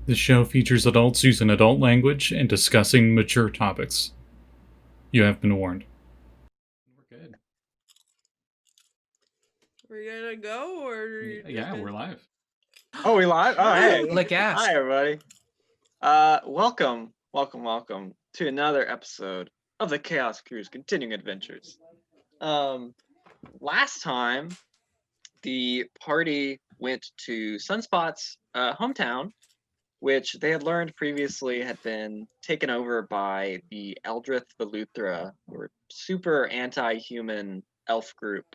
The show features adults using adult language and discussing mature topics. You have been warned. We're good. We're gonna go, or Yeah, we're live. Oh, we live? Oh, hey. Like ass. Hi, everybody. Welcome to another episode of the Chaos Crew's Continuing Adventures. Last time, the party went to Sunspot's hometown, which they had learned previously had been taken over by the Eldrith Veluthra, who were super anti-human elf group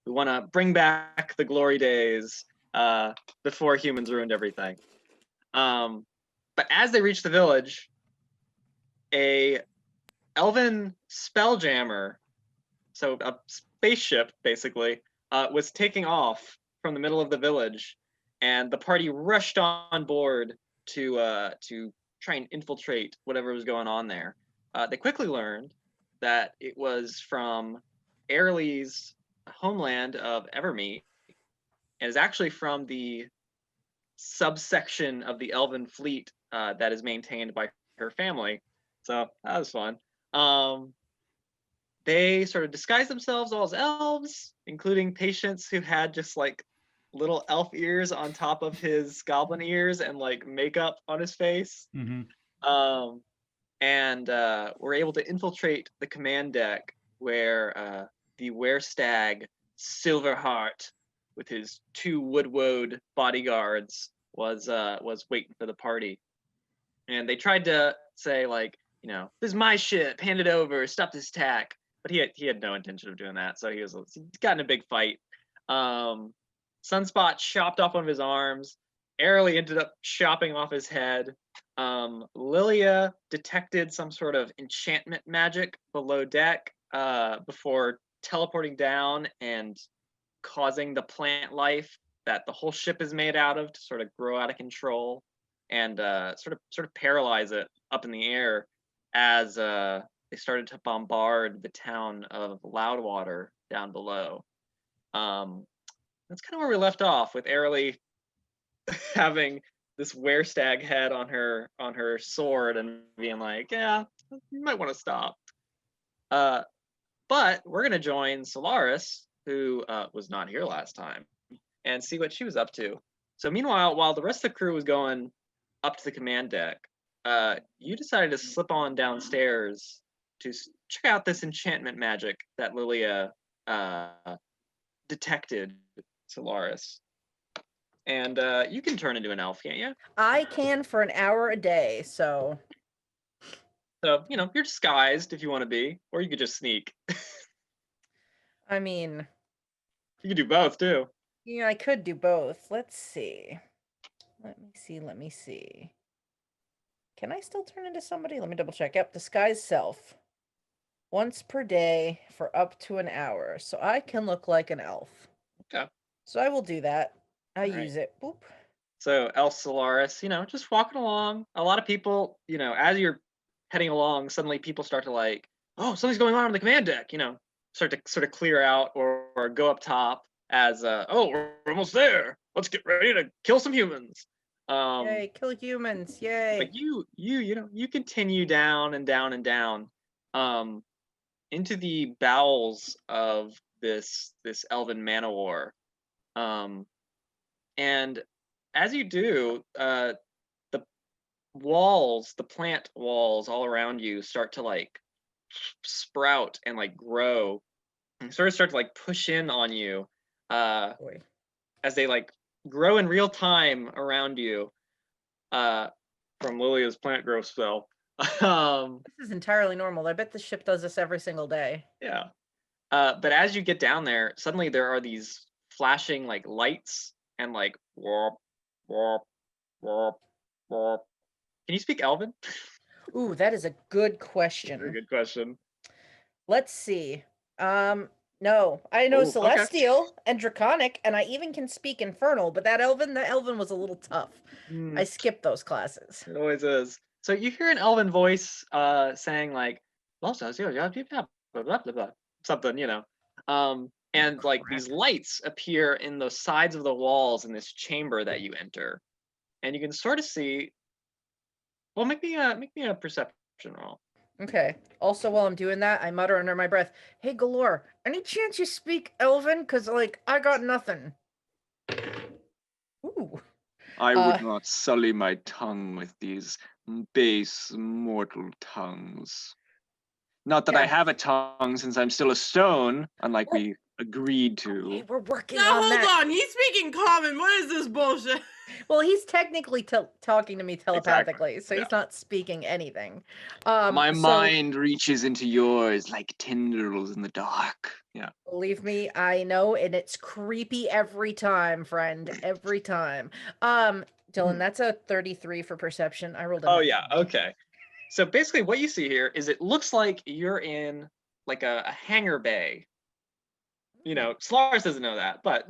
who want to bring back the glory days before humans ruined everything. But as they reached the village, a elven spelljammer, so a spaceship basically, was taking off from the middle of the village, and the party rushed on board to try and infiltrate whatever was going on there. They quickly learned that it was from Aralee's homeland of Evermeet, and is actually from the subsection of the Elven fleet that is maintained by her family. So that was fun. They sort of disguised themselves all as elves, including Patience, who had just like little elf ears on top of his goblin ears and like makeup on his face. Mm-hmm. And were able to infiltrate the command deck where the werestag Silverheart, with his 2 wood-woad bodyguards, was waiting for the party. And they tried to say, like, you know, this is my ship, hand it over, stop this attack. But he had no intention of doing that, so he got in a big fight. Sunspot chopped off one of his arms. Aralee ended up chopping off his head. Lilia detected some sort of enchantment magic below deck before teleporting down and causing the plant life that the whole ship is made out of to sort of grow out of control and sort of paralyze it up in the air as they started to bombard the town of Loudwater down below. That's kind of where we left off, with Aralee having this werestag head on her sword and being like, yeah, you might want to stop. But we're gonna join Solaris, who was not here last time, and see what she was up to. So meanwhile, while the rest of the crew was going up to the command deck, you decided to slip on downstairs to check out this enchantment magic that Lilia detected, Solaris. And you can turn into an elf, can't you? I can for an hour a day, so. So, you know, you're disguised if you want to be, or you could just sneak. I mean, You could do both, too. yeah, I could do both. Let's see. Let me see. Can I still turn into somebody? Let me double check. Yep, disguise self. Once per day for up to an hour. So I can look like an elf. Okay. So I will do that. I All right. use it. Boop. So Elf Solaris, you know, just walking along. A lot of people, you know, as you're heading along, suddenly people start to like, oh, something's going on the command deck, you know, start to sort of clear out or go up top as, oh, we're almost there. Let's get ready to kill some humans. Yay, kill humans. Yay. But you know, you continue down and down and down into the bowels of this elven man-o-war. And as you do, the walls, the plant walls all around you start to like sprout and like grow and sort of start to like push in on you Boy. as they like grow in real time around you from Lilia's plant growth spell. This is entirely normal. I bet the ship does this every single day. Yeah. But as you get down there, suddenly there are these flashing like lights and like warp, warp, warp, warp. Can you speak Elven? Ooh, that is a good question. Very good question. Let's see. No, I know Ooh, okay. Celestial and Draconic, and I even can speak Infernal, but that Elven was a little tough. I skipped those classes. It always is. So you hear an Elven voice saying like, blah, blah, blah, blah, something, you know. And like these lights appear in the sides of the walls in this chamber that you enter. And you can sort of see Well, make me a perception roll. Okay. Also, while I'm doing that, I mutter under my breath, "Hey, Galore, any chance you speak Elven? Cause like I got nothing." Ooh. I would not sully my tongue with these base mortal tongues. Not that I Yeah. have a tongue, since I'm still a stone, unlike we agreed to. Hey, we're working Now on hold that. on, he's speaking common. What is this bullshit? Well, he's technically talking to me telepathically, so he's not speaking anything. My so, mind reaches into yours like tendrils in the dark. Yeah. Believe me, I know, and it's creepy every time, friend. Every time. Dylan, that's a 33 for perception. I rolled a Oh 9. yeah, okay. So basically what you see here is it looks like you're in like a hangar bay. You know, Solaris doesn't know that, but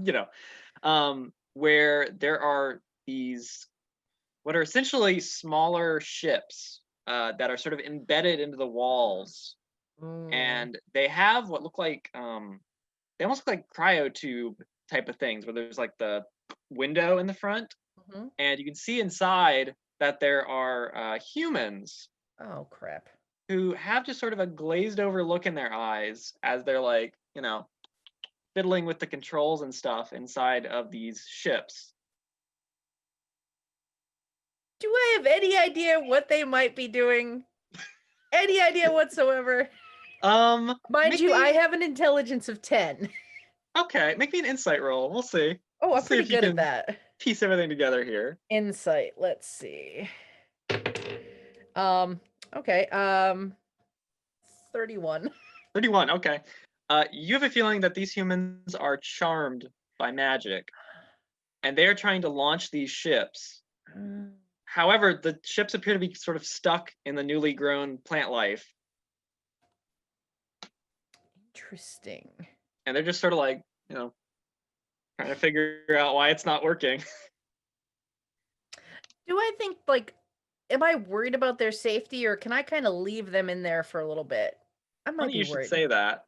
you know, where there are these what are essentially smaller ships that are sort of embedded into the walls, and they have what look like they almost look like cryotube type of things, where there's like the window in the front, and you can see inside that there are humans. Oh crap. Who have just sort of a glazed over look in their eyes as they're like, you know, fiddling with the controls and stuff inside of these ships. Do I have any idea what they might be doing? Any idea whatsoever? Mind you, I have an intelligence of 10. Okay, make me an insight roll. We'll see. Oh, I'm See pretty if you good at can that. Piece everything together here. Insight, let's see. Okay, 31. 31, okay. You have a feeling that these humans are charmed by magic, and they are trying to launch these ships. However, the ships appear to be sort of stuck in the newly grown plant life. Interesting. And they're just sort of like, you know, trying to figure out why it's not working. Do I think, like, am I worried about their safety, or can I kind of leave them in there for a little bit? I might Funny be you should worried. say that.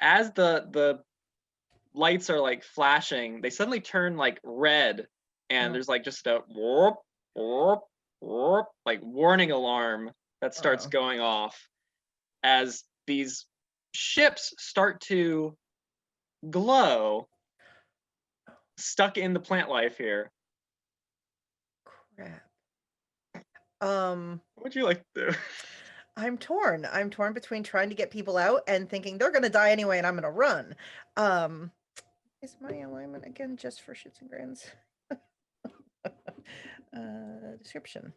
As the lights are like flashing, they suddenly turn like red, and there's like just a whoop, whoop, whoop, like warning alarm that starts going off as these ships start to glow, stuck in the plant life here. Crap. What would you like to do? I'm torn. I'm torn between trying to get people out and thinking they're gonna die anyway and I'm gonna run. Is my alignment again just for shits and grins? Description.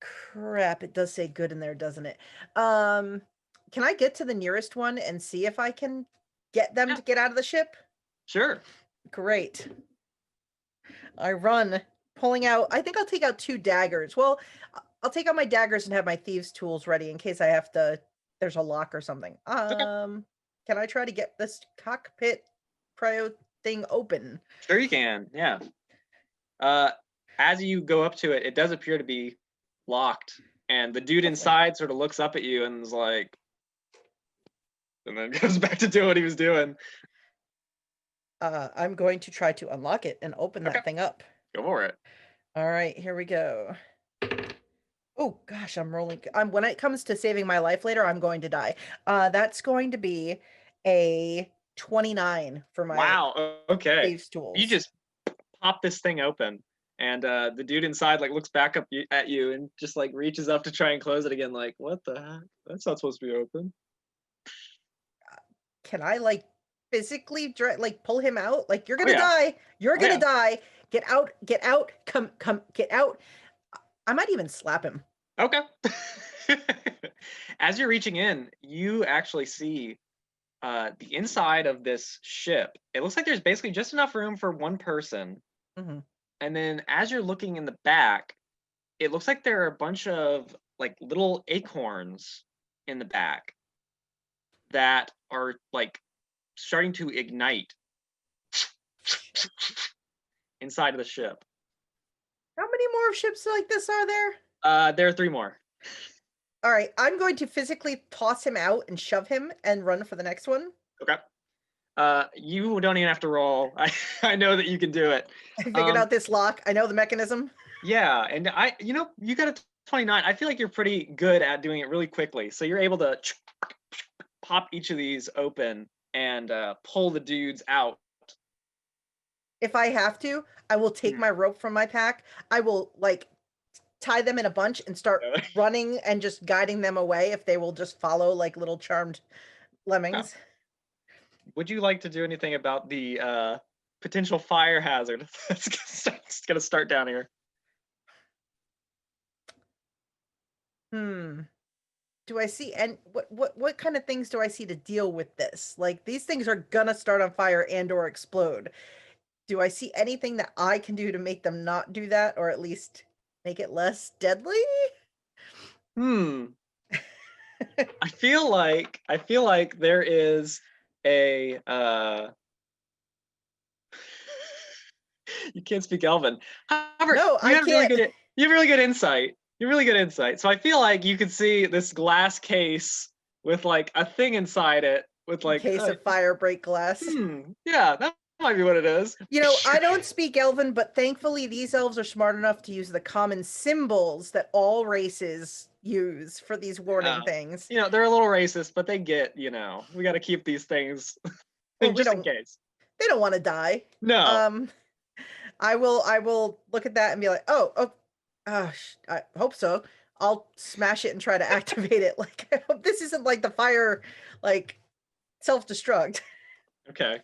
Crap, it does say good in there, doesn't it? Can I get to the nearest one and see if I can get them to get out of the ship? Sure. Great. I run, pulling out, I think I'll take out 2 daggers. Well, I'll take out my daggers and have my thieves' tools ready in case I have to, there's a lock or something. Can I try to get this cockpit cryo thing open? Sure you can, yeah. As you go up to it, it does appear to be locked, and the dude inside sort of looks up at you and is like, and then goes back to doing what he was doing. I'm going to try to unlock it and open that thing up. Go for it. All right, here we go. Oh gosh, I'm rolling. When it comes to saving my life later, I'm going to die. That's going to be a 29 for my okay. thieves' tools. You just pop this thing open, and the dude inside like looks back up at you and just like reaches up to try and close it again. Like, what the heck? That's not supposed to be open. Can I like physically like pull him out? Like, you're gonna die. You're gonna die. Get out. Get out. Come. Get out. I might even slap him. Okay. As you're reaching in, you actually see the inside of this ship. It looks like there's basically just enough room for one person. And then as you're looking in the back, it looks like there are a bunch of like little acorns in the back that are like starting to ignite inside of the ship. How many more ships like this are there? There are 3 more. All right, I'm going to physically toss him out and shove him and run for the next one. Okay. You don't even have to roll. I know that you can do it. I figured out this lock. I know the mechanism. Yeah, and you got a 29. I feel like you're pretty good at doing it really quickly. So you're able to pop each of these open and pull the dudes out. If I have to, I will take my rope from my pack. I will like tie them in a bunch and start running and just guiding them away if they will just follow like little charmed lemmings. Would you like to do anything about the potential fire hazard that's going to start down here? Do I see, and what kind of things do I see to deal with this? Like, these things are gonna start on fire and or explode. Do I see anything that I can do to make them not do that, or at least make it less deadly? I feel like there is a you can't speak Elven. However, No, I can't. You have really good insight. You have really good insight. So I feel like you could see this glass case with like a thing inside it with like case of fire break glass. Yeah, that might be what it is. You know, I don't speak Elven, but thankfully these elves are smart enough to use the common symbols that all races use for these warning things. You know, they're a little racist, but they get, we got to keep these things just in case. They don't want to die. No. I will look at that and be like, I hope so. I'll smash it and try to activate it. Like, I hope this isn't like the fire, like, self-destruct. Okay.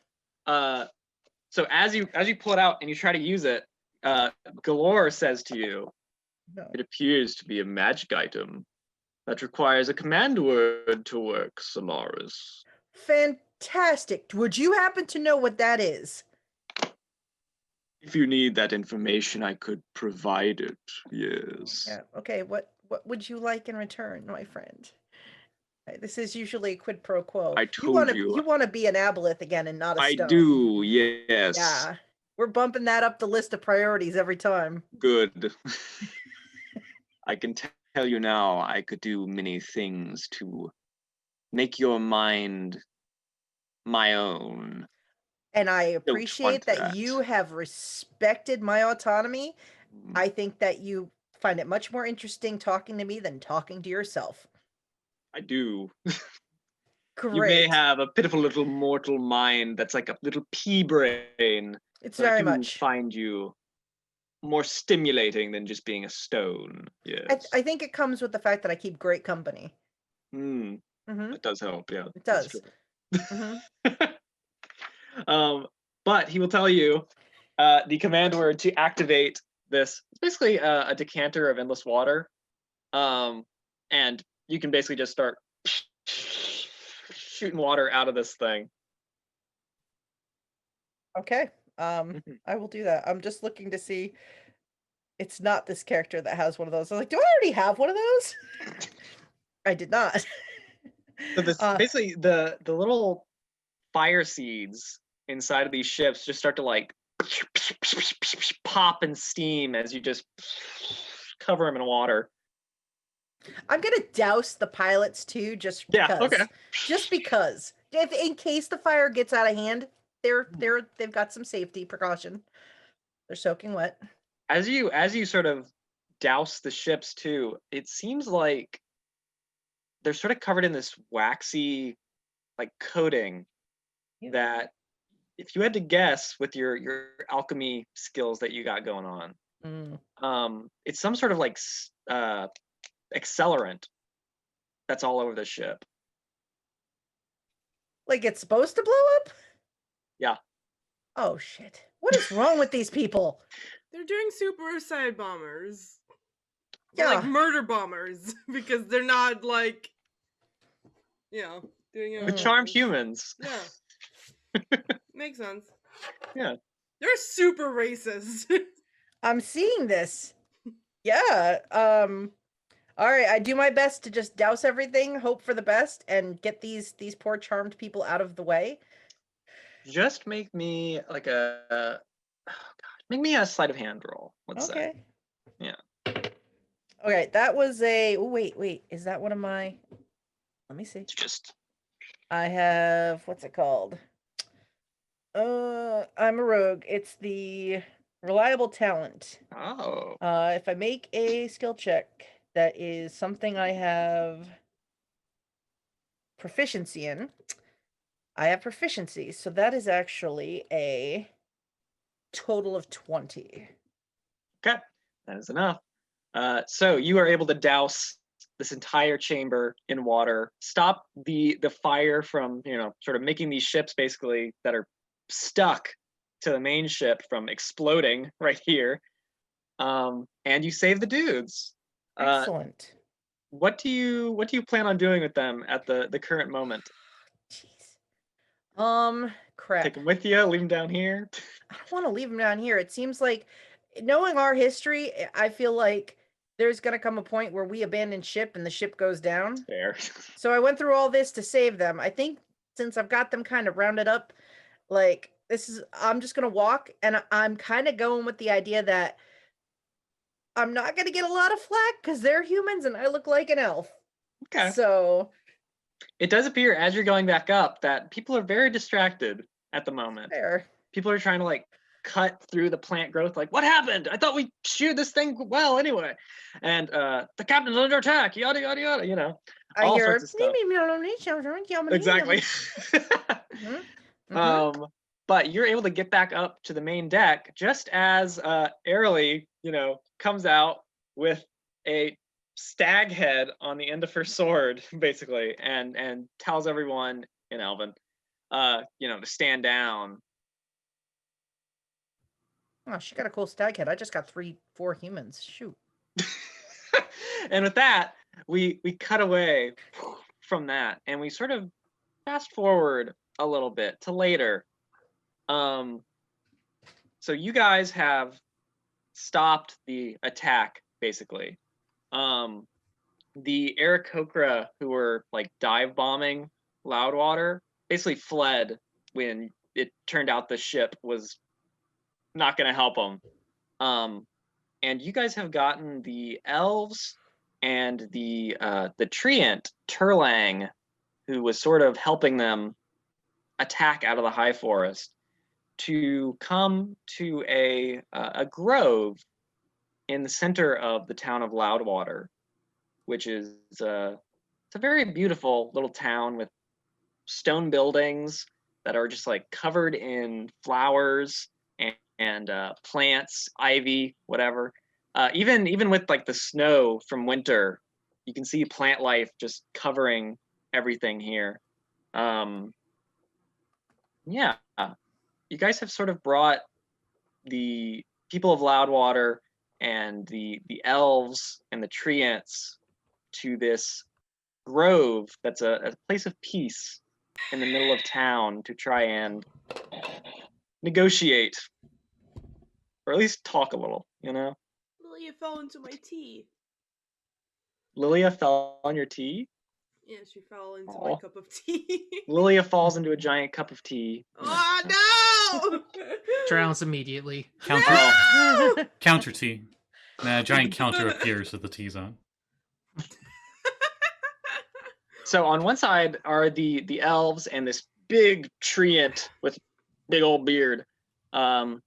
So as you pull it out and you try to use it, Galore says to you, "It appears to be a magic item that requires a command word to work, Solaris." Fantastic. Would you happen to know what that is? If you need that information, I could provide it. Yes. Yeah. Okay. What would you like in return, my friend? This is usually a quid pro quo. I told you. You want to be an aboleth again and not a stone. I do. Yes. Yeah. We're bumping that up the list of priorities every time. Good. I can tell you now, I could do many things to make your mind my own. And I appreciate that you have respected my autonomy. I think that you find it much more interesting talking to me than talking to yourself. I do. Great. You may have a pitiful little mortal mind that's like a little pea brain. It's very much. Find you more stimulating than just being a stone. Yes. I think it comes with the fact that I keep great company. It does help, yeah. It does. But he will tell you the command word to activate this. It's basically a decanter of endless water. And you can basically just start shooting water out of this thing. Okay. I will do that. I'm just looking to see. It's not this character that has one of those. I was like, do I already have one of those? I did not. So this basically the little fire seeds inside of these ships just start to like pop and steam as you just cover them in water. I'm gonna douse the pilots too, just because. Yeah, okay. Just because, if in case the fire gets out of hand, they've got some safety precaution. They're soaking wet. As you sort of douse the ships too, it seems like they're sort of covered in this waxy, like coating that, if you had to guess with your alchemy skills that you got going on, it's some sort of like accelerant that's all over the ship. Like it's supposed to blow up? Yeah. Oh shit. What is wrong with these people? They're doing suicide bombers. Yeah. Like murder bombers. Because they're not like, doing it. The charmed humans. Yeah. Makes sense. Yeah. They're super racist. I'm seeing this. Yeah. All right, I do my best to just douse everything, hope for the best, and get these poor charmed people out of the way. Just make me like make me a sleight of hand roll. Let's say. Yeah. Okay, that was a. Oh, wait. Is that one of my? Let me see. Just. I have. What's it called? I'm a rogue. It's the reliable talent. Oh. If I make a skill check that is something I have proficiency in, I have proficiency. So that is actually a total of 20. Okay, that is enough. So you are able to douse this entire chamber in water, stop the fire from, sort of making these ships basically that are stuck to the main ship from exploding right here. And you save the dudes. Excellent. What do you plan on doing with them at the current moment? Jeez. Crap. Take them with you, leave them down here. I don't want to leave them down here. It seems like, knowing our history, I feel like there's going to come a point where we abandon ship and the ship goes down. Fair. So I went through all this to save them. I think since I've got them kind of rounded up, like, I'm just going to walk, and I'm kind of going with the idea that I'm not going to get a lot of flack because they're humans and I look like an elf. Okay. So it does appear as you're going back up that people are very distracted at the moment. fair. People are trying to like cut through the plant growth, like, what happened? I thought we sheared this thing well anyway. And the captain's under attack, yada yada yada, I all hear sorts of stuff. Exactly. Mhm. But you're able to get back up to the main deck just as Aralee, comes out with a stag head on the end of her sword, basically, and tells everyone in Elven, to stand down. Oh, she got a cool stag head. I just got 4 humans. Shoot. And with that, we cut away from that, and we sort of fast forward a little bit to later. So you guys have stopped the attack, basically. The Aarakocra who were like dive bombing Loudwater basically fled when it turned out the ship was not going to help them. And you guys have gotten the elves and the treant Turlang, who was sort of helping them attack out of the high forest, to come to a grove in the center of the town of Loudwater, which is it's a very beautiful little town with stone buildings that are just like covered in flowers and plants, ivy, whatever. Even with like the snow from winter, you can see plant life just covering everything here. Yeah, you guys have sort of brought the people of Loudwater and the elves and the treants to this grove that's a place of peace in the middle of town to try and negotiate, or at least talk a little, Lilia fell into my tea. Lilia fell on your tea? Yeah, she fell into my cup of tea. Lilia falls into a giant cup of tea. Oh no! Drowns immediately. Counter tea. A giant counter appears with the tea's on. So on one side are the elves and this big treant with big old beard. And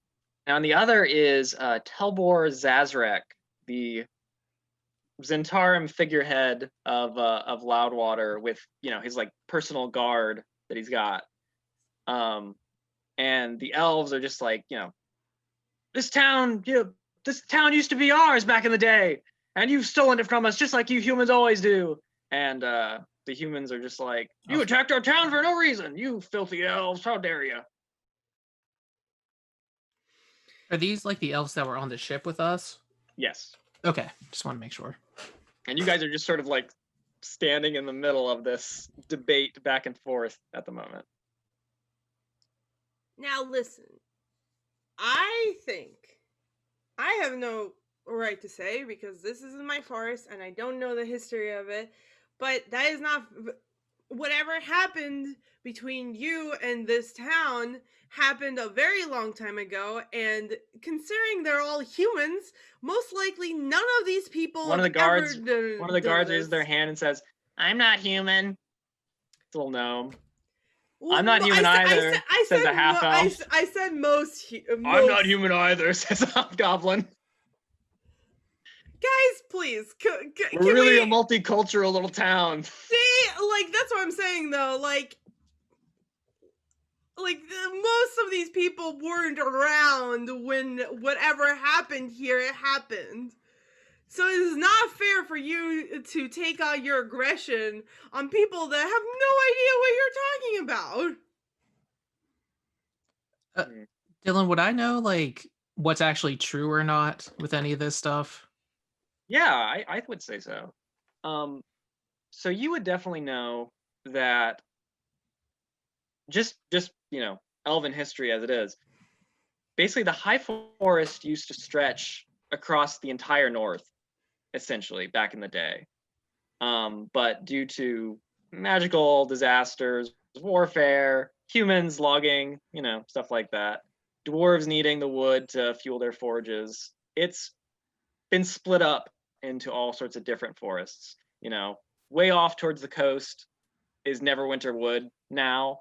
on the other is Telbor Zazrek, the Zentarum figurehead of Loudwater, with his like personal guard that he's got. And the elves are just like, this town used to be ours back in the day, and you've stolen it from us just like you humans always do. And the humans are just like, you attacked our town for no reason, you filthy elves, how dare you. Are these like the elves that were on the ship with us? Yes. Okay, just want to make sure. And you guys are just sort of like standing in the middle of this debate back and forth at the moment. Now listen, I think I have no right to say, because this isn't my forest and I don't know the history of it, but that is not whatever happened between you and this town happened a very long time ago, and considering they're all humans, most likely none of these people One of the guards done raises their this. hand and says, I'm not human. It's a little gnome. Well, I'm not no, human either, says a half elf. I said most. I'm not human either, says a hobgoblin. Guys, please, We're can really we a multicultural little town. see? Like, that's what I'm saying, though. Like most of these people weren't around when whatever happened here happened. So it is not fair for you to take out your aggression on people that have no idea what you're talking about. Dylan, would I know like what's actually true or not with any of this stuff? Yeah, I would say so. So you would definitely know that just elven history as it is. Basically, the high forest used to stretch across the entire north, essentially, back in the day. But due to magical disasters, warfare, humans logging, stuff like that, dwarves needing the wood to fuel their forges, it's been split up into all sorts of different forests. Way off towards the coast is Neverwinter Wood now,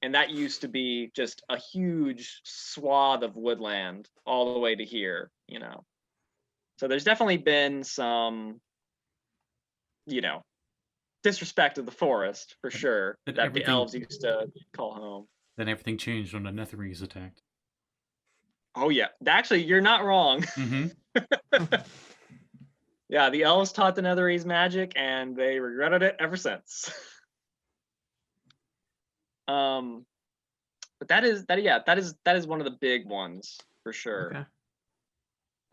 and that used to be just a huge swath of woodland all the way to here. So there's definitely been some, disrespect of the forest for sure But that the everything- elves used to call home. Then everything changed when the Netherese attacked. Oh yeah, actually, you're not wrong. Mm-hmm. Yeah, the elves taught the Netherese magic, and they regretted it ever since. But that is one of the big ones for sure.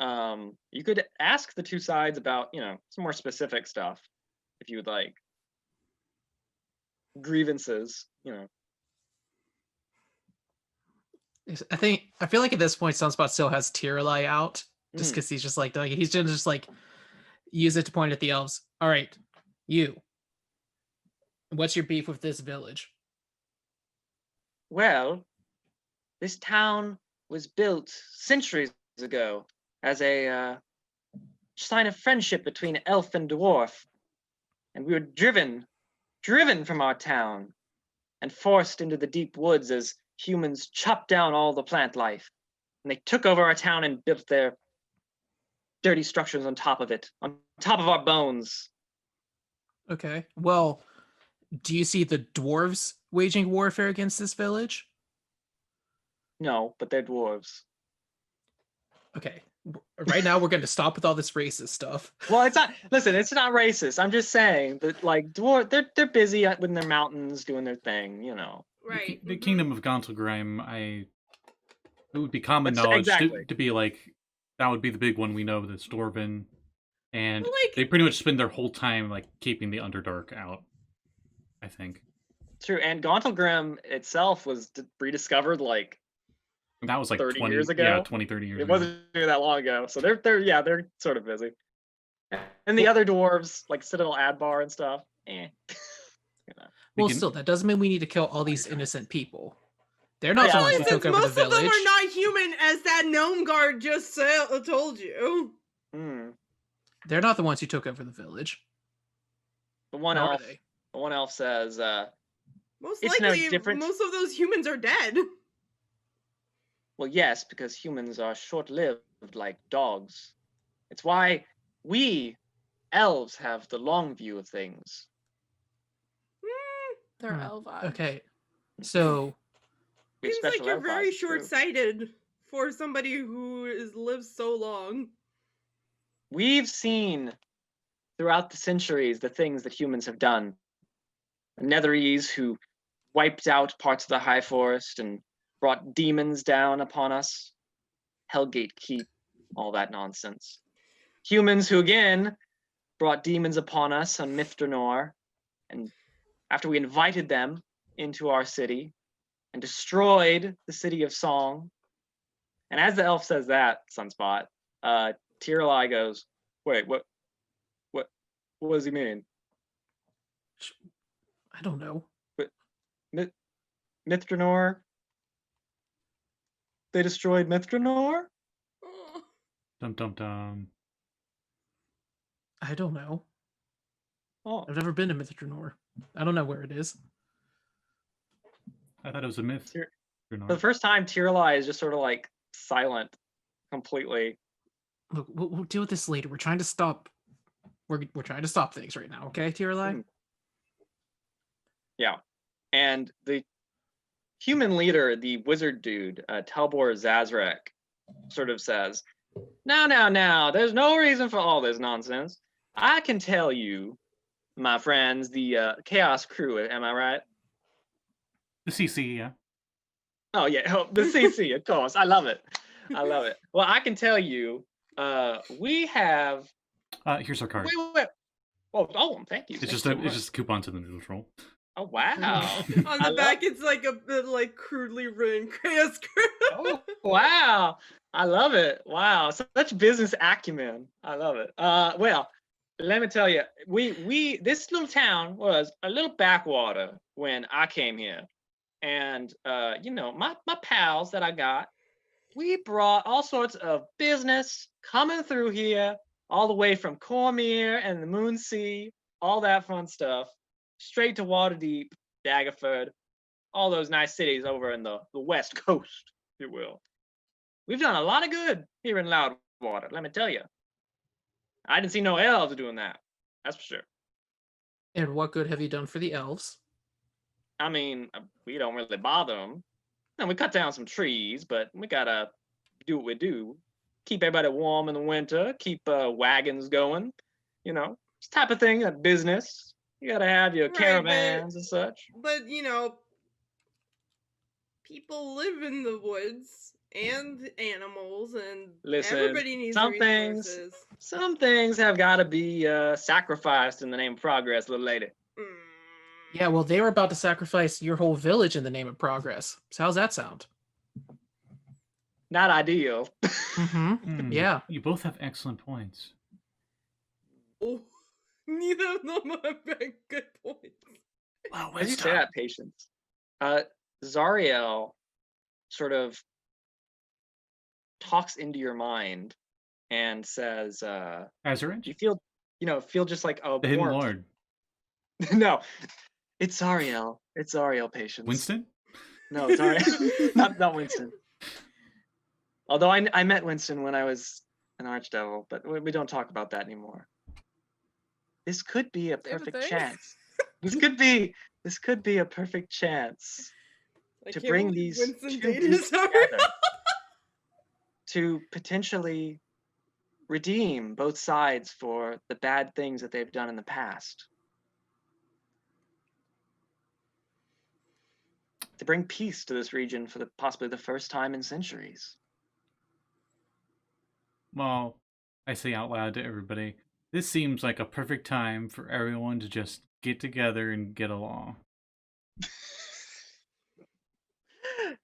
Okay. You could ask the two sides about some more specific stuff if you would like. Grievances, I feel like at this point Sunspot still has Tiralai out just because he's just like he's gonna just like use it to point at the elves. All right, you. What's your beef with this village? Well, this town was built centuries ago as a sign of friendship between elf and dwarf, and we were driven from our town and forced into the deep woods as humans chopped down all the plant life, and they took over our town and built their dirty structures on top of it, on top of our bones. Okay. Well, do you see the dwarves waging warfare against this village? No, but they're dwarves. Okay. Right now we're going to stop with all this racist stuff. Well, it's not. Listen, it's not racist. I'm just saying that, like, they're busy in their mountains doing their thing. Right. The Kingdom of Gauntlgrime, it would be common That's- knowledge exactly. to be like, that would be the big one we know, that's Dwarven. And Like- they pretty much spend their whole time, like, keeping the Underdark out, I think. True, and Gauntlgrime itself was rediscovered like That was like 30 20 years ago. Yeah, 20, 30 years It ago. wasn't that long ago, so they're sort of busy. And the other dwarves, like Citadel Adbar and stuff, We Well, can- still, that doesn't mean we need to kill all these innocent people. They're not Yeah, the ones who but- took Since over the most of them village. are not human, as that gnome guard just told you. They're not the ones who took over the village. The one Nor are elf, they. the one elf says, Most It's no likely, different- most of those humans are dead. well, yes, because humans are short-lived like dogs. It's why we elves have the long view of things. They're Hmm, elvive. Okay. So, We have Seems like special you're elf very eyes, true. short-sighted for somebody who has lived so long. We've seen throughout the centuries the things that humans have done. The Netherese who wiped out parts of the high forest and brought demons down upon us. Hellgate Keep, all that nonsense. Humans who again brought demons upon us on Mithranor, and after we invited them into our city and destroyed the city of Song. And as the elf says that, Sunspot, Tiralai goes, wait, what does he mean? I don't know. Mithranor? They destroyed Mithranor? Oh, Dum dum dum. I don't know. Oh, I've never been to Mithranor. I don't know where it is. I thought it was a myth. Tyr- Or For the not. first time, Tyrli is just sort of like silent, completely. Look, we'll deal with this later. We're trying to stop. We're trying to stop things right now, okay, Tiralai? Mhm. Yeah, and the human leader, the wizard dude, Talbor Zazrek, sort of says, Now, there's no reason for all this nonsense. I can tell you, my friends, the Chaos crew, am I right? The CC, yeah. Oh, yeah, the CC, of course. I love it. Well, I can tell you, we have... Here's our card. Wait. Oh, thank you. It's Thank just you a so it's much. just a coupon to the noodle troll. Oh, wow. On the back, it's like a bit like crudely written Chaos Crew. Oh, wow. I love it. Wow. Such business acumen. I love it. Well, let me tell you, this little town was a little backwater when I came here. And my pals that I got, we brought all sorts of business coming through here, all the way from Cormier and the Moonsea, all that fun stuff, straight to Waterdeep, Daggerford, all those nice cities over in the west coast, if you will. We've done a lot of good here in Loudwater, let me tell you. I didn't see no elves doing that, that's for sure. And what good have you done for the elves? I mean, we don't really bother them. And we cut down some trees, but we gotta do what we do. Keep everybody warm in the winter, keep wagons going, this type of thing, that business. You gotta have your Right, caravans and such. But people live in the woods and animals, and Listen, everybody needs some things- resources. Some things have gotta be sacrificed in the name of progress, little lady. Yeah, well, they were about to sacrifice your whole village in the name of progress. So how's that sound? Not ideal. Mm-hmm. Yeah. You both have excellent points. Oh, neither of them have been good points. Wow, As you say that, Patience. Zariel sort of talks into your mind and says, Azarench? you feel just like a The Hidden warmth. Lord. No, it's Zariel. It's Zariel, Patience. Winston? No, it's Zariel. not Winston. Although I met Winston when I was an Archdevil, but we don't talk about that anymore. This could be a Same perfect thing. chance. This could be a perfect chance I to can't bring believe these Winston two dated groups Zariel. together to potentially redeem both sides for the bad things that they've done in the past. To bring peace to this region for possibly the first time in centuries. Well, I say out loud to everybody, this seems like a perfect time for everyone to just get together and get along.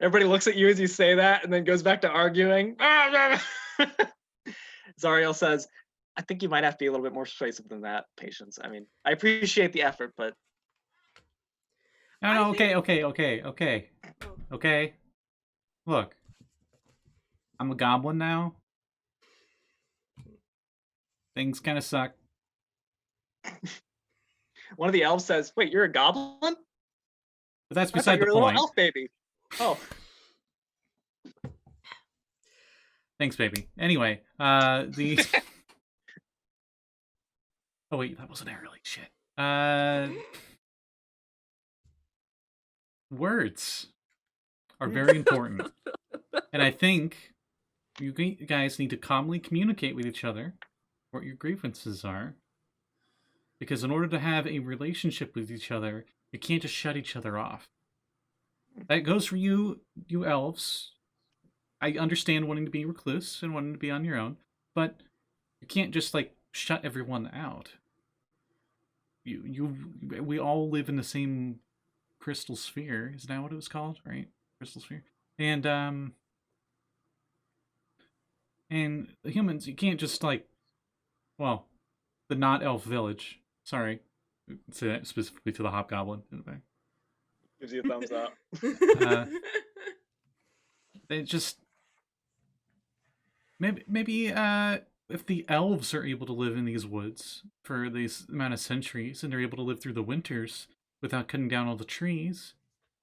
Everybody looks at you as you say that and then goes back to arguing. Zariel says, I think you might have to be a little bit more persuasive than that, Patience. I mean, I appreciate the effort, but... No, I think- okay. Look, I'm a goblin now. Things kind of suck. One of the elves says, wait, you're a goblin? But that's I thought beside you the were a little point. elf baby. Oh, Thanks, baby. Anyway, the... Oh, wait, that wasn't Aralee. Shit. Words are very important. And I think you guys need to calmly communicate with each other what your grievances are. Because in order to have a relationship with each other, you can't just shut each other off. That goes for you elves. I understand wanting to be recluse and wanting to be on your own, but you can't just shut everyone out. We all live in the same crystal sphere. Isn't that what it was called, right? Crystal sphere. And the humans, you can't just the not elf village. Sorry, say that specifically to the hobgoblin in the back. gives you a thumbs up. They just maybe if the elves are able to live in these woods for this amount of centuries and they're able to live through the winters without cutting down all the trees,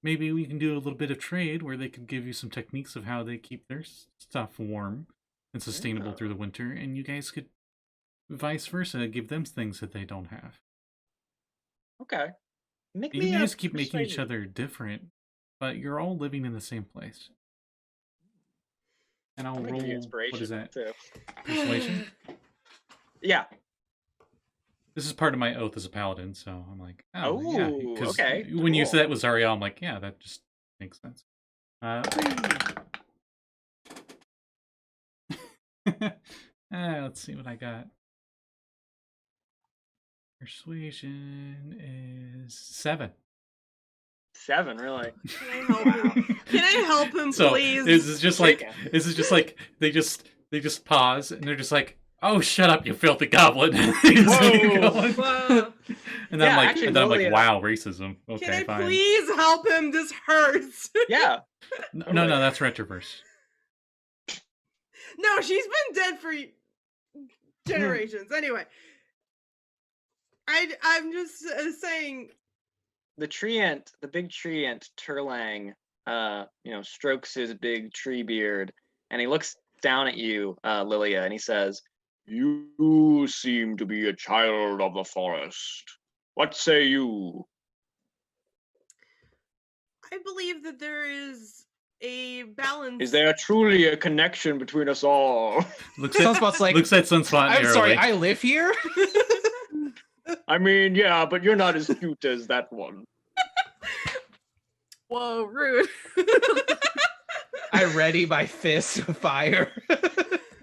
maybe we can do a little bit of trade where they could give you some techniques of how they keep their stuff warm and sustainable through the winter, and you guys could vice versa give them things that they don't have. Okay. Make You me guys a keep making each persuasion. other different, but you're all living in the same place. And I'll I'm gonna roll. give you inspiration. What is that? Too. Persuasion? Yeah. This is part of my oath as a paladin, so I'm like, oh, yeah. Oh, 'Cause okay, when you cool. said that was Ariel, I'm like, yeah, that just makes sense. Let's see what I got. Persuasion is 7. 7, really. Can I help him? Can I help him, So please? this is just like Shaken. they just pause and they're just like, oh, shut up, you filthy goblin. They just keep Whoa. going. Whoa. And then Yeah, I'm like, actually, and then I'm like, Lilia- wow, racism. Okay, Can I fine. please help him? This hurts. Yeah. No, that's retroverse. No, she's been dead for generations. Anyway, I'm just saying. The treant, the big treant, Turlang, strokes his big tree beard, and he looks down at you, Lilia, and he says, "You seem to be a child of the forest. What say you?" I believe that there is a balance. Is there truly a connection between us all? Looks at Sunspot's like, looks at Sunspot. I'm sorry, narrowly. I live here? I mean, yeah, but you're not as cute as that one. Whoa, rude. I ready my fist of fire.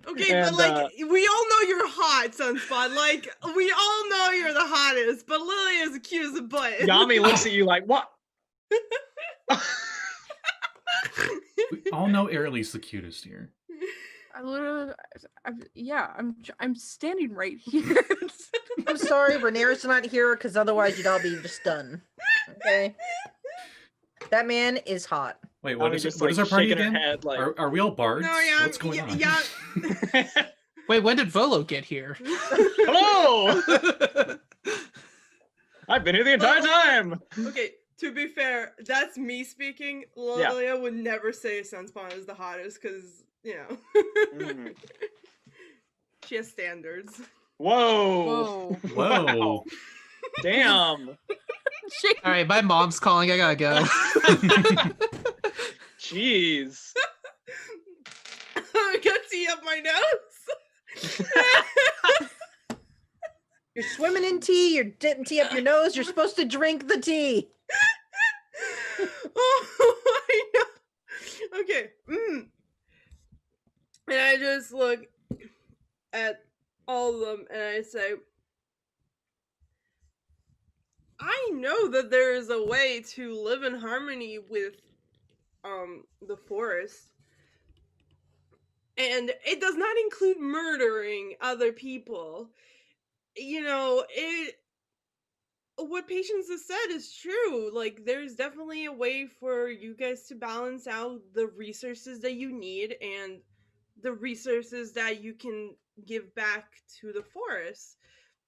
Okay, And, but like we all know you're hot, Sunspot. Like we all know you're the hottest, but Lily is cute as a butt. Yami looks at you like, what? We all know Aralee's the cutest here. I literally, I'm standing right here. I'm sorry, Rhaenyra's not here because otherwise you'd all be just done. Okay? That man is hot. Wait, what Yami is just, what is our party shaking her again? head, like, Are we all bards? No, yeah, What's going on? yeah. Wait, when did Volo get here? hello! I've been here the entire time! Okay, to be fair, that's me speaking. Lilia would never say Sunspot is the hottest because, Mhm. she has standards. Whoa! Whoa. Whoa. Wow. Damn! All right, my mom's calling. I gotta go. Jeez. I got tea up my nose. You're swimming in tea, you're dipping tea up your nose, you're supposed to drink the tea. Oh, I know. Okay. And I just look at all of them and I say, I know that there is a way to live in harmony with the forest. And it does not include murdering other people. What Patience has said is true. Like, there's definitely a way for you guys to balance out the resources that you need and the resources that you can give back to the forest.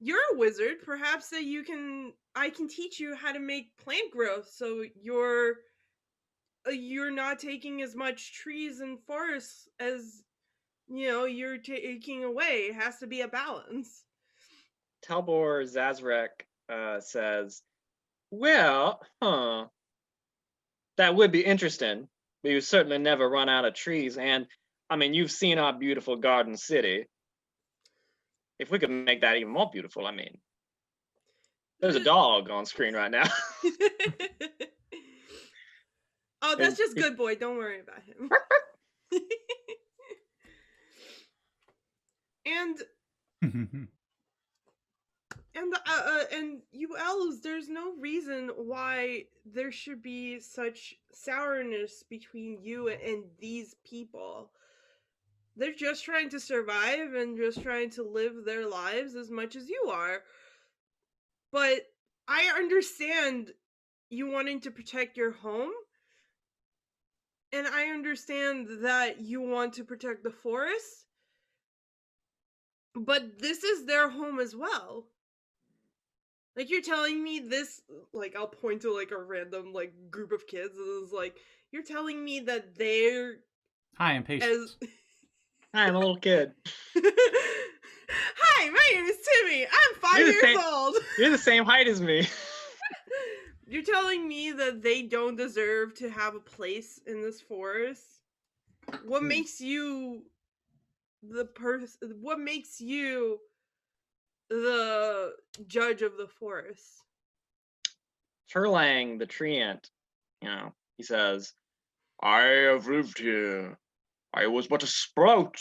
You're a wizard, perhaps that I can teach you how to make plant growth so you're not taking as much trees and forests as you're taking away. It has to be a balance. Talbor Zazrek says, well, that would be interesting. We would certainly never run out of trees. And, I mean, you've seen our beautiful garden city. If we could make that even more beautiful, I mean, there's a dog on screen right now. Oh, that's just Good Boy. Don't worry about him. And you elves, there's no reason why there should be such sourness between you and these people. They're just trying to survive and just trying to live their lives as much as you are. But I understand you wanting to protect your home. And I understand that you want to protect the forest. But this is their home as well. Like you're telling me this, like I'll point to like a random like group of kids and it's like you're telling me that they're Hi, I'm Patience. as Hi, I'm a little kid. Hi, my name is Timmy. I'm 5 You're the years same- old. You're the same height as me. You're telling me that they don't deserve to have a place in this forest? What makes you the person? What makes you the judge of the forest? Turlang, the tree ant, he says, I have lived here. I was but a sprout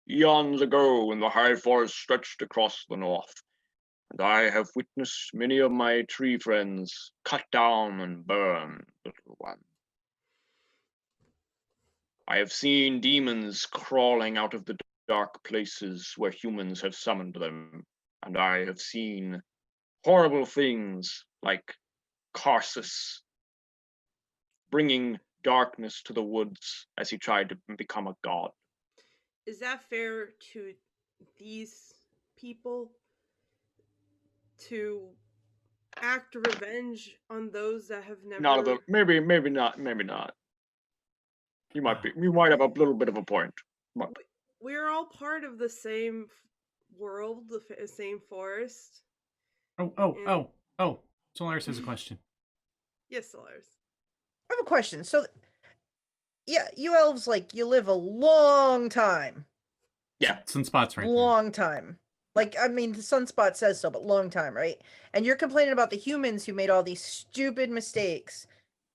eons ago when the high forest stretched across the north. And I have witnessed many of my tree friends cut down and burn, little one. I have seen demons crawling out of the dark places where humans have summoned them, and I have seen horrible things like Karsus bringing darkness to the woods as he tried to become a god. Is that fair to these people to act revenge on those that have never? Not of the maybe not. You might have a little bit of a point. But We're all part of the same world, the same forest. Oh. Solaris has a question. Yes, Solaris. I have a question. So, yeah, you elves, like, you live a long time. yeah, Sunspot's right there. Long time. Like, I mean, the Sunspot says so, but long time, right? And you're complaining about the humans who made all these stupid mistakes.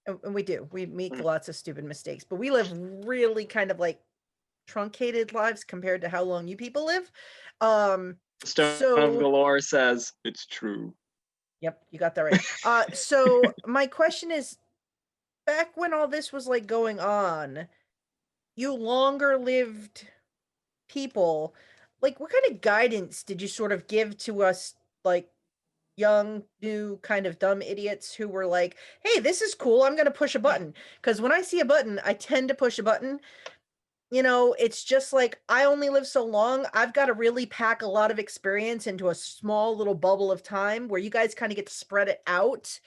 And we do. We make lots of stupid mistakes. But we live really kind of, like, truncated lives compared to how long you people live. Stone of Galore says it's true. Yep, you got that right. So my question is, back when all this was like going on, you longer lived people, like what kind of guidance did you sort of give to us, like young, new, kind of dumb idiots who were like, hey, this is cool, I'm gonna push a button? Because when I see a button, I tend to push a button. You know, it's just like, I only live so long. I've got to really pack a lot of experience into a small little bubble of time where you guys kind of get to spread it out.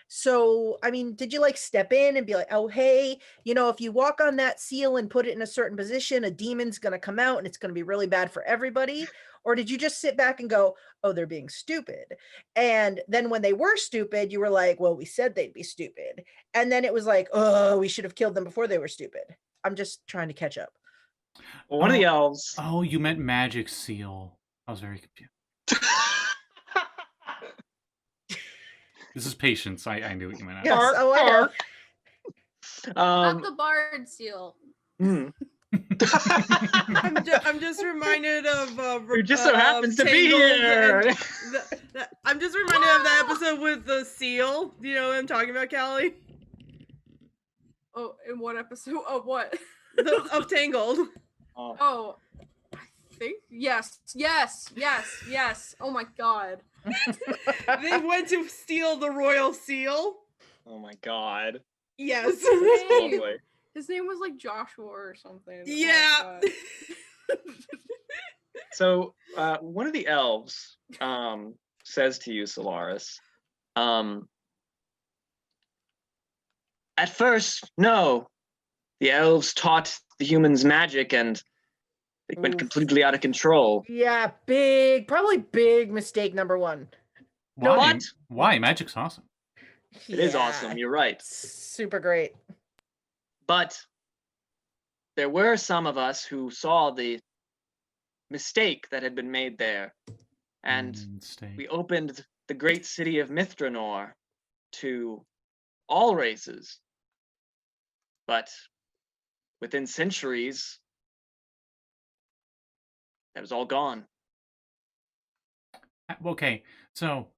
So, I mean, did you like step in and be like, oh, hey, you know, if you walk on that seal and put it in a certain position, a demon's going to come out and it's going to be really bad for everybody? Or did you just sit back and go, oh, they're being stupid? And then when they were stupid, you were like, well, we said they'd be stupid. And then it was like, oh, we should have killed them before they were stupid. I'm just trying to catch up. Well, one of the elves. Oh, you meant magic seal. I was very confused. This is patience. I knew what you meant. Yes, oh, I know. Not the bard seal. hmm. I'm just reminded of. Who just so happens to be Tangled here. and I'm just reminded of that episode with the seal. Do you know what I'm talking about, Callie? Oh, in what episode? Of what? Of Tangled. Oh, I think yes. Oh my god. They went to steal the royal seal. Oh my god. Yes. That's lovely. His name was like Joshua or something. Oh my Yeah. God. So one of the elves says to you, Solaris, at first, no. The elves taught the humans magic and they went Oof. completely out of control. Yeah, probably big mistake number one. Why? What? Why? Magic's awesome. It is Yeah, awesome, you're right. super great. But there were some of us who saw the mistake that had been made there. And Mistake. we opened the great city of Mithranor to all races. But within centuries, that was all gone. Okay, so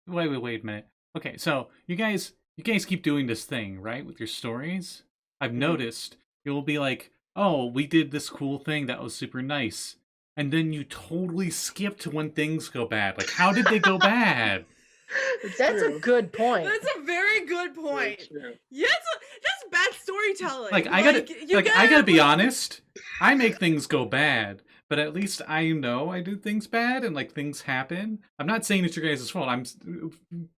wait a minute. Okay, so you guys keep doing this thing, right, with your stories? I've noticed you'll be like, oh, we did this cool thing that was super nice. And then you totally skip to when things go bad. Like, how did they go bad? That's a good point. That's a very good point. Yeah, that's bad storytelling. Like, I gotta be honest. I make things go bad, but at least I know I do things bad and like things happen. I'm not saying it's your guys' fault. I'm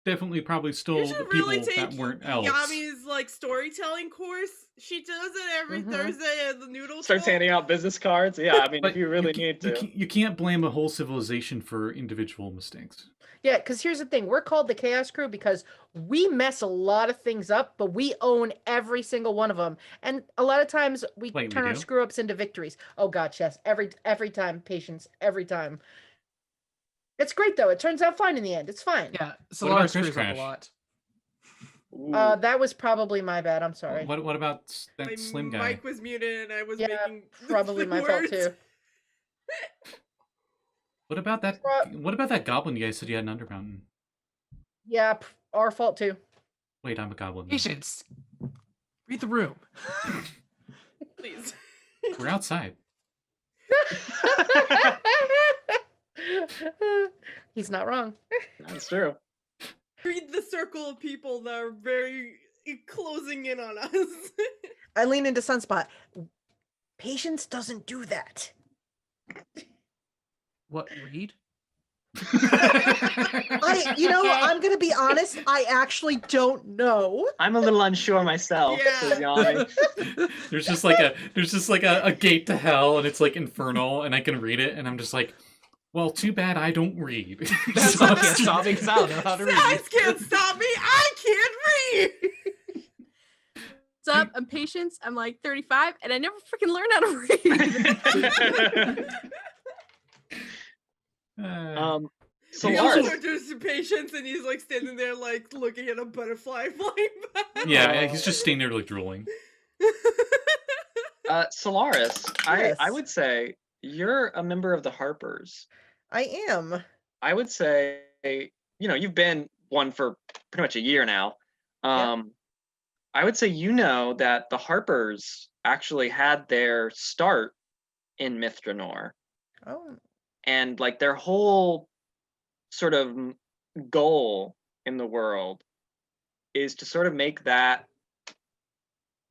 definitely probably You still the should people really take that weren't elves. Yami's like storytelling course. She does it every Mhm. Thursday at the Noodle Starts Shop. handing out business cards. Yeah, I mean, But if you really need to. you can't blame a whole civilization for individual mistakes. Yeah, because here's the thing. We're called the Chaos Crew because we mess a lot of things up, but we own every single one of them. And a lot of times we Wait, we turn our do? screw-ups into victories. Oh, God, yes. Every time, patience, every time. It's great, though. It turns out fine in the end. It's fine. Yeah, about Solaris Chris screws up a Crash? lot. Ooh. That was probably my bad. I'm sorry. What about My that slim guy? mic was muted and I was Yeah, making probably the my fault, words. too. What about that? Pro- What about that goblin you guys said you had in Undermountain? Yeah, our fault, too. Wait, I'm a goblin. now. Patience. Read the room. Please. We're outside. He's not wrong. That's true. Read the circle of people that are very closing in on us. I lean into Sunspot. Patience doesn't do that. What, read? I'm gonna be honest. I actually don't know. I'm a little unsure myself. says Yeah. Yami. there's just like a gate to hell, and it's like infernal, and I can read it, and I'm just like, well, too bad I don't read. That's So- why I can't stop me because I don't know how to read. Guys can't stop me. I can't read. What's up? I'm Patience. I'm like 35, and I never freaking learned how to read. So He Solaris. also introduces Patience and he's like standing there like looking at a butterfly flying by. Yeah, he's just standing there like drooling. Solaris, I Yes. would say you're a member of the Harpers. I am. I would say, you've been one for pretty much a year now. I would say that the Harpers actually had their start in Mithranor, Oh, and like their whole sort of goal in the world is to sort of make that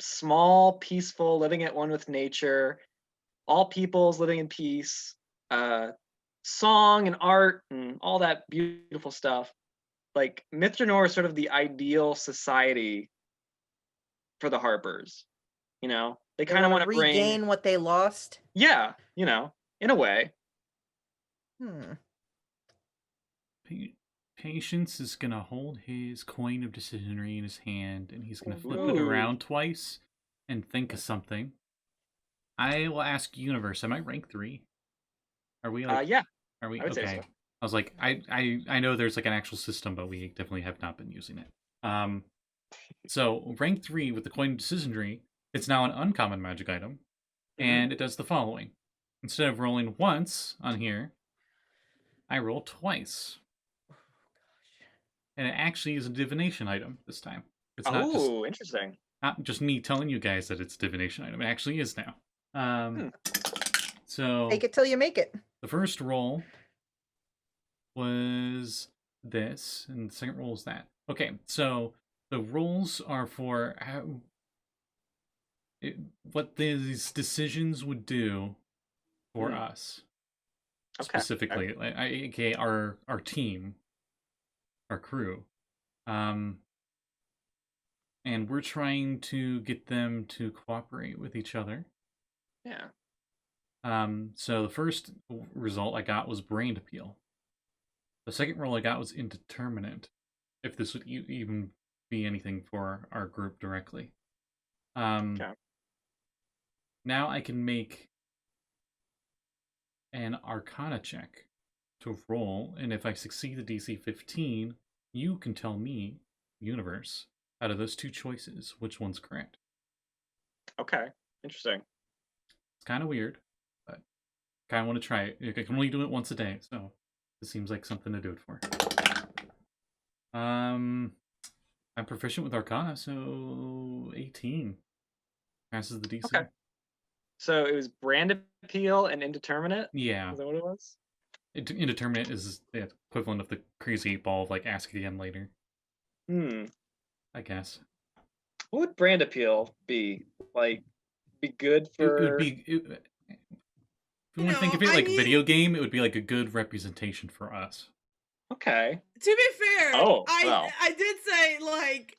small, peaceful, living at one with nature, all peoples living in peace, song and art and all that beautiful stuff. Like Mithranor is sort of the ideal society for the Harpers. They kind of want to regain bring, what they lost. yeah, in a way. Hmm. Patience is gonna hold his coin of decisionary in his hand, and he's gonna flip it Ooh. around twice and think of something. I will ask Universe. Am I rank 3? Are we like? Yeah, Are we I would say okay? so. I was like, I know there's like an actual system, but we definitely have not been using it. So rank 3 with the coin of decisionary, it's now an uncommon magic item, and it does the following: instead of rolling once on here, I roll twice. And it actually is a divination item this time. It's Oh, interesting. not just me telling you guys that it's a divination item. It actually is now. So Take it till you make it. the first roll was this, and the second roll is that. Okay, so the rolls are for what these decisions would do for us. Okay. Specifically, aka our team, our crew, and we're trying to get them to cooperate with each other. Yeah. So the first result I got was brain appeal. The second roll I got was indeterminate, if this would even be anything for our group directly. Okay. Now I can make an Arcana check to roll, and if I succeed the DC 15, you can tell me, Universe, out of those two choices, which one's correct. Okay. Interesting. It's kind of weird, but kind of want to try it. I can only do it once a day, so this seems like something to do it for. I'm proficient with Arcana, so 18 passes the DC. Okay. So it was brand appeal and indeterminate? Yeah. Is that what it was? Indeterminate is the equivalent of the crazy 8 ball of like ask again later, I guess. What would brand appeal be? Like, be good for... It you want to think of it like video game, it would be like a good representation for us. Okay. To be fair, Oh, well. I did say like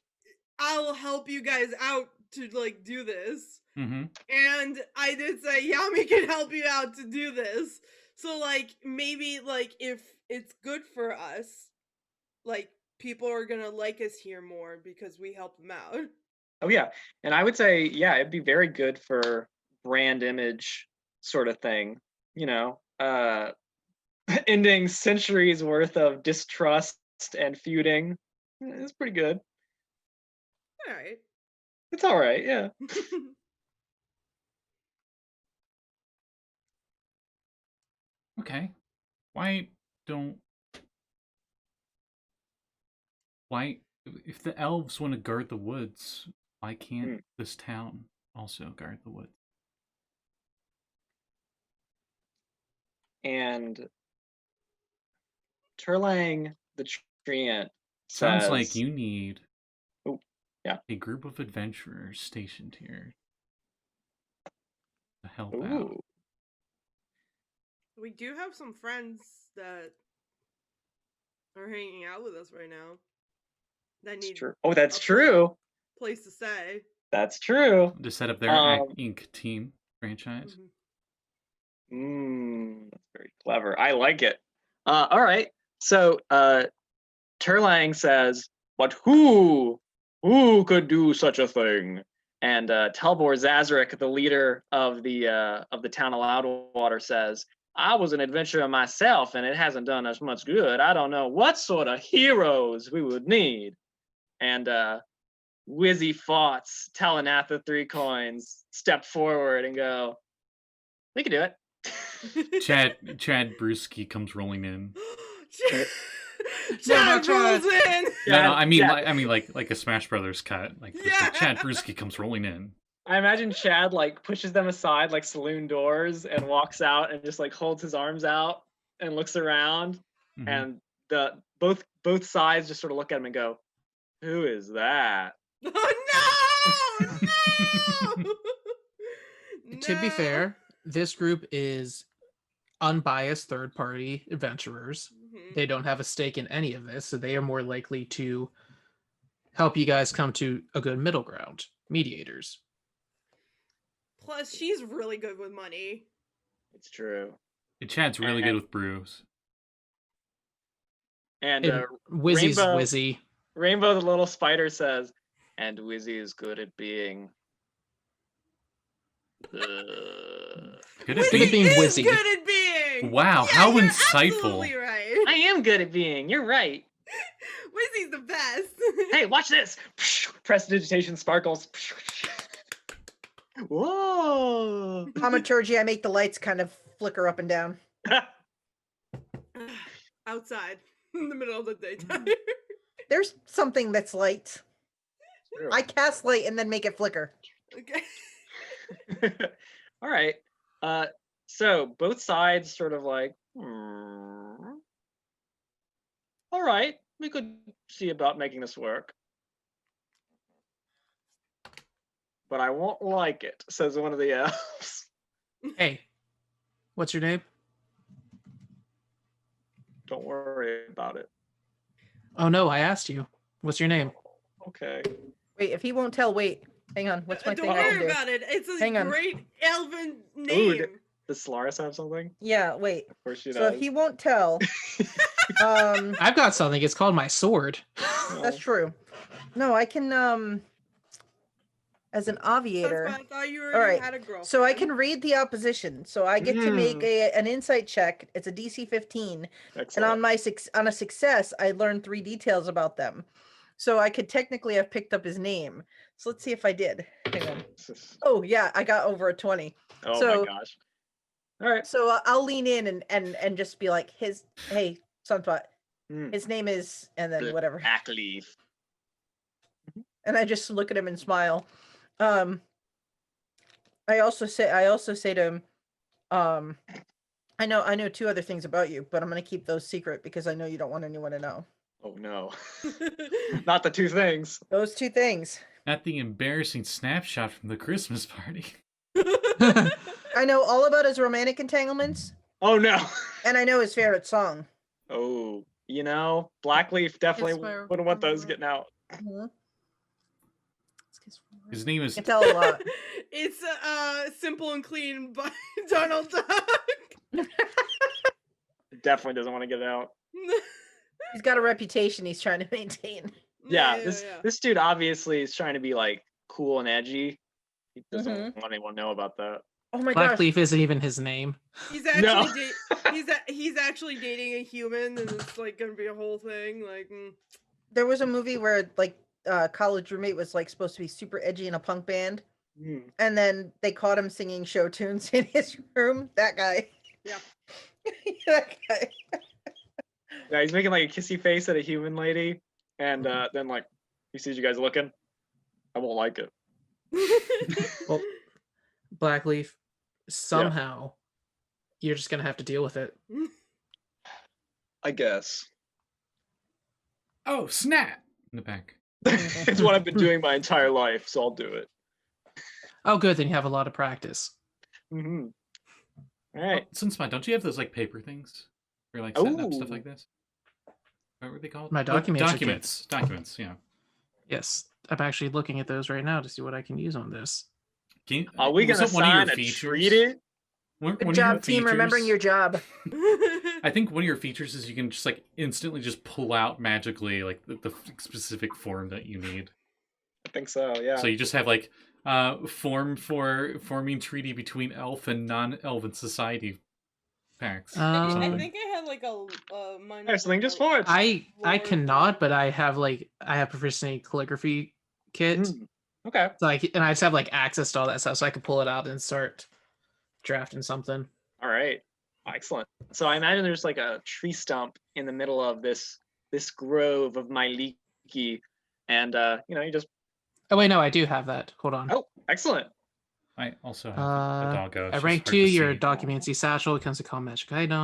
I will help you guys out to like do this. Mm-hmm. And I did say Yami can help you out to do this. So like maybe like if it's good for us, like people are gonna like us here more because we help them out. Oh yeah, and I would say it'd be very good for brand image sort of thing. You know, ending centuries worth of distrust and feuding. It's pretty good. All right. It's all right. Yeah. Okay. Why, if the elves want to guard the woods, why can't this town also guard the woods? And Turlang the Treant Sounds says, like you need a group of adventurers stationed here to help out. Ooh. We do have some friends that are hanging out with us right now. That That's need true. Oh, that's a true. place to stay. That's true. To set up their Inc. team franchise. That's very clever. I like it. All right. So Turlang says, "But who could do such a thing?" And Telbor Zazarek, the leader of the town of Loudwater, says, "I was an adventurer myself, and it hasn't done us much good. I don't know what sort of heroes we would need." And Wizzy Foughts, Talanatha 3 Coins, step forward and go, "We can do it." Chad Brewski comes rolling in. Chad rolls in. No, I mean like a Smash Brothers cut. Like Chad Brewski comes rolling in. I imagine Chad like pushes them aside like saloon doors and walks out and just like holds his arms out and looks around, and the both sides just sort of look at him and go, "Who is that?" Oh no! To be fair, this group is unbiased third-party adventurers. They don't have a stake in any of this, so they are more likely to help you guys come to a good middle ground. Mediators. Plus, she's really good with money. It's true. And Chad's really good with brews. And Wizzy's Wizzy. Rainbow the little spider says, "And Wizzy is good at being." Good at being being Wizzy. Good at being. Wow, Yeah, how you're insightful. Absolutely right. I am good at being. You're right. Wizzy's the best. Hey, watch this. Prestidigitation sparkles. Whoa. Thaumaturgy, I make the lights kind of flicker up and down. Outside in the middle of the daytime. There's something that's light. I cast light and then make it flicker. Okay. All right. So both sides sort of like, all right, we could see about making this work. But I won't like it, says one of the elves. Hey, what's your name? Don't worry about it. Oh no, I asked you. What's your name? Okay. Wait, if he won't tell, wait. Hang on. What's my Don't thing I can worry do? about it. It's a Hang on. great elven name. Does Solaris have something? Yeah, wait. Of course she So does. if he won't tell, I've got something. It's called my sword. that's true. No, I can as an aviator. That's why I thought you All already right. had a girlfriend. So I can read the opposition. So I get to make an insight check. It's a DC 15, Excellent. and on a success, I learn 3 details about them. So I could technically have picked up his name. So let's see if I did. Hang on. Oh yeah, I got over a 20. Oh so- my gosh. All right. So I'll lean in and just be like, hey, Sunspot, Mm. his name is, and then whatever. Hackleaf. And I just look at him and smile. I also say to him, I know 2 other things about you, but I'm gonna keep those secret because I know you don't want anyone to know. Oh no. Not the 2 things. Those 2 things. Not the embarrassing snapshot from the Christmas party. I know all about his romantic entanglements, Oh no. and I know his favorite song. Oh, Blackleaf definitely my wouldn't want those romantic- getting out. Mhm. His name You is can tell a lot. It's Simple and Clean by Donald Duck. Definitely doesn't want to get it out. He's got a reputation he's trying to maintain. Yeah, this dude obviously is trying to be like cool and edgy. He doesn't Mhm. want anyone to know about that. Oh my gosh. Blackleaf isn't even his name. He's No. actually he's actually dating a human, and it's like gonna be a whole thing. Like, There was a movie where like college roommate was like supposed to be super edgy in a punk band, Hmm. and then they caught him singing show tunes in his room. That guy. Yeah. That guy. Yeah, he's making like a kissy face at a human lady, and then like he sees you guys looking. I won't like it. Well, Blackleaf, somehow you're just gonna have to deal with it. I guess. oh snap in the back. It's what I've been doing my entire life, so I'll do it. Oh, good, then you have a lot of practice. Mm-hmm. All right. Oh, Sunspot, don't you have those like paper things? Or like setting up stuff Ooh. like this? What were they called? My Oh, documents are Documents, yeah. Yes, I'm actually looking at those right now to see what I can use on this. Can you, Are we was gonna that one of your sign a features? treaty? One Good of your job, team, remembering your features- job. I think one of your features is you can just like instantly just pull out magically like the specific form that you need. I think so. Yeah. So you just have like form for forming treaty between elf and non-elven society packs. or Um, I something. think I had like a mine. There's something just for it. I Lord. cannot, but I have proficiency calligraphy kit. Mm. Okay. So I just have like access to all that stuff, so I can pull it out and start drafting something. All right. Excellent. So I imagine there's like a tree stump in the middle of this grove of my leaky, and you just Oh wait, no, I do have that. Hold on. oh, excellent. I also have a doggo. It's At just rank hard 2, to your see. documents satchel becomes a common magic item.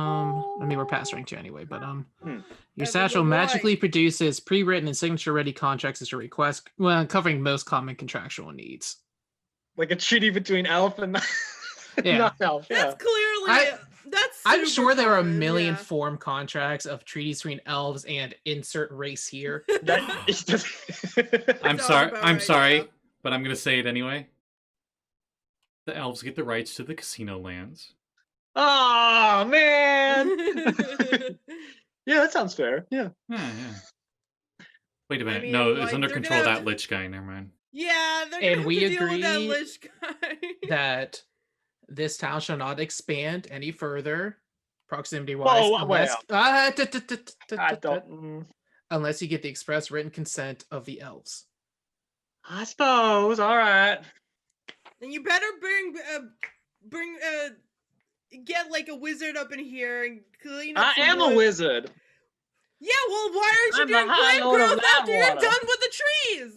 I mean, we're past rank 2 anyway, but your As satchel in the magically right. produces pre-written and signature-ready contracts as your request, well, covering most common contractual needs. Like a treaty between elf and Yeah. not elf. Yeah. That's clearly that's. I'm super sure there are a common, million yeah. form contracts of treaties between elves and insert race here. That is just I'm Sounds sorry. about I'm right, sorry, yeah. but I'm gonna say it anyway. The elves get the rights to the casino lands. Oh man. Yeah, that sounds fair. Yeah. Yeah, yeah. Wait a minute. mean, no, it's like, under they're control of gonna that have- lich guy. Never mind. Yeah, they're And gonna we have to deal with that agree lich guy. That this town shall not expand any further, proximity-wise, Whoa, wait unless I don't. unless you get the express written consent of the elves. I suppose. All right. And you better get like a wizard up in here and clean up. I some am a wood. wizard. Yeah, well, why aren't you I'm the doing High plant Lord of growth after you're Loudwater. done with the trees?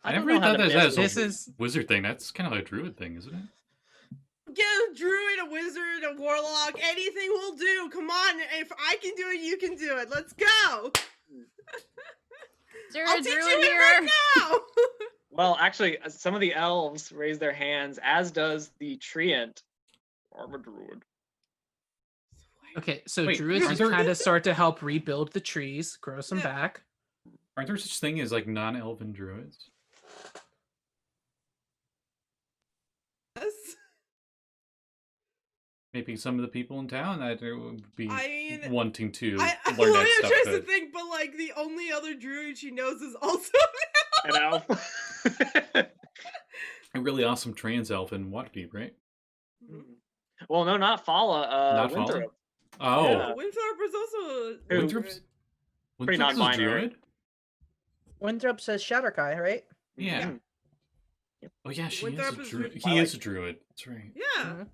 I don't never know really how thought to that was This a is wizard thing. That's kind of like a druid thing, isn't it? Get a druid, a wizard, a warlock, anything will do. Come on, if I can do it, you can do it. Let's go. Is there I'll a teach you druid it here? right now. Well, actually, some of the elves raise their hands, as does the treant. I'm a druid. okay. So Wait, druids aren't just there- kind of start to help rebuild the trees, grow some Yeah. back. Aren't there such thing as like non-elven druids? Yes. Maybe some of the people in town that would be I mean, wanting to I learn that I'm stuff. trying to could. think, but like the only other druid she knows is also An elf. A really awesome trans elf in Waterdeep, right? Well, no, not Fala. Not Fala? Winthrop. Oh, Yeah. Winthrop is also a Who? Winthrop's Pretty Winthrop's a non-binary. druid? Winthrop says Shatterkai, right? Yeah. Mhm. Oh yeah, she Winthrop is a is druid. re- He is a druid. That's right. Yeah. Mhm.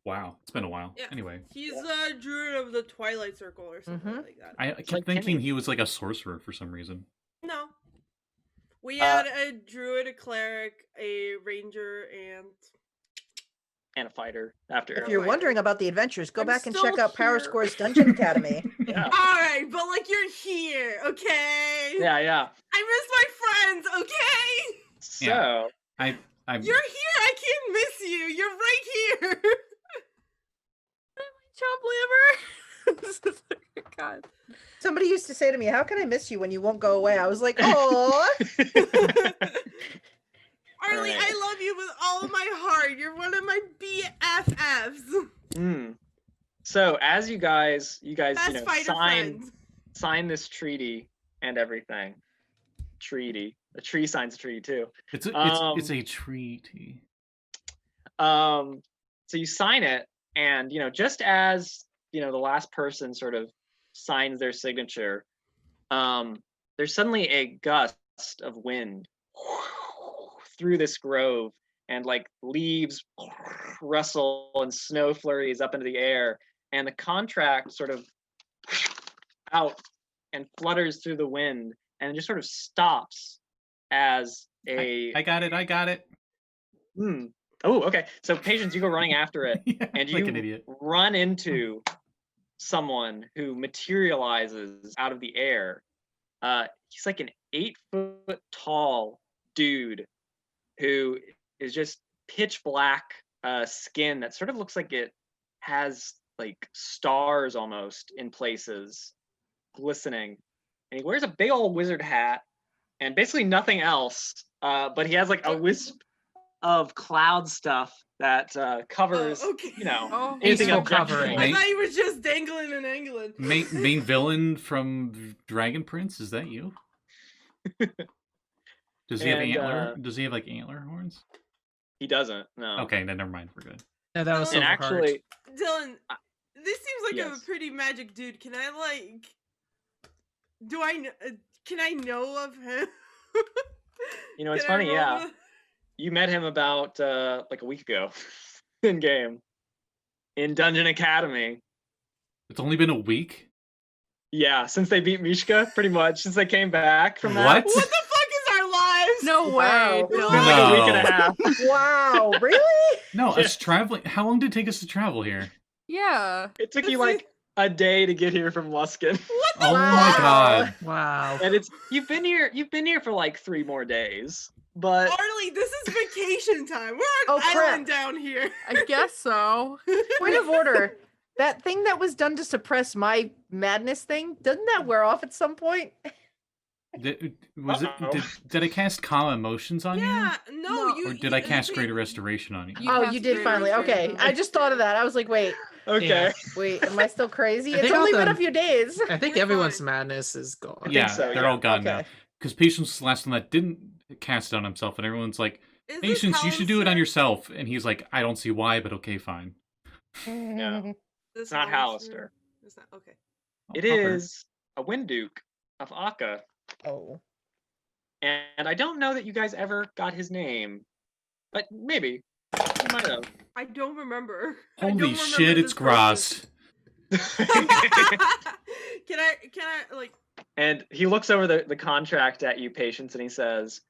Wow, it's been a while. Yeah. Anyway, He's a druid of the Twilight Circle or something Mhm. like that. I kept like thinking Timmy. he was like a sorcerer for some reason. No. We had a druid, a cleric, a ranger, and And a fighter after. If you're Fighter. wondering about the adventures, go I'm back and still check out Power here. Score's Dungeon Academy. Yeah. Alright, but like you're here, okay? Yeah, yeah. I miss my friends, okay? So, I I'm. You're here. I can't miss you. You're right here. Chomp liver. God. Somebody used to say to me, "How can I miss you when you won't go away?" I was like, "Oh." Arlie, Alright. I love you with all of my heart. You're one of my BFFs. Hmm. So as you guys, Best fighter friends. sign this treaty and everything. Treaty. The tree signs a treaty too. It's a treaty. So you sign it, and just as the last person sort of signs their signature, there's suddenly a gust of wind through this grove, and like leaves rustle and snow flurries up into the air, and the contract sort of out and flutters through the wind, and just sort of stops as a. I got it. Oh, okay. So Patience, you go running after it, Yeah, and like you an idiot. run into someone who materializes out of the air. He's like an 8-foot tall dude who is just pitch black skin that sort of looks like it has like stars almost in places, glistening. And he wears a big old wizard hat and basically nothing else. But he has like a wisp of cloud stuff that covers, okay. Oh, anything Peaceful objectionable. covering. I thought you were just dangling and angling. Main villain from Dragon Prince, is that you? Does he have And, antler? Does he have like antler horns? He doesn't. No. Okay, then never mind. We're good. No, that was And And Silverheart. actually, Dylan, this seems like Yes. a pretty magic dude. Can I like? Do I? Can I know of him? it's Can I funny. roll Yeah, with- you met him about like a week ago in game in Dungeon Academy. It's only been a week. Yeah, since they beat Mishka, pretty much since they came back from that. What? What the fuck is our lives? No Wow. way. It's No. been like a week and a No. half. Wow, really? No, Yeah. us traveling. How long did it take us to travel here? Yeah. It took you like a day to get here from Luskin. What the Oh Wow. my god. Wow. And you've been here for like 3 more days. But Arlie, this is vacation time. We're Oh, on crap. island down here. I guess so. Point of order. That thing that was done to suppress my madness thing, doesn't that wear off at some point? Did Uh-oh. I cast calm emotions on Yeah, no, No. you. you? Or did I you- cast you- greater restoration on you? You Oh, cast you did greater finally. Okay. restoration. I just thought of that. I was like, wait, okay. Yeah. wait, am I still crazy? I It's think only all been the- a few days. I think We're everyone's fine. madness is gone. think Yeah, so, they're yeah. all gone now. Okay. Because Patience was the last one that didn't cast it on himself, and everyone's like, Is this Patience, you should do it on Hallister? yourself. And he's like, I don't see why, but okay, fine. Yeah. This It's not Hallister. It's not okay. It I'll cover. is a Wind Duke of Akka. Oh. And I don't know that you guys ever got his name. But maybe. You might have. I don't remember. I don't Holy remember shit, this it's Gross. person. Can I like? And he looks over the contract at you, Patience, and he says,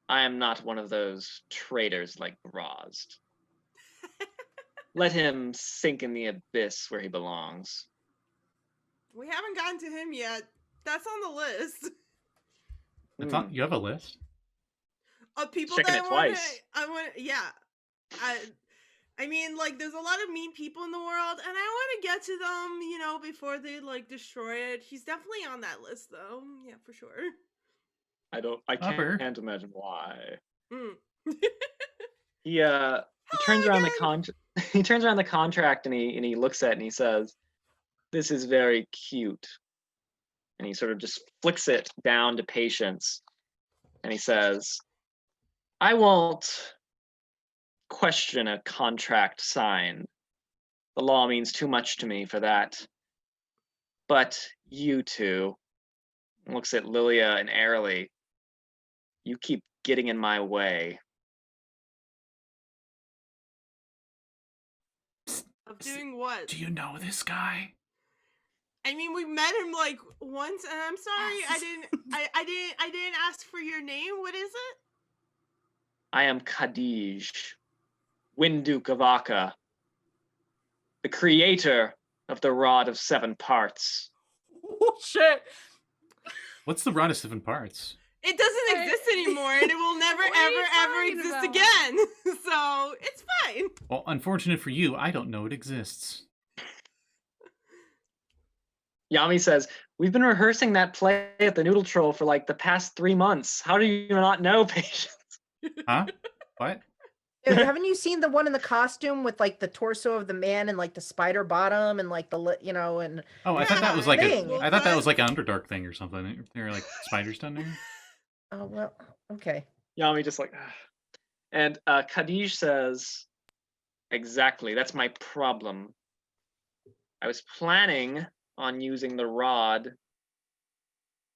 I am not one of those traitors like Grozd. Let him sink in the abyss where he belongs. We haven't gotten to him yet. That's on the list I thought you have a list. of people Checking that it I want. twice. I want. Yeah. I mean, like, there's a lot of mean people in the world, and I want to get to them, before they like destroy it. He's definitely on that list, though. Yeah, for sure. I Upper. can't imagine why. Mm. He turns around the he turns around the contract and he looks at it and he says, "This is very cute." And he sort of just flicks it down to Patience. And he says, "I won't question a contract signed. The law means too much to me for that. But you two," and looks at Lilia and Aralee, "you keep getting in my way." Of doing what? Do you know this guy? I mean, we met him like once, and I'm sorry, I didn't ask for your name. What is it? I am Khadij, Wind Duke of Akka, the creator of the Rod of 7 Parts. Oh, shit. What's the Rod of 7 Parts? it doesn't Right. exist anymore, and it will never, What are you ever talking exist about? again. So it's fine. Well, unfortunate for you, I don't know it exists. Yami says, "We've been rehearsing that play at the Noodle Troll for like the past 3 months. How do you not know, Patience?" Huh? What? Haven't you seen the one in the costume with like the torso of the man and like the spider bottom and like the and Oh, I thought that was Yeah, like Thing. I thought that was like an Underdark thing or something. There were like spiders down there. oh well, okay. Yami just like, "Ugh." And Kadij says, "Exactly, that's my problem. I was planning on using the rod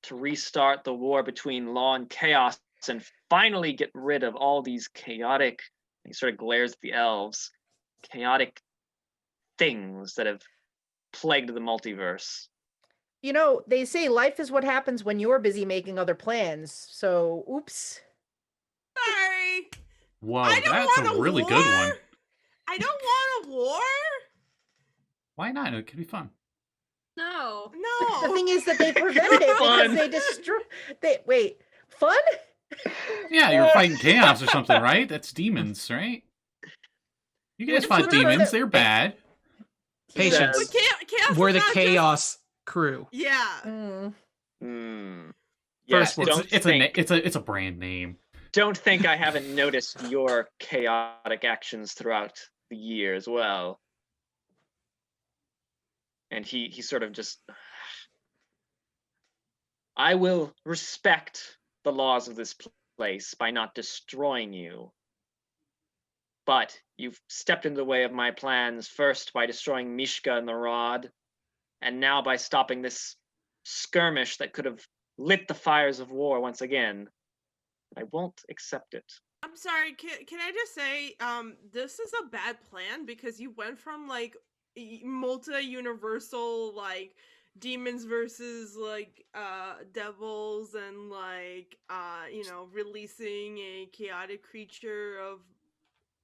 to restart the war between law and chaos and finally get rid of all these chaotic," he sort of glares at the elves, "chaotic things that have plagued the multiverse." They say life is what happens when you're busy making other plans. So, oops. Sorry. Whoa, I don't that's want a really good one. war. I don't want a war. Why not? It could be fun. No. The No. thing is that they prevented it because Fun. they destroy. Wait, fun? Yeah, you're fighting chaos or something, right? That's demons, right? You guys Wouldn't fought you prefer demons. that- They're bad. Patience. Says, But chaos We're is the not just- chaos crew. Yeah. Mm. Yeah, First one. don't think, It's a brand name. don't think I haven't noticed your chaotic actions throughout the year as well. And he sort of just, "I will respect the laws of this place by not destroying you. But you've stepped in the way of my plans, first by destroying Mishka and the rod, and now by stopping this skirmish that could have lit the fires of war once again. I won't accept it." I'm sorry. Can I just say, this is a bad plan because you went from like multi-universal like demons versus like devils and like releasing a chaotic creature of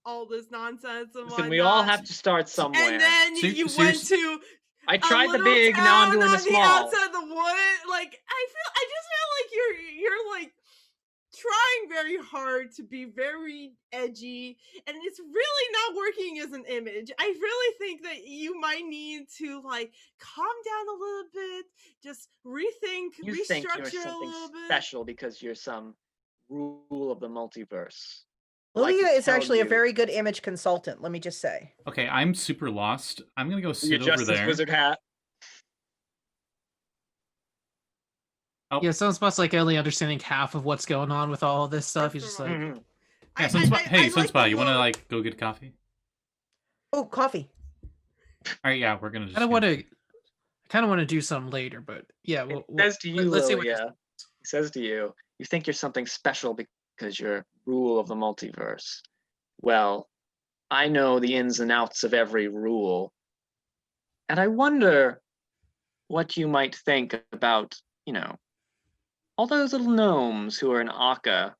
all this nonsense and Listen, we all whatnot. have to start somewhere. And then So- you so you're went s- to I a tried the little big, now I'm town doing the on small. outside of the wood. Like I just feel like you're like trying very hard to be very edgy, and it's really not working as an image. I really think that you might need to like calm down a little bit, just rethink, You think you're restructure a something little bit. special because you're some rule of the multiverse. Well, I Lilia can is tell actually a you, very good image consultant, let me just say. Okay, I'm super lost. I'm gonna go you sit over adjust this there. wizard hat. Oh, Yeah, Sunspot's like only understanding half of what's going on with all this stuff. He's just like, Mhm. yeah, I- Sunspot. I- Hey, I like Sunspot, the you want to look. like go get coffee? Oh, coffee. All right, yeah, we're gonna just. I kind of want to do some later, but yeah, It says to you, let's see what. Lilia, he says to you, you think you're something special because you're rule of the multiverse. Well, I know the ins and outs of every rule. And I wonder what you might think about, all those little gnomes who are in Akka,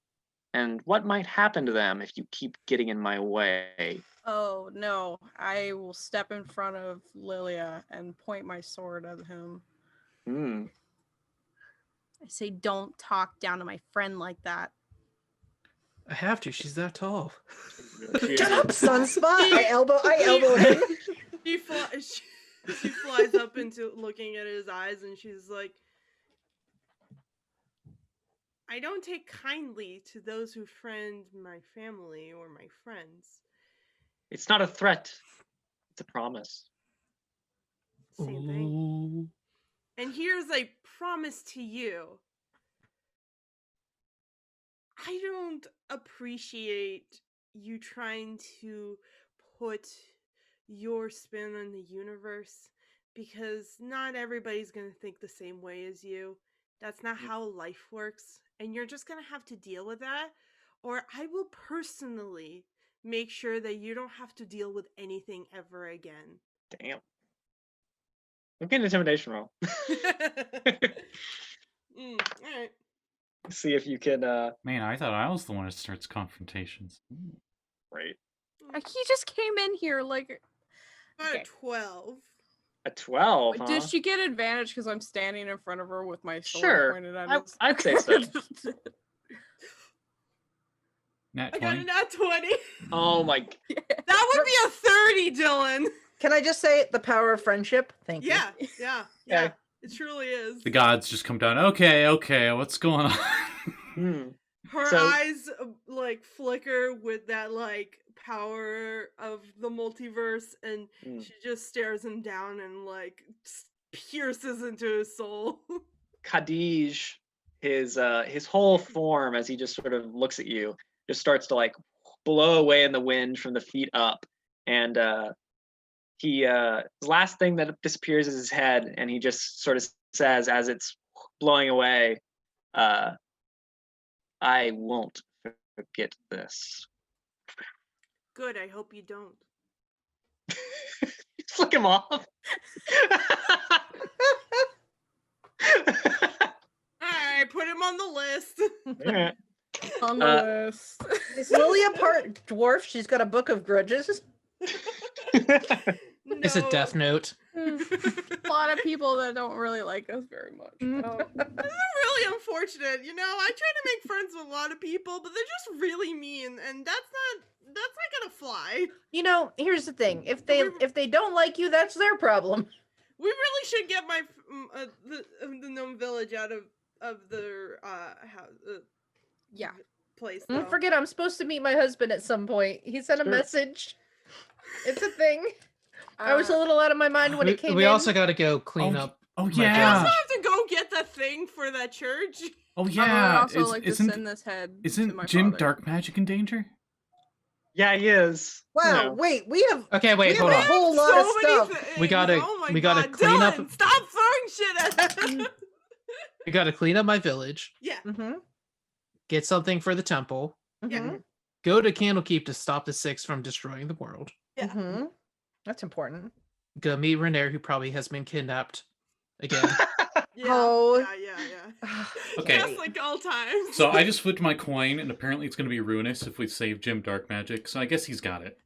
and what might happen to them if you keep getting in my way. Oh no, I will step in front of Lilia and point my sword at him. Hmm. I say, don't talk down to my friend like that. I have to. She's that tall. Shut up, Sunspot! I elbow him. She flies up into looking at his eyes, and she's like, "I don't take kindly to those who friend my family or my friends." It's not a threat. It's a promise. Same thing. Ooh. And here's a promise to you. I don't appreciate you trying to put your spin on the universe because not everybody's going to think the same way as you. That's not how life works. And you're just going to have to deal with that. Or I will personally make sure that you don't have to deal with anything ever again. Damn. Look at an intimidation roll. Alright. See if you can, Man, I thought I was the one that starts confrontations. right. He just came in here like Got a Okay. 12. A 12, huh? Does she get advantage because I'm standing in front of her with my sword Sure. pointed at us? I'd say so. Nat I 20. got a nat 20. Oh my. That would be a 30, Dylan. Can I just say the power of friendship? Thank you. Yeah. Okay. It truly is. The gods just come down. Okay, what's going on? Hmm. Her So- eyes like flicker with that like power of the multiverse, and Mm. she just stares him down and like pierces into his soul. Kadij, his whole form as he just sort of looks at you, just starts to like blow away in the wind from the feet up, and his last thing that disappears is his head, and he just sort of says as it's blowing away, I won't forget this. Good, I hope you don't. Flick him off. Alright, put him on the list. Alright. On the list. Is Lilia part dwarf? She's got a book of grudges. It's a death note. A lot of people that don't really like us very much. This is really unfortunate. You know, I try to make friends with a lot of people, but they're just really mean, and that's not gonna fly. You know, here's the thing: if they don't like you, that's their problem. We really should get the gnome village out of their house. Yeah. Place. Don't though. forget, I'm supposed to meet my husband at some point. He sent a Sure. message. It's a thing. I was a little out of my mind when it came We in. also got to go clean up. Oh my We yeah. also have to go get the thing for that church. Oh I would yeah. also like to send this head to Isn't my Jim father. Dark Magic in danger? Yeah, he is. Wow, No. wait, we have Okay, wait, we hold have a on. whole lot of stuff. We gotta- Oh my we gotta God, clean up- Dylan, stop throwing shit at us. We got to clean up my village, Yeah. Mm-hmm. get something for the temple, Yeah. go to Candlekeep to stop the Six from destroying the world, Yeah. Mm-hmm. That's important. go meet Renair, who probably has been kidnapped again. Yeah. Oh. Yeah. Okay. Just like all times. So I just flipped my coin, and apparently it's going to be ruinous if we save Jim Dark Magic. So I guess he's got it.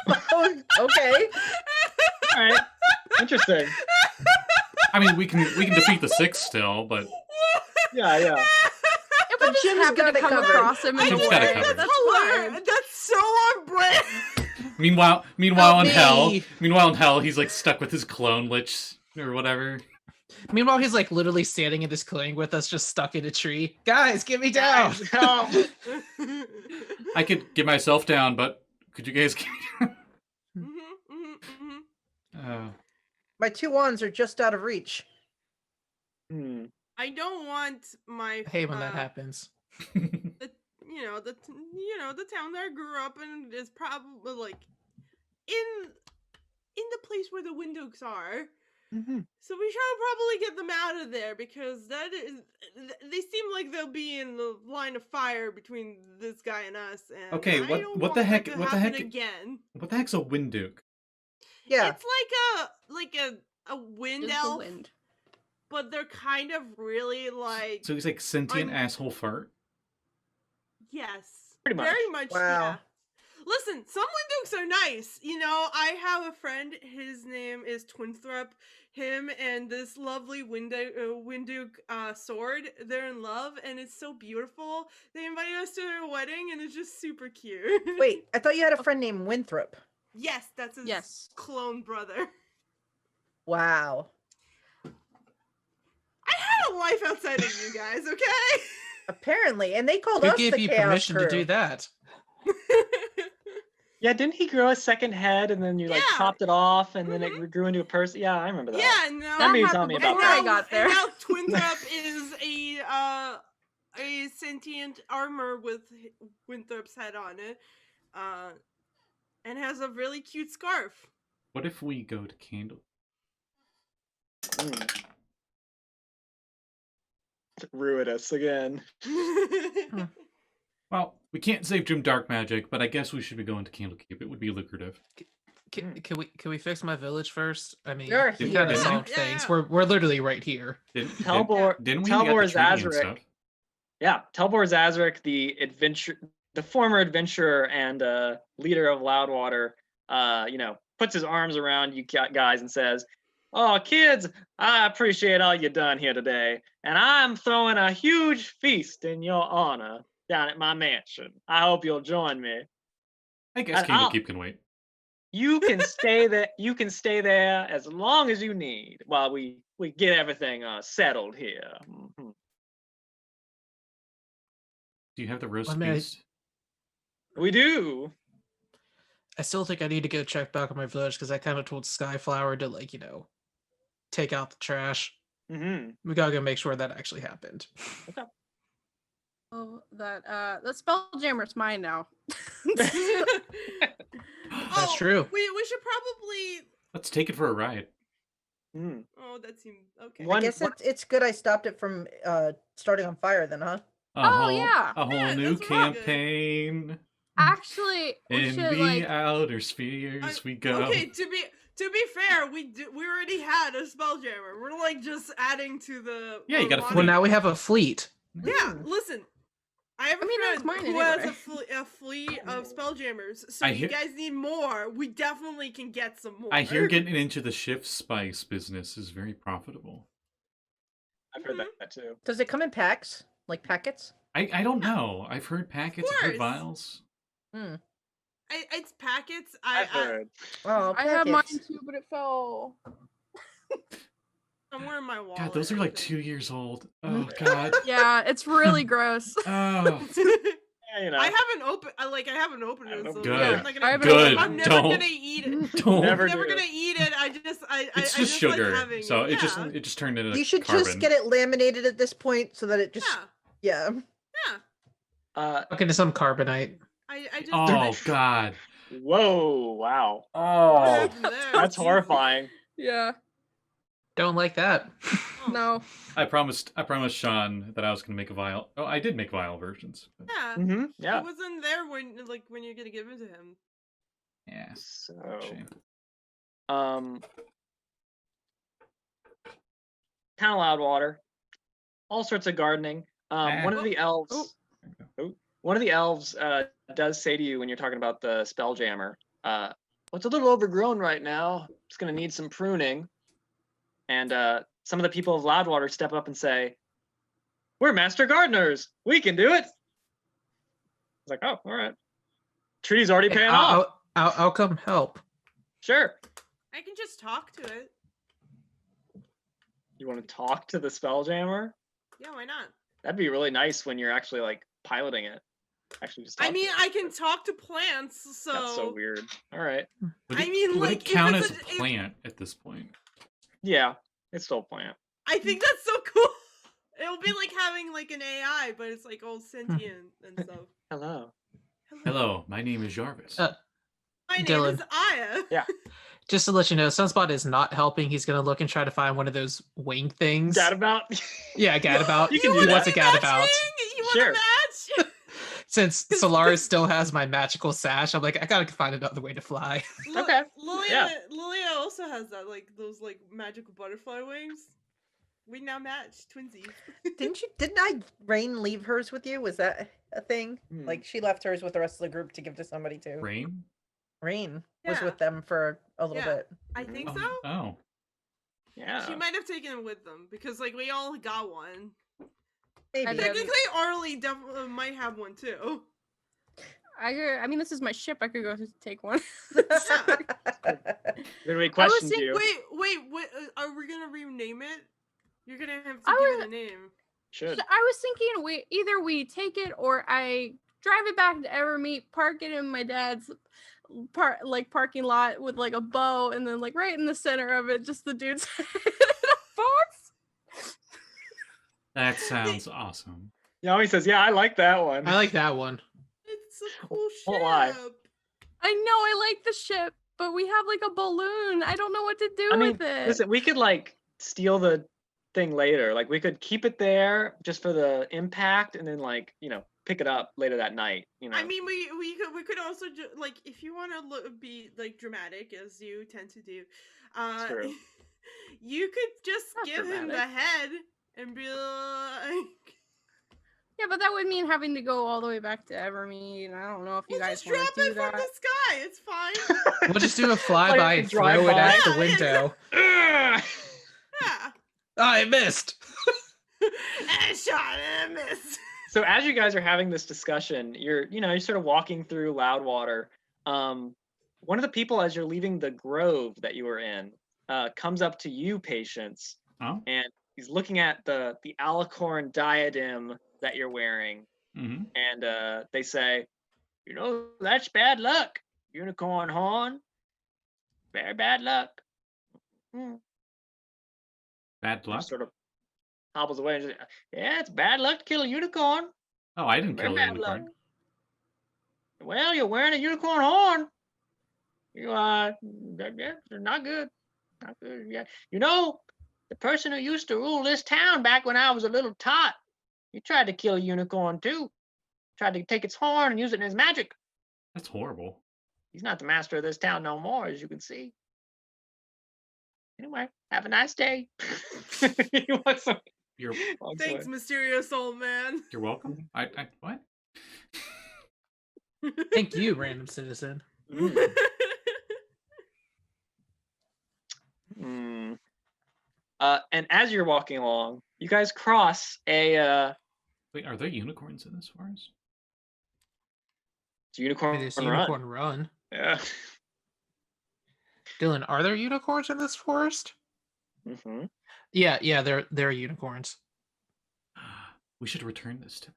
Oh, okay. All right. Interesting. I mean, we can defeat the Six still, but Yeah. If we But just Jim's happen got to it come covered. across him in Jim's the got it way, covered. that's Hilarious. fine. That's so on brand. meanwhile Help in hell, he's like stuck with his clone lich or whatever. Meanwhile, he's like literally standing in his cling with us, just stuck in a tree. Guys, get me down! Help. I could get myself down, but could you guys get me down? My 2 wands are just out of reach. Hmm. I don't want my I hate when that happens. the town that I grew up in is probably like in the place where the Windukes are. So we should probably get them out of there because they seem like they'll be in the line of fire between this guy and us. And Okay, I what- don't what the want heck- that to what the happen heck- again? What the heck's a Winduke? Yeah. It's like a wind Just the elf, wind. but they're kind of really like So he's like sentient I'm- asshole fart. yes, Pretty much. very much. Wow. Yeah. Listen, some Windukes are nice. You know, I have a friend. His name is Twinthrop. Him and this lovely Winduke sword. They're in love, and it's so beautiful. They invited us to their wedding, and it's just super cute. Wait, I thought you had a friend named Winthrop. Yes, that's his Yes. clone brother. Wow. I had a life outside of you guys, okay? Apparently, and they called Who us gave the you Chaos permission Crew. to do that? Yeah, didn't he grow a second head and then you like Yeah. chopped it off and then it grew into a person? Yeah, I remember that. Yeah, no. Remember you happened telling me before about I that. got there. And now Twinthrop is a sentient armor with Winthrop's head on it, and has a really cute scarf. What if we go to Candle? Mm. Ruinous again. Well, we can't save Jim Dark Magic, but I guess we should be going to Candlekeep. It would be lucrative. Can we fix my village first? I mean, You're we here. kind of Yeah. solved things. We're literally right here. Didn't we? Talbor We got the treaty and Zazarek. stuff. Yeah, Talbor Zazarek, the former adventurer and leader of Loudwater, puts his arms around you guys and says, "Oh, kids, I appreciate all you done here today, and I'm throwing a huge feast in your honor down at my mansion. I hope you'll join me. I guess And Candlekeep can wait. You can stay there. You can stay there as long as you need while we get everything settled here." Mhm. Do you have the roast Well, I mean, I- beast? We do. I still think I need to go check back on my village because I kind of told Skyflower to like, take out the trash. Mm-hmm. We gotta go make sure that actually happened. Oh, that the Spelljammer's mine now. That's Oh, true. We should probably. Let's take it for a ride. Mm. Oh, that seemed okay. One- I guess it's good I stopped it from starting on fire then, huh? Yeah. A whole Yeah, new that's really good. campaign. Actually, we In should the like. outer spheres we go. Okay, to be fair, we already had a Spelljammer. We're like just adding to the. Yeah, you got a armada. Well, now we have a fleet. Yeah, listen. I have a I mean, that's friend mine who has anyway. a fleet of Spelljammers. So I you hear- guys need more. We definitely can get some more. I hear getting into the shift spice business is very profitable. I've heard that too. Does it come in packs? Like packets? I don't know. I've heard packets, I've heard course. vials. Hmm. It's packets. I've heard. Oh, I have mine packets. too, but it fell. Somewhere in my wallet. God, those are like I think. 2 years old. Oh God. Yeah, it's really gross. Oh. Yeah, you know. I haven't opened. I haven't opened I it. don't So know. I'm Good. not I gonna. haven't Good. I'm never Don't. gonna eat it. Don't. Never I'm never do. gonna eat it. I just. It's I just like sugar. having So it. it just turned into You should carbon. just get it laminated at this point so that it just Yeah. yeah. Look into some carbonite. I just. Oh God. Whoa! Wow. What Oh. happened there? That's horrifying. Yeah. Don't like that. No. I promised Sean that I was gonna make a vial. Oh, I did make vial versions. But Yeah. Mm-hmm. He Yeah. wasn't there when you're gonna give it to him. yeah. So, Shame. town of Loudwater, all sorts of gardening. One of the elves. One of the elves does say to you when you're talking about the Spelljammer, well, it's a little overgrown right now. It's going to need some pruning. And some of the people of Loudwater step up and say, "We're master gardeners. We can do it." It's like, oh, all right. Tree's already paying off. I'll come help. Sure. I can just talk to it. You want to talk to the Spelljammer? Yeah, why not? That'd be really nice when you're actually like piloting it. Actually, just. I talk to mean, it. I can talk to plants, so. That's so weird. All right. Would I it, mean, would like, it if count it's as a if- plant at this point? Yeah, it's still a plant. I think that's so cool. It'll be like having like an AI, but it's like all sentient and stuff. Hello. Hello, my name is Jarvis. My name Dylan. is Aya. Just to let you know, Sunspot is not helping. He's gonna look and try to find one of those wing things. Gadabout. Yeah, gadabout. You can he do that. wants a gadabout. You want Sure. a match? Since Solaris still has my magical sash, I'm like, I gotta find another way to fly. Okay. Lilia also has that, like those like magical butterfly wings. We now match twinsies. Didn't Rain leave hers with you? Was that a thing? Hmm. Like she left hers with the rest of the group to give to somebody too. Rain? Rain was Yeah. with them for a little Yeah. bit. I think Oh. so. Oh. Yeah. She might have taken it with them because like we all got one. Maybe. I did. Technically, Aralee definitely might have one too. I mean, this is my ship. I could go take one. Then we questioned thinking- you. Wait, what? Are we gonna rename it? You're gonna have to I give was- it a name. Should. I was thinking we take it or I drive it back to Evermeet, park it in my dad's parking lot with like a bow, and then like right in the center of it, just the dude's head in a box. That sounds awesome. Yami says, "Yeah, I like that one." I like that one. It's a cool Won't lie. ship. I know I like the ship, but we have like a balloon. I don't know what to do I mean, with it. listen, we could like steal the thing later. Like we could keep it there just for the impact, and then like pick it up later that night. I mean, we could also like if you want to be like dramatic as you tend to do, True. you could just Not give him the dramatic. head and be like, Yeah, but that would mean having to go all the way back to Evermead. And I don't know if you We'll guys just want drop to do it from that. the sky. It's fine. We'll just do a Like flyby a and throw it drive-by. at the Yeah, window. Ugh! Yeah. I missed. And shot and miss. So as you guys are having this discussion, you're sort of walking through Loudwater. One of the people, as you're leaving the grove that you were in, comes up to you, Patience, Oh. and he's looking at the alicorn diadem that you're wearing, Mm-hmm. and they say, that's bad luck. Unicorn horn, very bad luck. Bad luck. Just sort of hobbles away and says, yeah, it's bad luck to kill a unicorn. Oh, I didn't Very kill the bad luck. unicorn. Well, you're wearing a unicorn horn. You not good. Not good. Yeah. The person who used to rule this town back when I was a little tot, he tried to kill a unicorn too. Tried to take its horn and use it in his magic. That's horrible. He's not the master of this town no more, as you can see. Anyway, have a nice day. He walks away. Walks Thanks, away. mysterious old man. You're welcome. I what? Thank you, random citizen. Mm. And as you're walking along, you guys cross a Wait, are there unicorns in this forest? unicorn It is run. unicorn run. Yeah. Dylan, are there unicorns in this forest? Mm-hmm. Yeah, there are unicorns. We should return this to.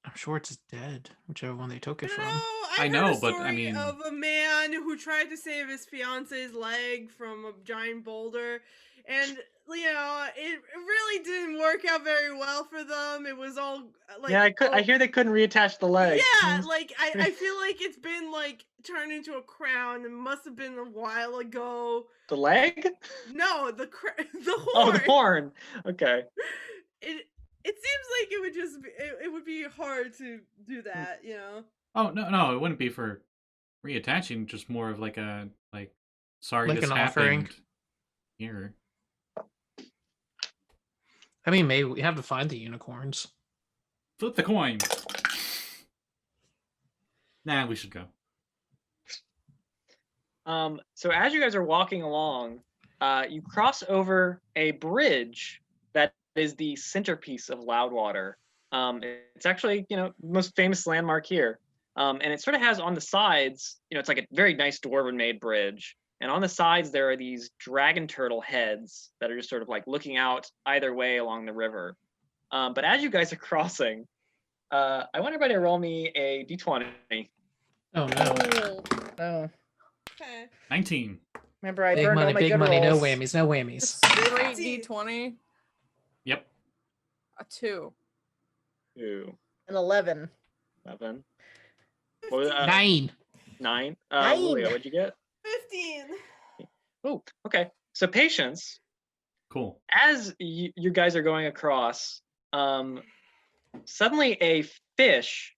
I'm sure it's dead, whichever one they took it You from. know, I heard know, a but, I story mean- of a man who tried to save his fiance's leg from a giant boulder, and it really didn't work out very well for them. It was all like, Yeah, I hear they couldn't reattach the leg. yeah, like I feel like it's been like turned into a crown. It must have been a while ago. The leg? No, the the horn. Oh, the horn. Okay. It seems like it would just be, it would be hard to do that, Oh no, it wouldn't be for reattaching. Just more of like sorry Like this an offering. happened here. I mean, maybe we have to find the unicorns. Flip the coin. Nah, we should go. So as you guys are walking along, you cross over a bridge that is the centerpiece of Loudwater. It's actually, most famous landmark here. And it sort of has on the sides, it's like a very nice dwarven-made bridge. And on the sides, there are these dragon turtle heads that are just sort of like looking out either way along the river. But as you guys are crossing, I want everybody to roll me a d20. Oh no. Oh, Okay. 19. remember I Big burned all money, my big good money, no rolls. whammies, no whammies. Straight 15. D20. Yep. A 2. 2, An 11. 11. What was it? 9. 9. 9. Lilia, what'd you get? 15. Oh, okay. So patience. Cool. As you guys are going across, suddenly a fish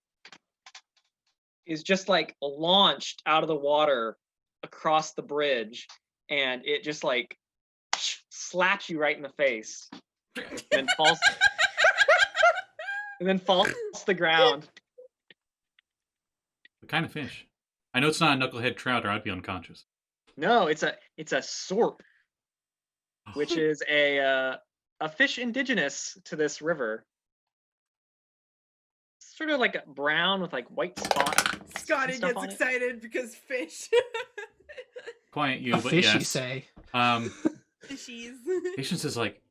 is just like launched out of the water across the bridge, and it just like slaps you right in the face, and falls, and then falls to the ground. What kind of fish? I know it's not a knucklehead trout, or I'd be unconscious. No, it's a sorp, which is a fish indigenous to this river. Sort of like a brown with like white spots. and Scotty stuff gets on it. excited because fish. Quiet you, A but fish, yes. you say? Fishies. Patience is like,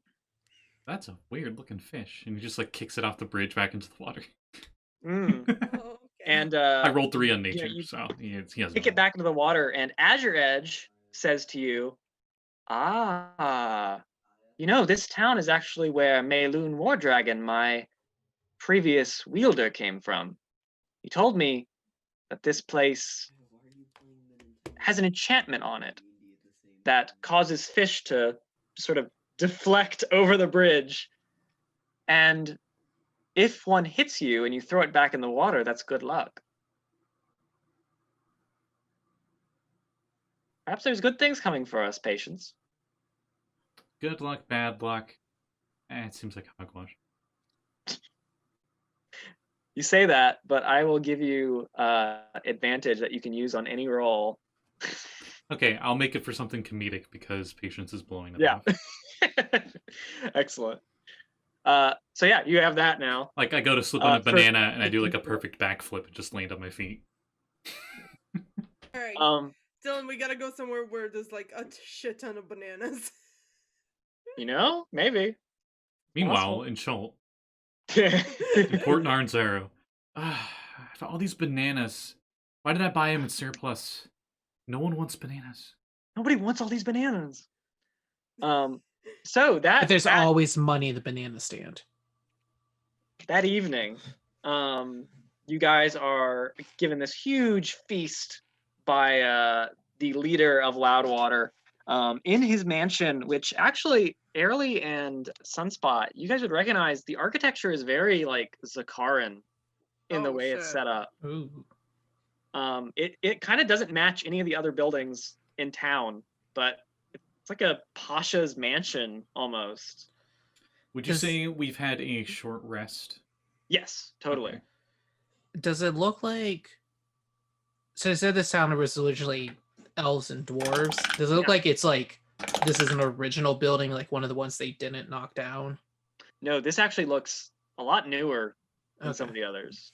that's a weird looking fish, and he just like kicks it off the bridge back into the water. Mm. Oh, okay. And I rolled 3 on nature, you so he has kick it back into the water, and Azure Edge says to you, this town is actually where Mayloon War Dragon, my previous wielder, came from. He told me that this place has an enchantment on it that causes fish to sort of deflect over the bridge, and if one hits you and you throw it back in the water, that's good luck. Perhaps there's good things coming for us, Patience. Good luck, bad luck. It seems like hogwash. You say that, but I will give you advantage that you can use on any roll. Okay, I'll make it for something comedic because Patience is blowing it Yeah. off. Excellent. So yeah, you have that now. Like I go to slip on a For- banana and I do like a perfect backflip and just land on my feet. All right, Dylan, we gotta go somewhere where there's like a shit ton of bananas. Maybe. Meanwhile, Possible. in Schult, Important Port Narnzaro. I found all these bananas. Why did I buy them in surplus? No one wants bananas. Nobody wants all these bananas. So that But there's that, always money in the banana stand. that evening, you guys are given this huge feast by the leader of Loudwater in his mansion, which actually Aralee and Sunspot, you guys would recognize the architecture is very like Zakaran in the Oh, way it's shit. set up. Ooh. It kind of doesn't match any of the other buildings in town, but it's like a pasha's mansion almost. Would you Does- say we've had a short rest? Yes, totally. Okay. Does it look like? So I said this town was originally elves and dwarves. Does it look Yeah. like it's like this is an original building, like one of the ones they didn't knock down? No, this actually looks a lot newer than some of Okay. the others.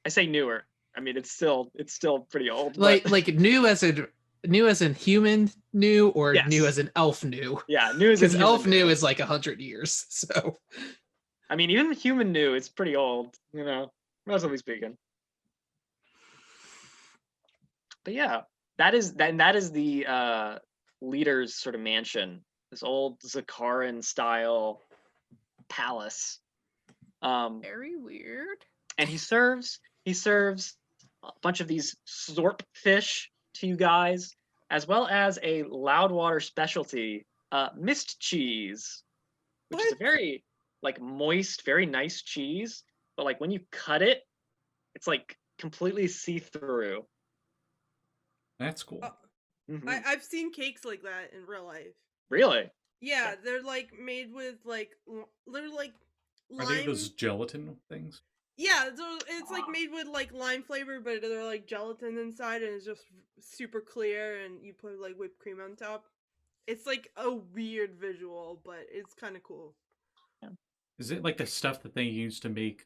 I say newer. I mean, it's still pretty old. Like but like new as in human new, or new Yes. as in elf new? yeah, new as in Because human elf new new. is like 100 years. So I mean, even human new, it's pretty old. Relatively speaking. But yeah, that is the leader's sort of mansion. This old Zakaran style palace. Very weird. And he serves a bunch of these sorp fish to you guys, as well as a Loudwater specialty, mist cheese, which is a What? very like moist, very nice cheese. But like when you cut it, it's like completely see-through. That's cool. Oh, Mhm. I've seen cakes like that in real life. Really? Yeah, they're like made with like they're like Are lime. they those gelatin things? Yeah, so it's like made with like lime flavor, but they're like gelatin inside, and it's just super clear, and you put like whipped cream on top. It's like a weird visual, but it's kind of cool. Is it like the stuff that they use to make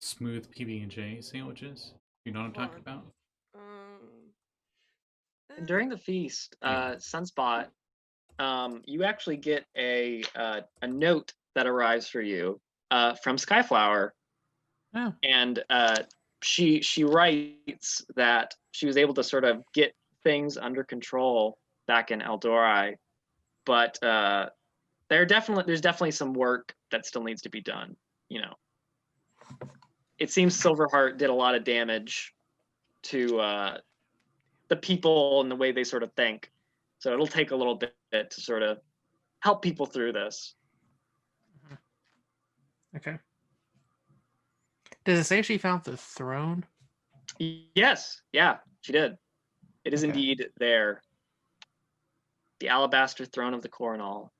smooth PB&J sandwiches? You know what I'm talking Hold about? And during the feast, Yeah. Sunspot, you actually get a note that arrives for you from Skyflower, Oh. and she writes that she was able to sort of get things under control back in Eldorei, but there's definitely some work that still needs to be done. It seems Silverheart did a lot of damage to the people and the way they sort of think. So it'll take a little bit to sort of help people through this. Okay. Does it say she found the throne? Yes, yeah, she did. It is Okay. indeed there. The alabaster throne of the coronal.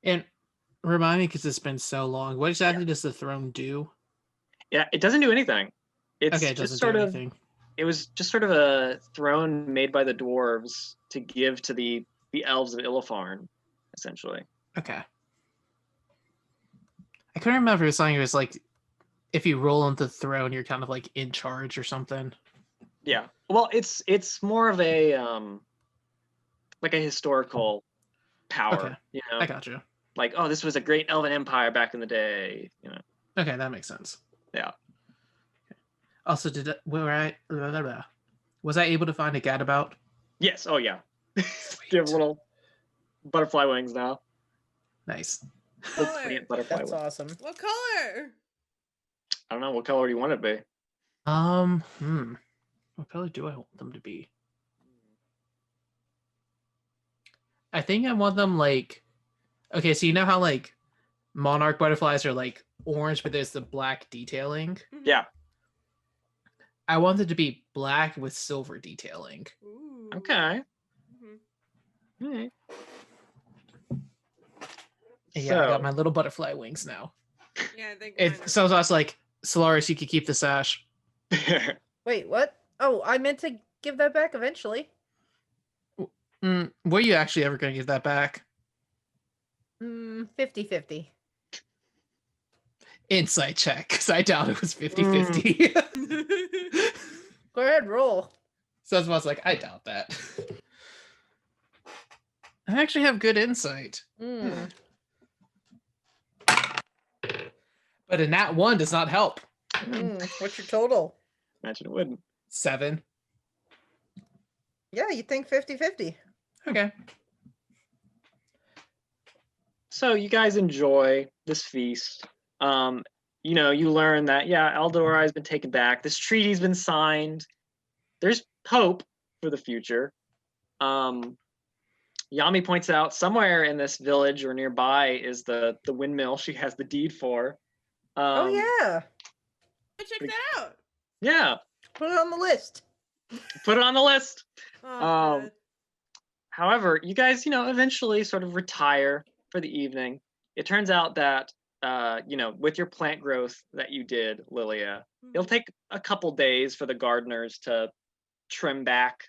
And remind me, because it's been so long. What exactly does the throne do? Yeah, it doesn't do anything. It's Okay, it just doesn't sort do of anything. it was just sort of a throne made by the dwarves to give to the elves of Illifarn, essentially. Okay. I couldn't remember if it was something. It was like, if you roll on the throne, you're kind of like in charge or something. Yeah. Well, it's more of a like a historical power. Okay. I got you. Like, oh, this was a great elven empire back in the day. Okay, that makes sense. Yeah. Also, was I able to find a gadabout? Yes. Oh yeah. You have little butterfly wings now. Nice. Little Color. brilliant butterfly That's wings. awesome. What color? I don't know what color do you want it to be. What color do I want them to be? I think I want them like, okay, so you know how like monarch butterflies are like orange, but there's the black detailing. Mhm. Yeah. I want it to be black with silver detailing. Ooh. Okay. Mhm. All right. And yeah, I got So- my little butterfly wings now. Yeah, I think. mine are- So I was like, Solaris, you could keep the sash. Wait, what? Oh, I meant to give that back eventually. Were you actually ever going to give that back? 50-50. Insight check, because I doubt it was 50-50. Go ahead, roll. Sunspot's like, I doubt that. I actually have good insight. But a nat 1 does not help. What's your total? Imagine it wouldn't. 7. Yeah, you think 50-50. Okay. So you guys enjoy this feast. You know, you learn that, yeah, Eldora has been taken back. This treaty's been signed. There's hope for the future. Yami points out somewhere in this village or nearby is the windmill she has the deed for. Oh, yeah. Check that out. Yeah, Put it on the list. put it on the list. Oh, God. However, you guys, you know, eventually sort of retire for the evening. It turns out that, you know, with your plant growth that you did, Lilia, it'll take a couple days for the gardeners to trim back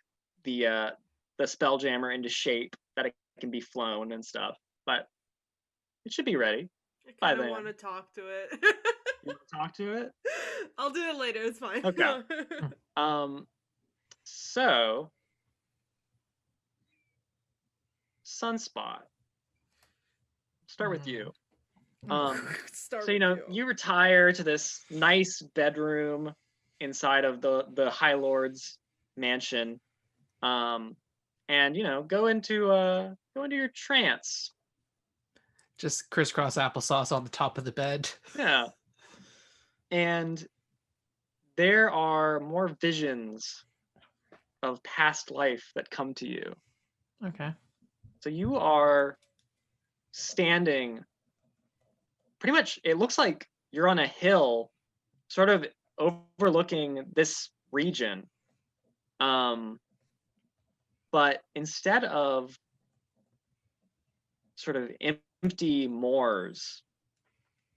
the spelljammer into shape that it can be flown and stuff. But it should be ready. I by kind of then. want to talk to it. You want to talk to it? I'll do it later. It's fine. Okay. So Sunspot. Start with you. Start So you with know, you retire to this nice bedroom inside of the High Lord's mansion, and you know, go into your trance. Just crisscross applesauce on the top of the bed. Yeah, and there are more visions of past life that come to you. Okay. So you are standing pretty much, it looks like you're on a hill sort of overlooking this region. But instead of sort of empty moors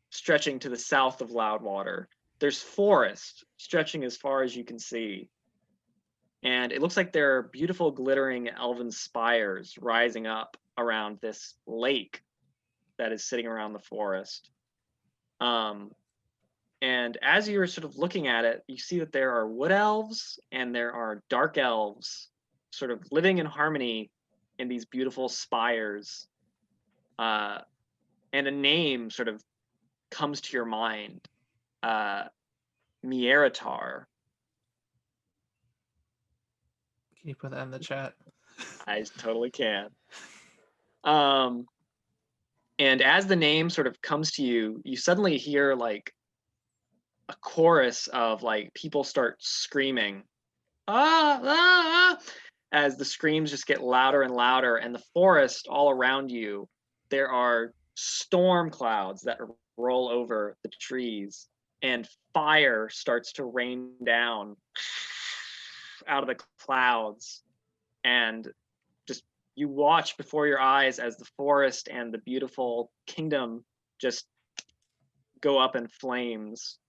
stretching to the south of Loudwater, there's forest stretching as far as you can see. And it looks like there are beautiful glittering elven spires rising up around this lake that is sitting around the forest. And as you're sort of looking at it, you see that there are wood elves and there are dark elves sort of living in harmony in these beautiful spires. And a name sort of comes to your mind, Mieratar. Can you put that in the chat? I totally can. And as the name sort of comes to you, you suddenly hear like a chorus of like people start screaming, as the screams just get louder and louder. And the forest all around you, there are storm clouds that roll over the trees, and fire starts to rain down out of the clouds, and just you watch before your eyes as the forest and the beautiful kingdom just go up in flames.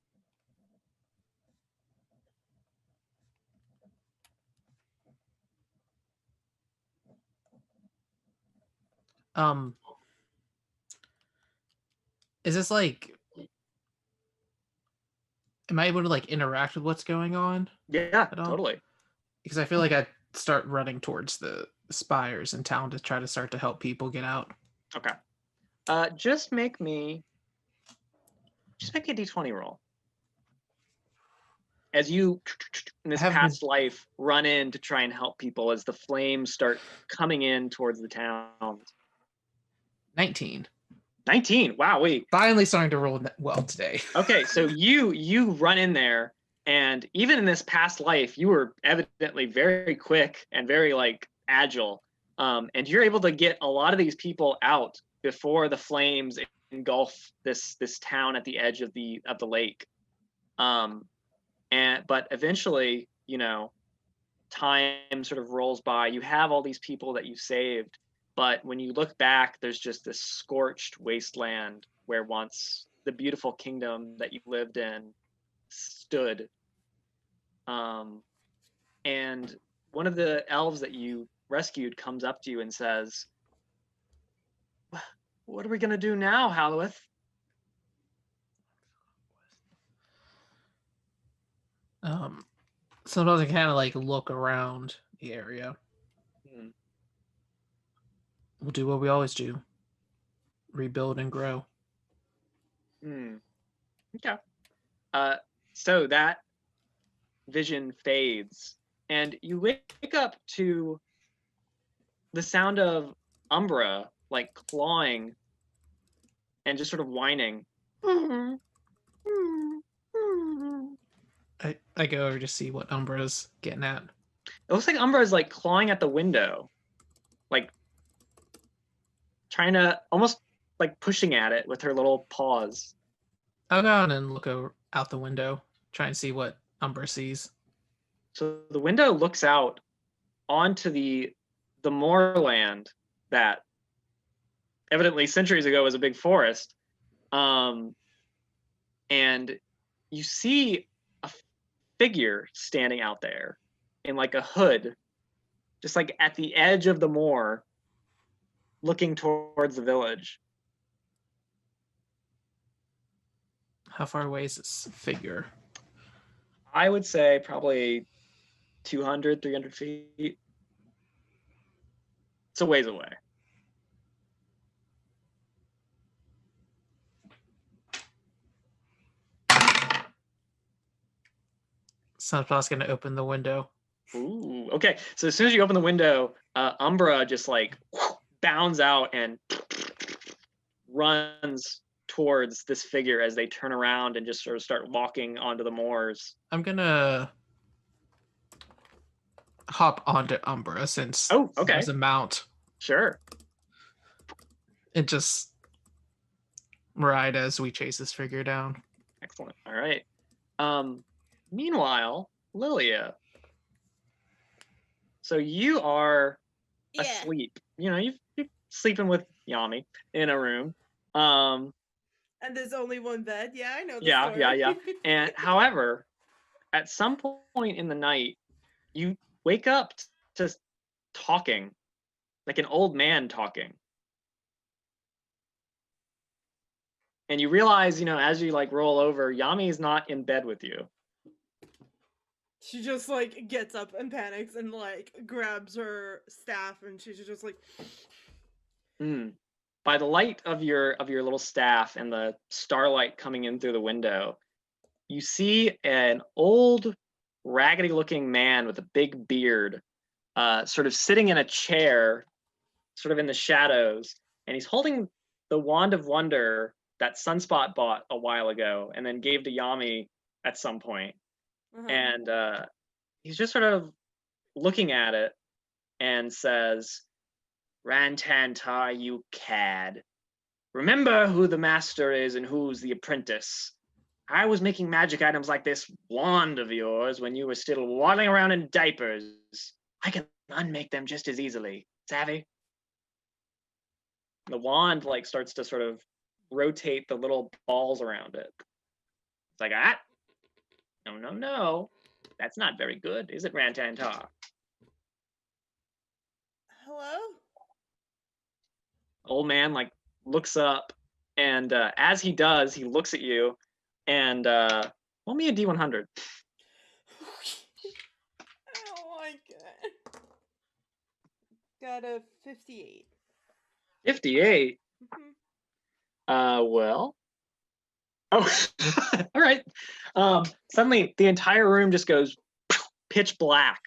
Is this like, am I able to like interact with what's going on? Yeah, At all? totally. Because I feel like I start running towards the spires in town to try to start to help people get out. Okay. Just make me a d20 roll. As you, in this Have past life, run in to try and help people as the flames start coming in towards the town. 19. 19. Wow, wait. Finally starting to roll well today. Okay, so you run in there, and even in this past life, you were evidently very quick and very like agile, and you're able to get a lot of these people out before the flames engulf this town at the edge of the lake. But eventually, you know, time sort of rolls by. You have all these people that you saved, but when you look back, there's just this scorched wasteland where once the beautiful kingdom that you lived in stood. And one of the elves that you rescued comes up to you and says, "What are we gonna do now, Halloweth?" Sometimes I kind of like look around the area. Hmm. We'll do what we always do: rebuild and grow. Okay. So that vision fades, and you wake up to the sound of Umbra like clawing and just sort of whining. I go over to see what Umbra's getting at. It looks like Umbra is like clawing at the window, like trying to almost like pushing at it with her little paws. I'll go out and look out the window, try and see what Umbra sees. So the window looks out onto the moorland that evidently centuries ago was a big forest. And you see a figure standing out there in like a hood, just like at the edge of the moor, looking towards the village. How far away is this figure? I would say probably 200, 300 feet. It's a ways away. Sunspot's gonna open the window. Ooh, okay. So as soon as you open the window, Umbra just like bounds out and runs towards this figure as they turn around and just sort of start walking onto the moors. I'm gonna hop onto Umbra since okay. there's a mount. Sure. And just ride as we chase this figure down. Excellent. All right. Meanwhile, Lilia. So you are asleep. You know, you're sleeping with Yami in a room. And there's only one bed. Yeah, I know the story. Yeah. And however, at some point in the night, you wake up to talking, like an old man talking. And you realize, you know, as you like roll over, Yami is not in bed with you. She just like gets up and panics and like grabs her staff and she's just like By the light of your little staff and the starlight coming in through the window, you see an old raggedy looking man with a big beard sort of sitting in a chair sort of in the shadows, and he's holding the wand of wonder that Sunspot bought a while ago and then gave to Yami at some point. And he's just sort of looking at it and says, "Rantantar, you cad. Remember who the master is and who's the apprentice. I was making magic items like this wand of yours when you were still waddling around in diapers. I can unmake them just as easily. Savvy?" The wand like starts to sort of rotate the little balls around it. It's like, no. That's not very good, is it, Rantantar? hello? Old man like looks up, and as he does, he looks at you and roll me a D100. I don't like it. Got a 58. 58. Well. Oh, all right. Suddenly, the entire room just goes pitch black,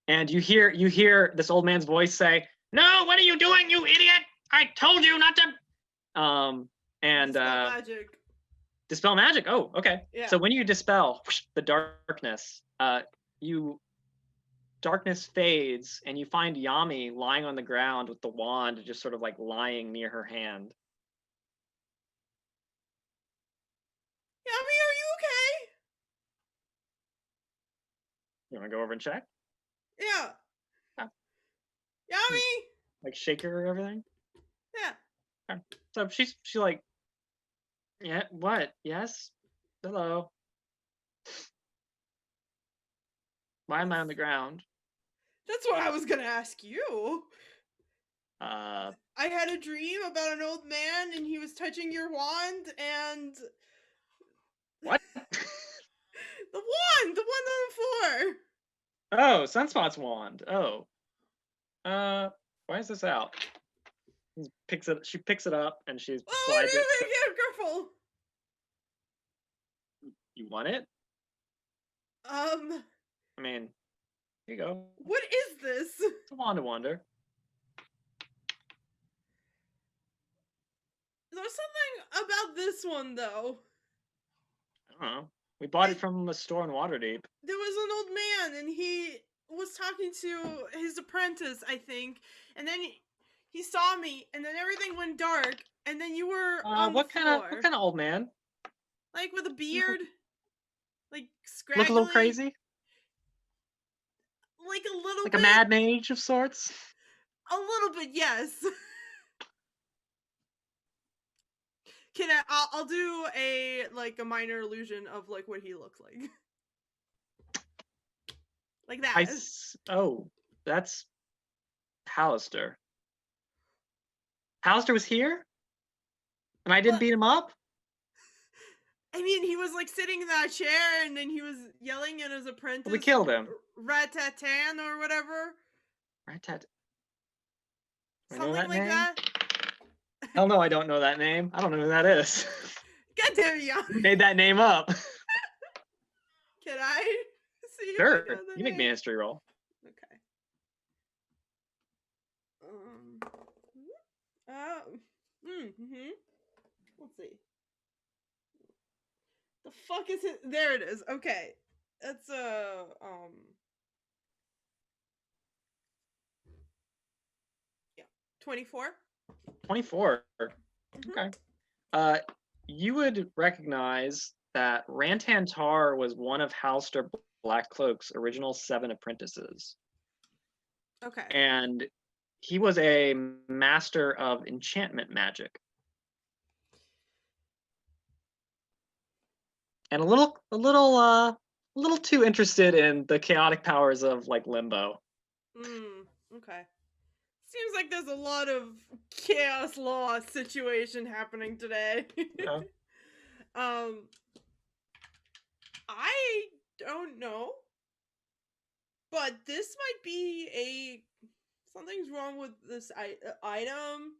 and you hear this old man's voice say, "No, what are you doing, you idiot? I told you not to." And Dispel magic. Dispel magic. Oh, okay. Yeah. So when you dispel the darkness, darkness fades, and you find Yami lying on the ground with the wand just sort of like lying near her hand. Yami, are you okay? You want to go over and check? Yeah. Yeah. Yami. Like shake her or everything? Yeah. Okay. So she like, yeah, what? Yes? Hello. Why am I on the ground? That's what I was gonna ask you. Uh, I had a dream about an old man and he was touching your wand and what? the one on the floor. Oh, Sunspot's wand. Oh. Why is this out? She picks it up and she Oh, slides it. wait, careful. You want it? I mean, here you go. What is this? It's a wand of wonder. There's something about this one though. I don't know. We bought it from a store in Waterdeep. There was an old man and he was talking to his apprentice, I think, and then he saw me and then everything went dark and then you were on What the kind floor. of old man? Like with a beard? Like scraggly? Look a little crazy? Like a little Like bit. a mad mage of sorts? A little bit, yes. I'll do a minor illusion of like what he looks like. Like that. Oh, that's Hallister. Hallister was here? And I didn't What? beat him up? I mean, he was like sitting in that chair and then he was yelling at his apprentice. We killed him. Ratatan or whatever. Ratat. I know Something that like name? that. Hell no, I don't know that name. I don't know who that is. God damn it, Jan. You made that name up. Can I see if I Sure. know the You make me a name? history roll. Okay. Let's see. The fuck is it? There it is. Okay. It's yeah, 24. 24. Mhm. Okay. You would recognize that Rantan Tar was one of Halster Blackcloak's original 7 apprentices. Okay. And he was a master of enchantment magic. And a little too interested in the chaotic powers of like limbo. Okay. Seems like there's a lot of chaos law situation happening today. Yeah. I don't know, but this might be something's wrong with this item,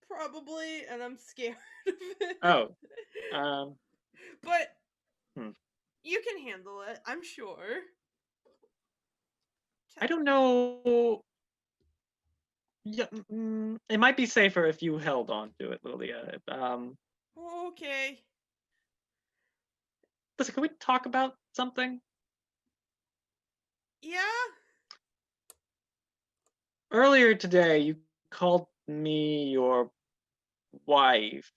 probably, and I'm scared of it. Oh. But Hmm. you can handle it, I'm sure. I don't know. Yeah, it might be safer if you held on to it, Lilia. Okay. Listen, can we talk about something? Yeah. Earlier today, you called me your wife.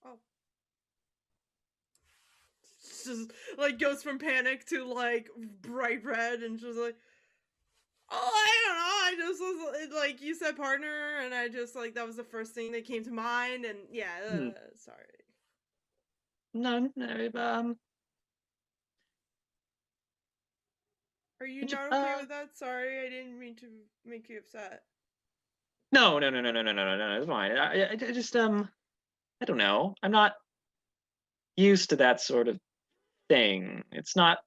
Oh. Just like goes from panic to like bright red and just like, oh, I don't know. I just was like, you said partner, and I just like that was the first thing that came to mind, and yeah, sorry. No, Are you Did you- not okay with that? Sorry, I didn't mean to make you upset. no, it's fine. I just I don't know. I'm not used to that sort of thing. It's not.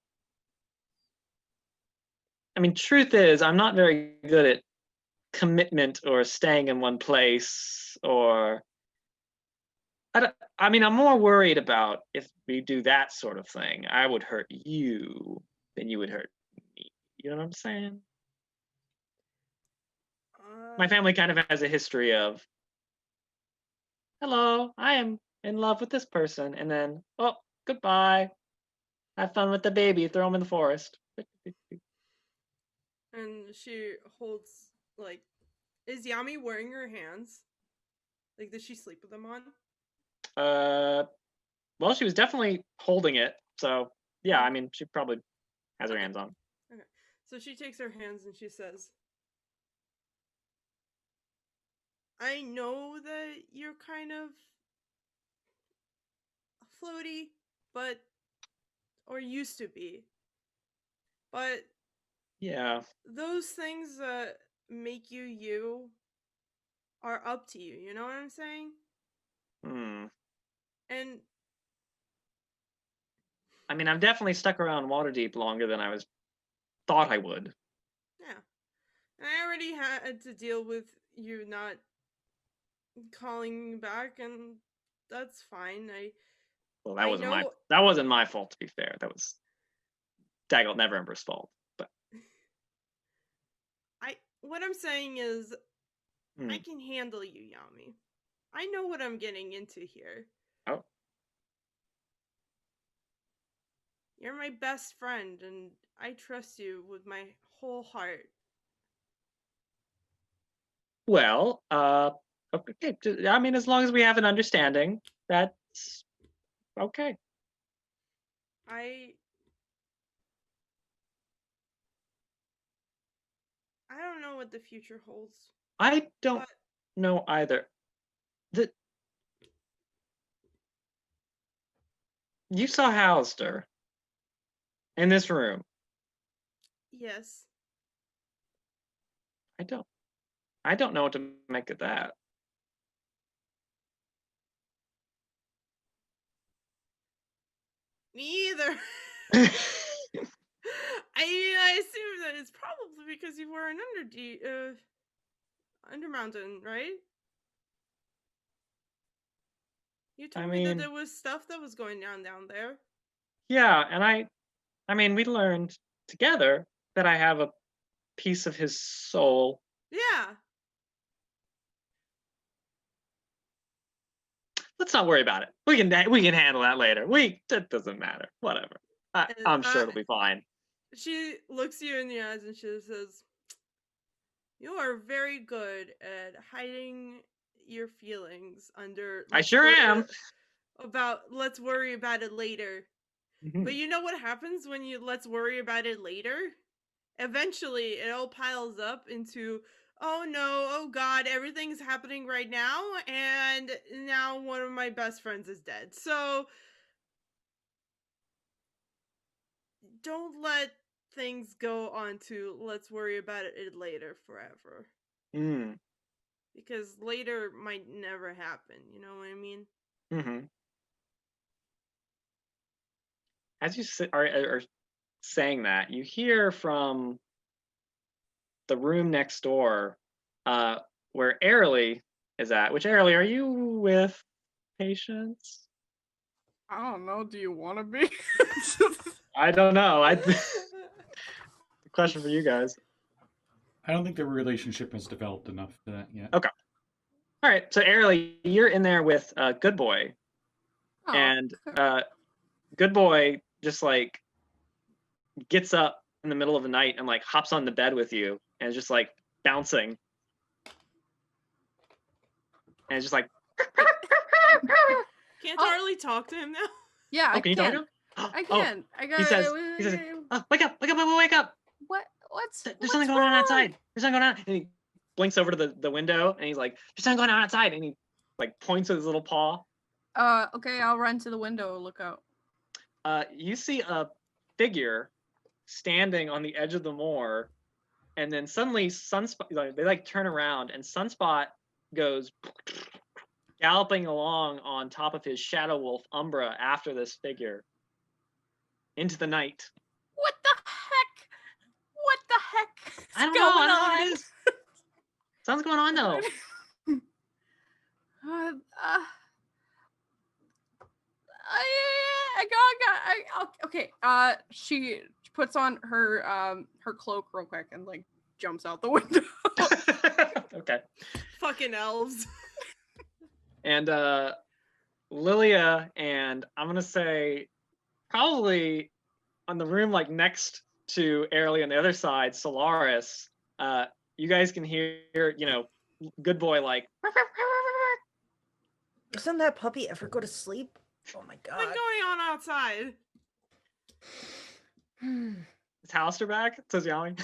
I mean, truth is, I'm not very good at commitment or staying in one place or. I mean, I'm more worried about if we do that sort of thing, I would hurt you than you would hurt me. You know what I'm saying? My family kind of has a history of, hello, I am in love with this person, and then, oh, goodbye. Have fun with the baby. Throw him in the forest. And she holds like, is Yami wearing her hands? Like, does she sleep with them on? Well, she was definitely holding it, so yeah. I mean, she probably has her hands on. Okay, so she takes her hands and she says, I know that you're kind of floaty, but or used to be. But Yeah. those things that make you you are up to you. You know what I'm saying? Hmm. And I mean, I've definitely stuck around Waterdeep longer than I thought I would. yeah, and I already had to deal with you not calling me back, and that's fine. Well, I know. that wasn't my fault, to be fair. That was Daggle Neverember's fault. But What I'm saying is, Hmm. I can handle you, Yami. I know what I'm getting into here. Oh. You're my best friend, and I trust you with my whole heart. Well, okay. I mean, as long as we have an understanding, that's okay. I don't know what the future holds. I don't But know either. You saw Hallister in this room. yes, I don't know what to make of that. me either. I assume that it's probably because you were an Undermountain, right? You told me that mean- there was stuff that was going down there. Yeah, and I mean, we learned together that I have a piece of his soul. Yeah. Let's not worry about it. We can handle that later. That doesn't matter. Whatever. I'm sure it'll be fine. She looks you in the eyes and she says, "You are very good at hiding your feelings under." I sure am. Let's worry about it later. Mhm. But you know what happens when you let's worry about it later? Eventually, it all piles up into, oh no, oh god, everything's happening right now, and now one of my best friends is dead. So don't let things go on to let's worry about it later forever. Mm. Because later might never happen, you know what I mean? Mm-hmm. As you are saying that, you hear from the room next door, where Aralee is at. Which Aralee, are you with Patience? I don't know. Do you want to be? I don't know. Question for you guys. I don't think their relationship has developed enough for that yet. Okay. All right. So Aralee, you're in there with Good Boy, Oh, and okay. Good Boy just like gets up in the middle of the night and like hops on the bed with you and is just like bouncing. And it's just like Can't Oh. Aralee talk to him now? Yeah, I can you talk can. to him? I Oh, can. I got. he says, oh, wake up, wake up. What's There's something going on outside. There's something going on. And he blinks over to the window and he's like, there's something going on outside. And he like points with his little paw. Okay, I'll run to the window. Look out. You see a figure standing on the edge of the moor, and then suddenly Sunspot, they like turn around and Sunspot goes galloping along on top of his Shadow Wolf Umbra after this figure into the night. What the heck? What the heck? I don't know. I don't know what it is. Something's going on though. Okay. She puts on her cloak real quick and like jumps out the window. Okay. Fucking elves. And Lilia and I'm gonna say probably on the room like next to Aralee on the other side, Solaris, you guys can hear, Good Boy like Doesn't that puppy ever go to sleep? Oh my What's god. going on outside? is Hallister back? Says Yami.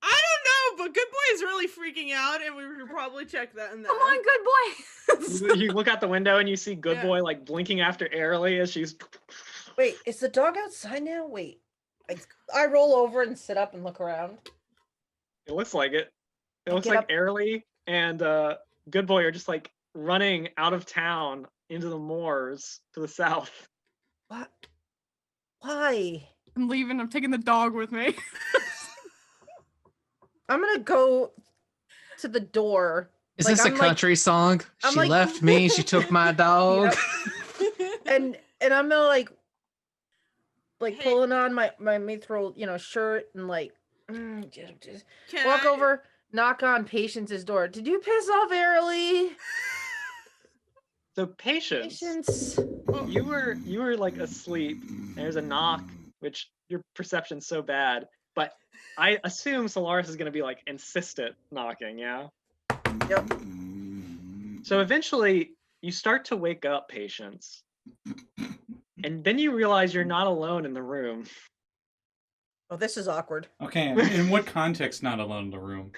I don't know, but Good Boy is really freaking out, and we should probably check that in there. Come on, good boy. You look out the window and you see Good Yeah. Boy like blinking after Aralee as she's Wait, is the dog outside now? Wait. I roll over and sit up and look around. It looks like it. It I looks get like up- Aralee and Good Boy are just like running out of town into the moors to the south. What? Why? I'm leaving. I'm taking the dog with me. I'm gonna go to the door. Is Like, this a I'm like- country song? I'm She like- left me. She took my dog. and I'm gonna like Hey. pulling on my mithril, shirt and like just Can walk I- over, knock on Patience's door. Did you piss off Aralee? So Patience, Patience. you were like asleep. There's a knock, which your perception's so bad, but I assume Solaris is gonna be like insistent knocking, yeah? Yep. So eventually you start to wake up, Patience. And then you realize you're not alone in the room. Oh, this is awkward. Okay, in what context not alone in the room?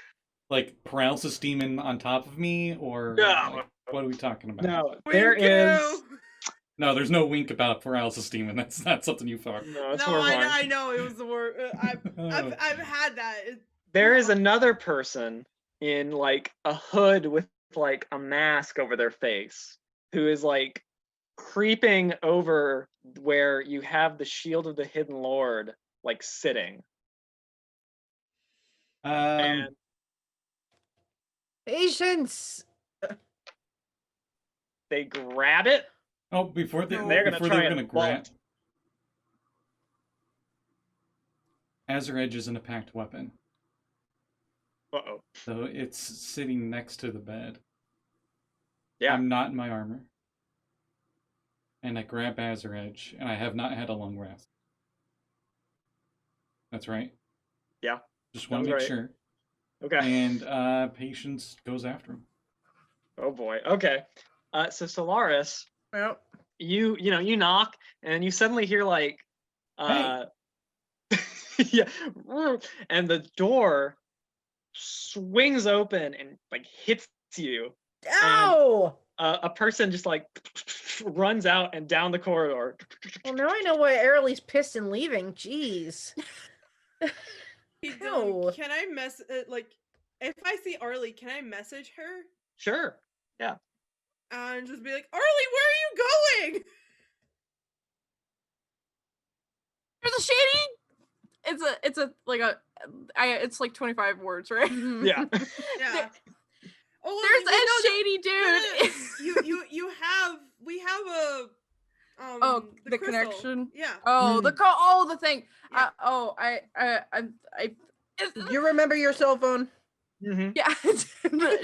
Like paralysis demon on top of me, or No. like, what are we talking about? No, there is. Winku! No, there's no wink about paralysis demon. That's not something you thought. No, it's No, horrifying. I know it was the word. I've had that. There is another person in like a hood with like a mask over their face who is like creeping over where you have the shield of the hidden lord like sitting. And Patience. they grab it. Oh, before No. They're gonna before try they're and gonna grab. bolt. Azure Edge isn't a packed weapon, Uh-oh. so it's sitting next to the bed. Yeah. I'm not in my armor. And I grab Azure Edge, and I have not had a long rest. That's right. Yeah. Just want to Sounds make right. sure. Okay. And Patience goes after him. Oh boy. Okay. So Solaris, Well, you knock and you suddenly hear like yeah, and the door swings open and like hits you. ow! A person just like runs out and down the corridor. Well, now I know why Aralee's pissed and leaving. Jeez. Hey, Ew. can I like if I see Aralee, can I message her Sure. and just be like, Aralee, where are you going? There's a shady. It's like 25 words, right? Yeah. Yeah. Oh, There's well, a shady dude. We have a Oh, the crystal. connection? Yeah. Oh, the thing. Yeah. You remember your cell phone? Mm-hmm. Yeah,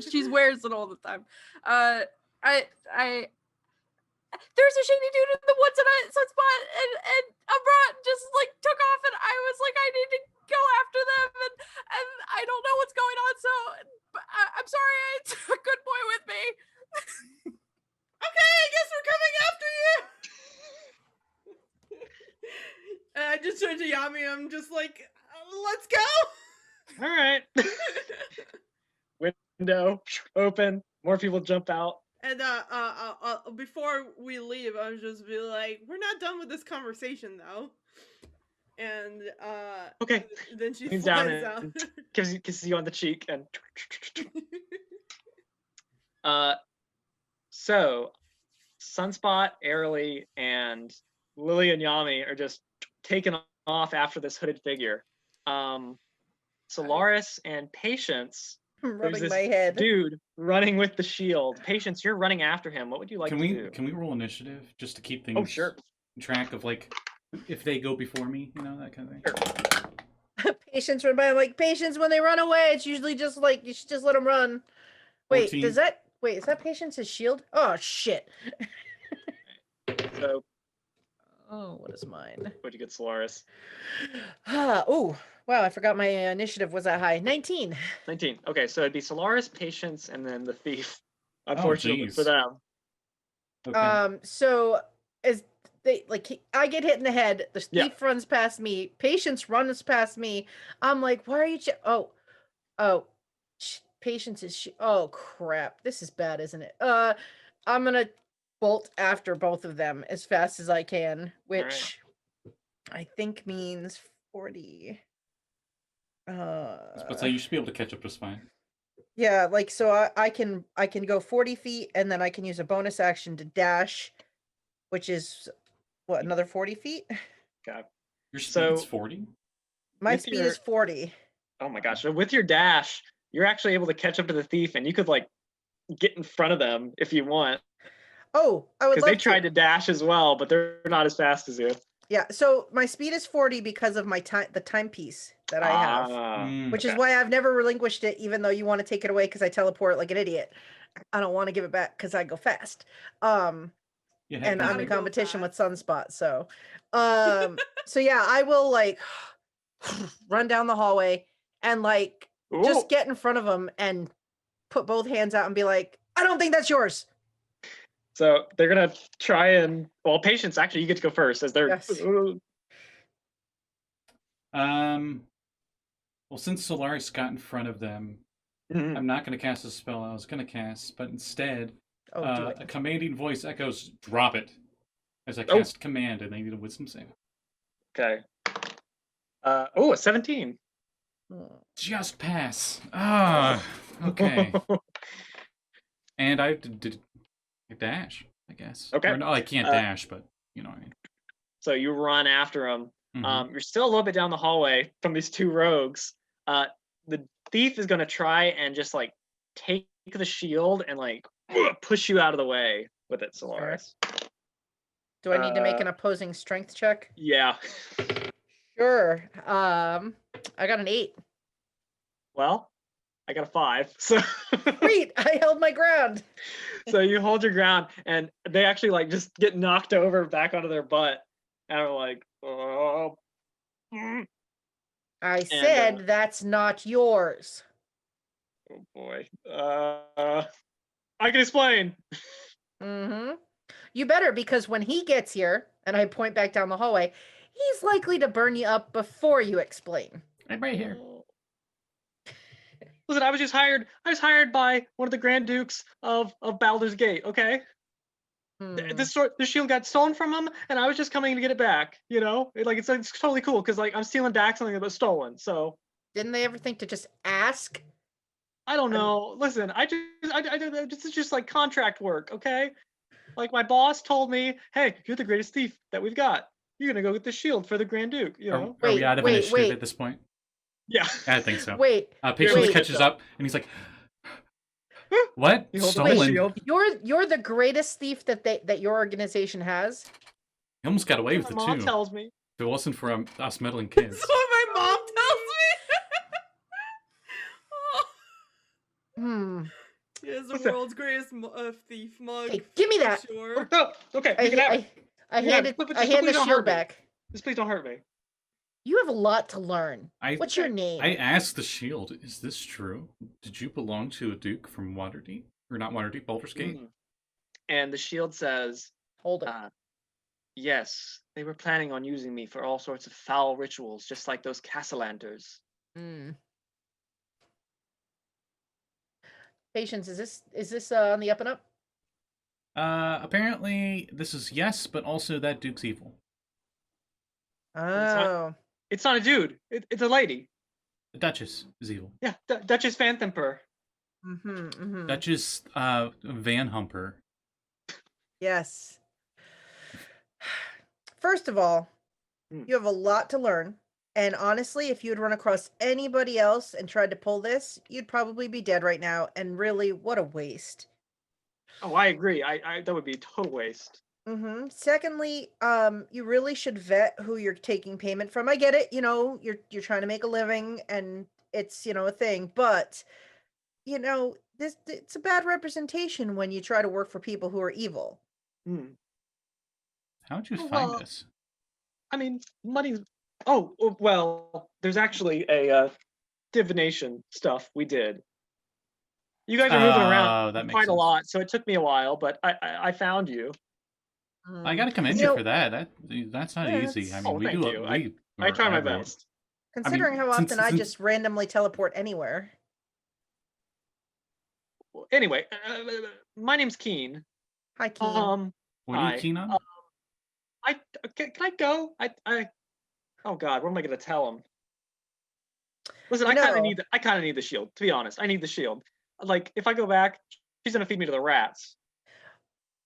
she wears it all the time. There's a shady dude in the woods and Sunspot and Umbra just like took off and I was like, I need to go after them and I don't know what's going on, so I'm sorry, I took Good Boy with me. Okay, I guess we're coming after you. And I just turned to Yami. I'm just like, let's go. All right. Window open. More people jump out. And before we leave, I was just be like, we're not done with this conversation though. And Okay. then she Leans down flies out. and kisses you on the cheek and so Sunspot, Aralee, and Lilia and Yami are just taken off after this hooded figure. Solaris and Patience, I'm there's rubbing this my head. dude running with the shield. Patience, you're running after him. What would you like Can to we do? can we roll initiative just to keep things Oh, sure. track of like if they go before me, that kind of thing. Sure. Patience run by. I'm like, Patience, when they run away, it's usually just like, you should just let them run. Wait, 14. is that Patience's shield? Oh, shit. So, Oh, what is mine? what'd you get, Solaris? Oh, wow, I forgot my initiative was that high. 19. 19. Okay, so it'd be Solaris, Patience, and then the thief. Unfortunately for jeez. them. Okay. So as they I get hit in the head, the Yeah. thief runs past me, Patience runs past me. I'm like, why are you Patience is oh crap, this is bad, isn't it? I'm gonna bolt after both of them as fast as I can, which I think means 40. But say you should be able to catch up just fine. Yeah, like so I can go 40 feet and then I can use a bonus action to dash, which is what, another 40 feet? Okay. Your So- speed's 40? My With speed your- is 40. Oh my gosh! So with your dash, you're actually able to catch up to the thief, and you could like get in front of them if you want, Oh, I would because love they tried to dash as well, but they're not as fast as you. Yeah, so my speed is 40 because of my the timepiece that I have. Mm. Which is why I've never relinquished it, even though you want to take it away because I teleport like an idiot. I don't want to give it back because I go fast. You And I'm gotta in go competition with fast. Sunspot. So so yeah, I will like run down the hallway and like just Ooh. get in front of them and put both hands out and be like, I don't think that's yours. So they're gonna try and Patience, actually, you get to go first as they're. Yes. Well, since Solaris got in front of them, Mhm. I'm not going to cast a spell I was going to cast, but instead, Oh, do a it. commanding voice echoes, "Drop it," as I Oh. cast command, and they need a wisdom save. Okay. A 17. Just pass. Ah, okay. And I did a dash, I guess. Okay. Or no, I can't dash, but you know what I mean. So you run after them. Mhm. You're still a little bit down the hallway from these two rogues. The thief is gonna try and just like take the shield and like push you out of the way with it, Solaris. Do I need to make an opposing strength check? Yeah. Sure. I got an 8. Well, I got a 5. So Sweet, I held my ground. so you hold your ground, and they actually like just get knocked over back onto their butt, and are like, oh. I said that's not yours. Oh boy. I can explain. Mm-hmm. You better, because when he gets here, and I point back down the hallway, he's likely to burn you up before you explain. I'm right here. Listen, I was hired by one of the Grand Dukes of Baldur's Gate, okay? This shield got stolen from him, and I was just coming to get it back, you know? It's totally cool, because like I'm stealing back something that was stolen, so Didn't they ever think to just ask? I don't know. Listen, I this is just like contract work, okay? Like my boss told me, hey, you're the greatest thief that we've got. You're gonna go get the shield for the Grand Duke, you know? Are we Wait, out of wait, initiative wait. at this point? Yeah. I think so. Wait, Patience wait. catches up, and he's like, "What? You hold up Stolen?" the He shield. You're the greatest thief that your organization has. almost got away with My it mom too. tells me. If it wasn't for us meddling kids. That's what my mom tells me. Hmm. He is the Listen. world's greatest thief mug. Hey, give me for that. Sure. No, okay, you can have it. I You can have hand it. But I just hand the please don't shield hurt me. back. Just please don't hurt me. You have a lot to learn. I- What's your name? I asked the shield, "Is this true? Did you belong to a duke from Waterdeep, or not Waterdeep, Baldur's Gate?" And the shield says, Hold it. yes, they were planning on using me for all sorts of foul rituals, just like those Castellanders. Patience, is this on the up and up? Apparently this is yes, but also that duke's evil. Oh. It's not a dude. It's a lady. The Duchess is evil. Yeah, Duchess Phantomper. Mm-hmm. Duchess Van Humper. Yes. First of all, you have a lot to learn. And honestly, if you had run across anybody else and tried to pull this, you'd probably be dead right now. And really, what a waste. Oh, I agree. I that would be a total waste. Mm-hmm. Secondly, you really should vet who you're taking payment from. I get it, you're trying to make a living and it's, a thing, but it's a bad representation when you try to work for people who are evil. How'd you Oh, find well, this? I mean, money. Oh, well, there's actually a divination stuff we did. You guys are moving around that makes quite a sense. lot, so it took me a while, but I found you. I gotta commend you for that. That's not Yeah, easy. I that's- mean, Oh, we thank do you. we I try my are- best. Considering how often since- I since- just randomly teleport anywhere. Anyway, my name's Keen. Hi, Keen. What are Hi. you keen on? Can I go? Oh God, what am I gonna tell him? Listen, You I kind know- of need the shield. To be honest, I need the shield. Like, if I go back, she's gonna feed me to the rats.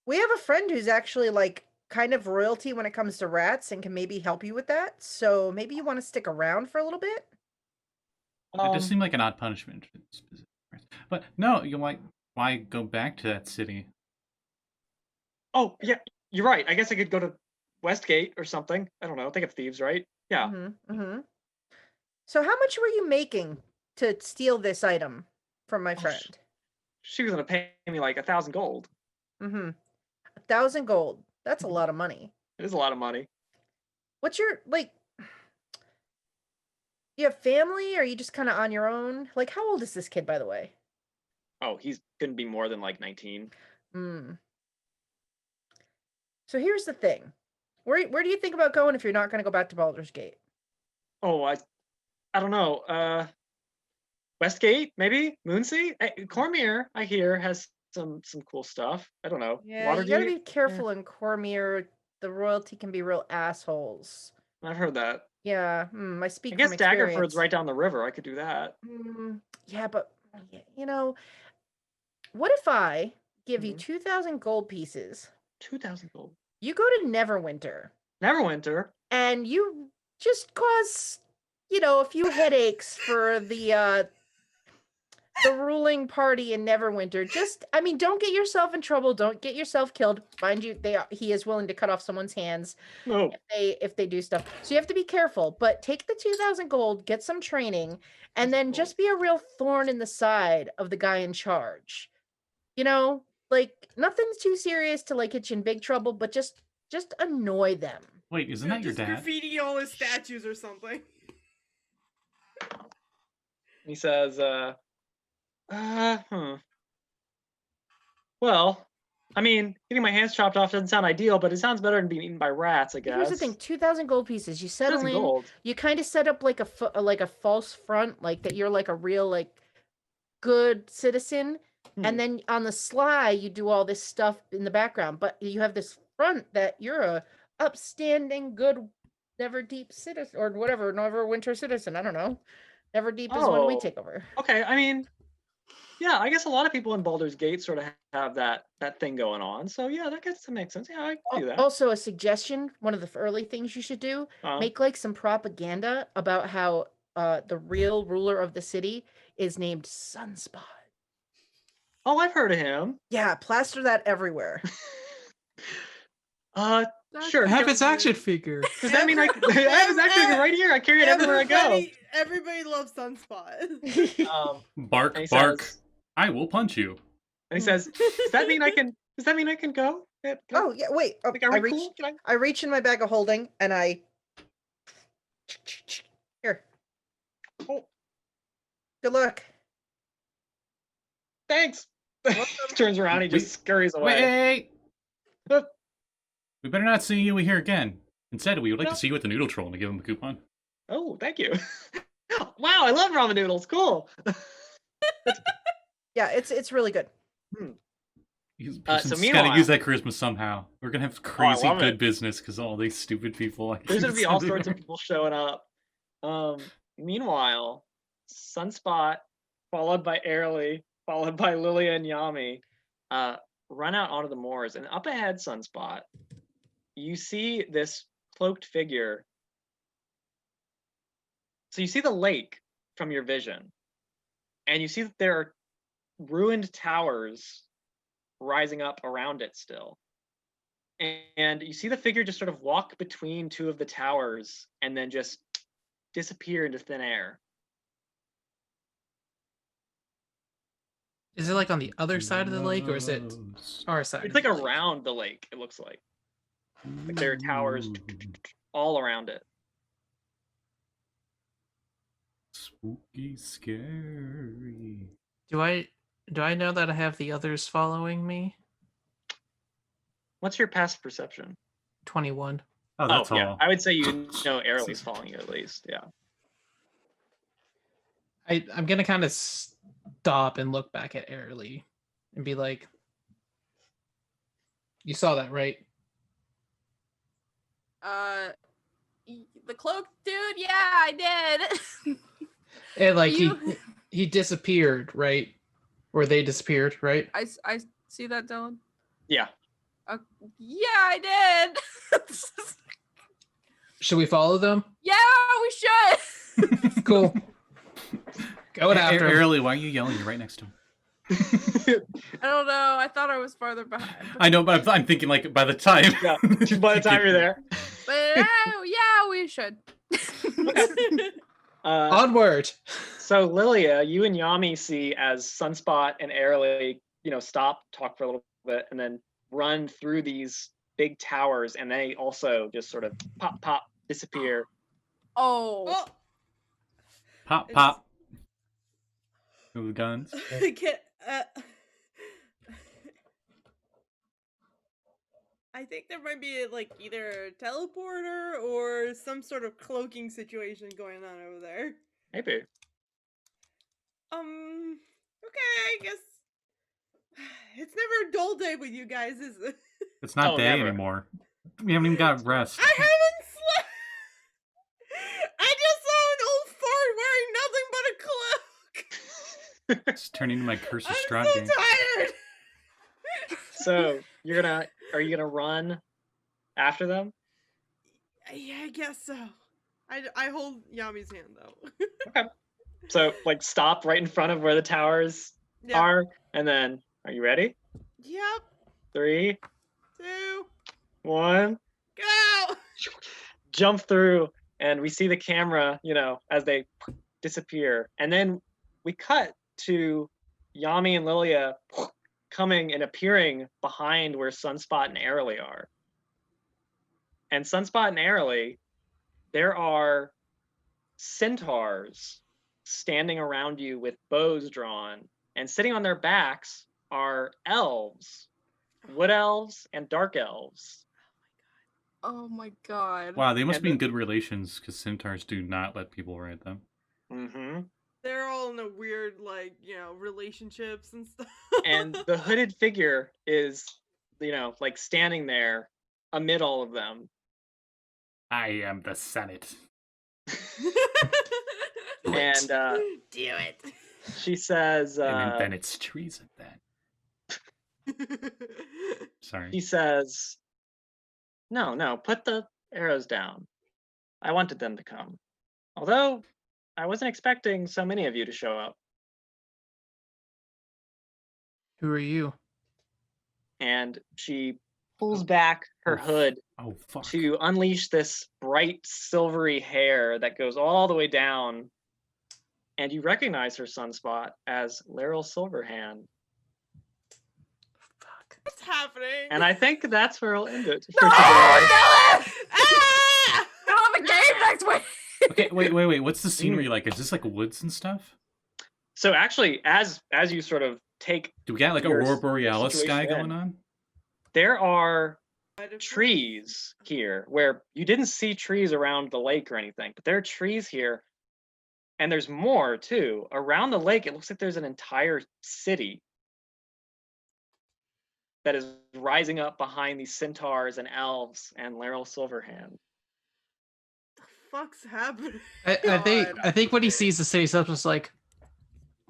We have a friend who's actually like kind of royalty when it comes to rats and can maybe help you with that. So maybe you want to stick around for a little bit. It does seem like an odd punishment for this specific person. But no, you might. Why go back to that city? Oh yeah, you're right. I guess I could go to Westgate or something. I don't know. They have thieves, right? Yeah. Mm-hmm. So how much were you making to steal this item from my Oh, friend? She was gonna pay me like 1,000 gold. Mm-hmm. 1,000 gold. That's a Mhm. lot of money. It is a lot of money. What's your like? You have family, or are you just kind of on your own? Like, how old is this kid, by the way? Oh, he's gonna be more than like 19. Mm. So here's the thing. Where do you think about going if you're not going to go back to Baldur's Gate? Oh, I don't know. Westgate, maybe Moonsea. Cormier, I hear, has some cool stuff. I don't know. Yeah, you got to Waterdeep. be careful in Cormier. The royalty can be real assholes. I've heard that. Yeah, I I speak guess from Daggerford's experience. right down the river. I could do that. Yeah, but you know, what if I give you Mhm. 2,000 gold pieces? 2,000 gold. You go to Neverwinter, Neverwinter. and you just cause, a few headaches for the ruling party in Neverwinter. Don't get yourself in trouble. Don't get yourself killed. Mind you, he is willing to cut off someone's hands No. if they do stuff. So you have to be careful. But take the 2,000 gold, get some training, and then just be a real thorn in the side of the guy in charge. Like nothing's too serious to like get you in big trouble, but just annoy them. Wait, isn't that your Just dad? graffiti all his statues or something. He says, Well, I mean, getting my hands chopped off doesn't sound ideal, but it sounds better than being eaten by rats, I guess. Here's the thing: 2,000 gold pieces. You settle 2,000 in. gold. You kind of set up like a false front, like that you're like a real like good citizen, and then on the sly you do all this stuff in the background. But you have this front that you're a upstanding, good, Neverdeep citizen or whatever, Neverwinter citizen. I don't know. Neverdeep is when we Oh. take over. Okay, I mean, yeah, I guess a lot of people in Baldur's Gate sort of have that thing going on. So yeah, that makes sense. Yeah, I can do that. Also, a suggestion: one of the early things you should do: make like some propaganda about how the real ruler of the city is named Sunspot. Oh, I've heard of him. Yeah, plaster that everywhere. Sure. I have his action figure. Does that mean I have his action figure right here? I carry it everywhere I go. Everybody loves Sunspot. Bark, and he bark. says- I will punch you. And he says, "Does that mean I can? Does that mean I can go? Oh yeah, wait. Oh, Like, are I we reach. cool? Can I reach in my bag of holding and I. Here. Oh. Good luck. Thanks." Turns around, he just scurries away. Wait! We better not see you here again. Instead, we would like No. to see you at the noodle troll to give him a coupon. Oh, thank you. Wow, I love ramen noodles. Cool. Yeah, it's really good. He's So got to meanwhile- use that charisma somehow. We're gonna have crazy love good it. business because all these stupid people. Like There's gonna be all sorts of people showing up. Meanwhile, Sunspot, followed by Aralee, followed by Lilia and Jamey, run out onto the moors, and up ahead, Sunspot, you see this cloaked figure. So you see the lake from your vision, and you see that there are ruined towers rising up around it still. And you see the figure just sort of walk between two of the towers and then just disappear into thin air. Is it like on the other side of the lake, or is it our side? It's of like the lake? around the lake, it looks like. Like there are towers all around it. Spooky, scary. Do I know that I have the others following me? What's your past perception? 21. Oh, that's all. Yeah, I would say you know Aralee's following you at least. Yeah. I'm gonna kind of stop and look back at Aralee and be like, "You saw that, right?" The cloak dude? Yeah, I did. And like You- he disappeared, right? Or they disappeared, right? I see that, Dylan. Yeah. Yeah, I did. Should we follow them? Yeah, we should. Cool. Going after him. Aralee, why are you yelling? You're right next to him. I don't know. I thought I was farther behind. I know, but I'm thinking like by the time. Yeah. By the time you're there. But yeah, we should. Onward. So Lilia, you and Yami see as Sunspot and Aralee, stop, talk for a little bit, and then run through these big towers, and they also just sort of pop, pop, disappear. Oh. Pop, pop. With guns. I can't. I think there might be like either a teleporter or some sort of cloaking situation going on over there. Maybe. Okay, I guess it's never a dull day with you guys, is it? It's not Oh, day never. anymore. We haven't even got rest. I haven't slept. I just saw an old fart wearing nothing but a cloak. It's turning into my Curse of I'm Strahd so game. tired. So are you gonna run after them? Yeah, I guess so. I hold Yami's hand though. So like stop right in front of where the towers Yep. are, and then are you ready? Yep. 3, 2, 1. go. Jump through, and we see the camera, as they disappear. And then we cut to Yami and Lilia coming and appearing behind where Sunspot and Aralee are. And Sunspot and Aralee, there are centaurs standing around you with bows drawn, and sitting on their backs are elves, wood elves and dark elves. Oh my god. Wow, they must And be in good relations because centaurs do not let people ride them. Mm-hmm. They're all in a weird, relationships and stuff. And the hooded figure is, standing there amid all of them. I am the Senate. And do it. she says, And then it's treason then. Sorry. he says, no, put the arrows down. I wanted them to come. Although I wasn't expecting so many of you to show up. Who are you? And she pulls back her hood Oh, fuck. to unleash this bright silvery hair that goes all the way down. And you recognize her, Sunspot, as Laryl Silverhand. Fuck. What's happening? And I think that's where we'll end it. No, for today. Dylan! Ah! I don't have a game next week. Okay, wait. What's the scenery like? Is this like woods and stuff? So actually, as you sort of take, Do we got like Your Aurora Borealis sky situation going on? there are Might have- trees here where you didn't see trees around the lake or anything, but there are trees here. And there's more too. Around the lake, it looks like there's an entire city that is rising up behind these centaurs and elves and Laryl Silverhand. The fuck's happening? I think when he sees the city, something's like,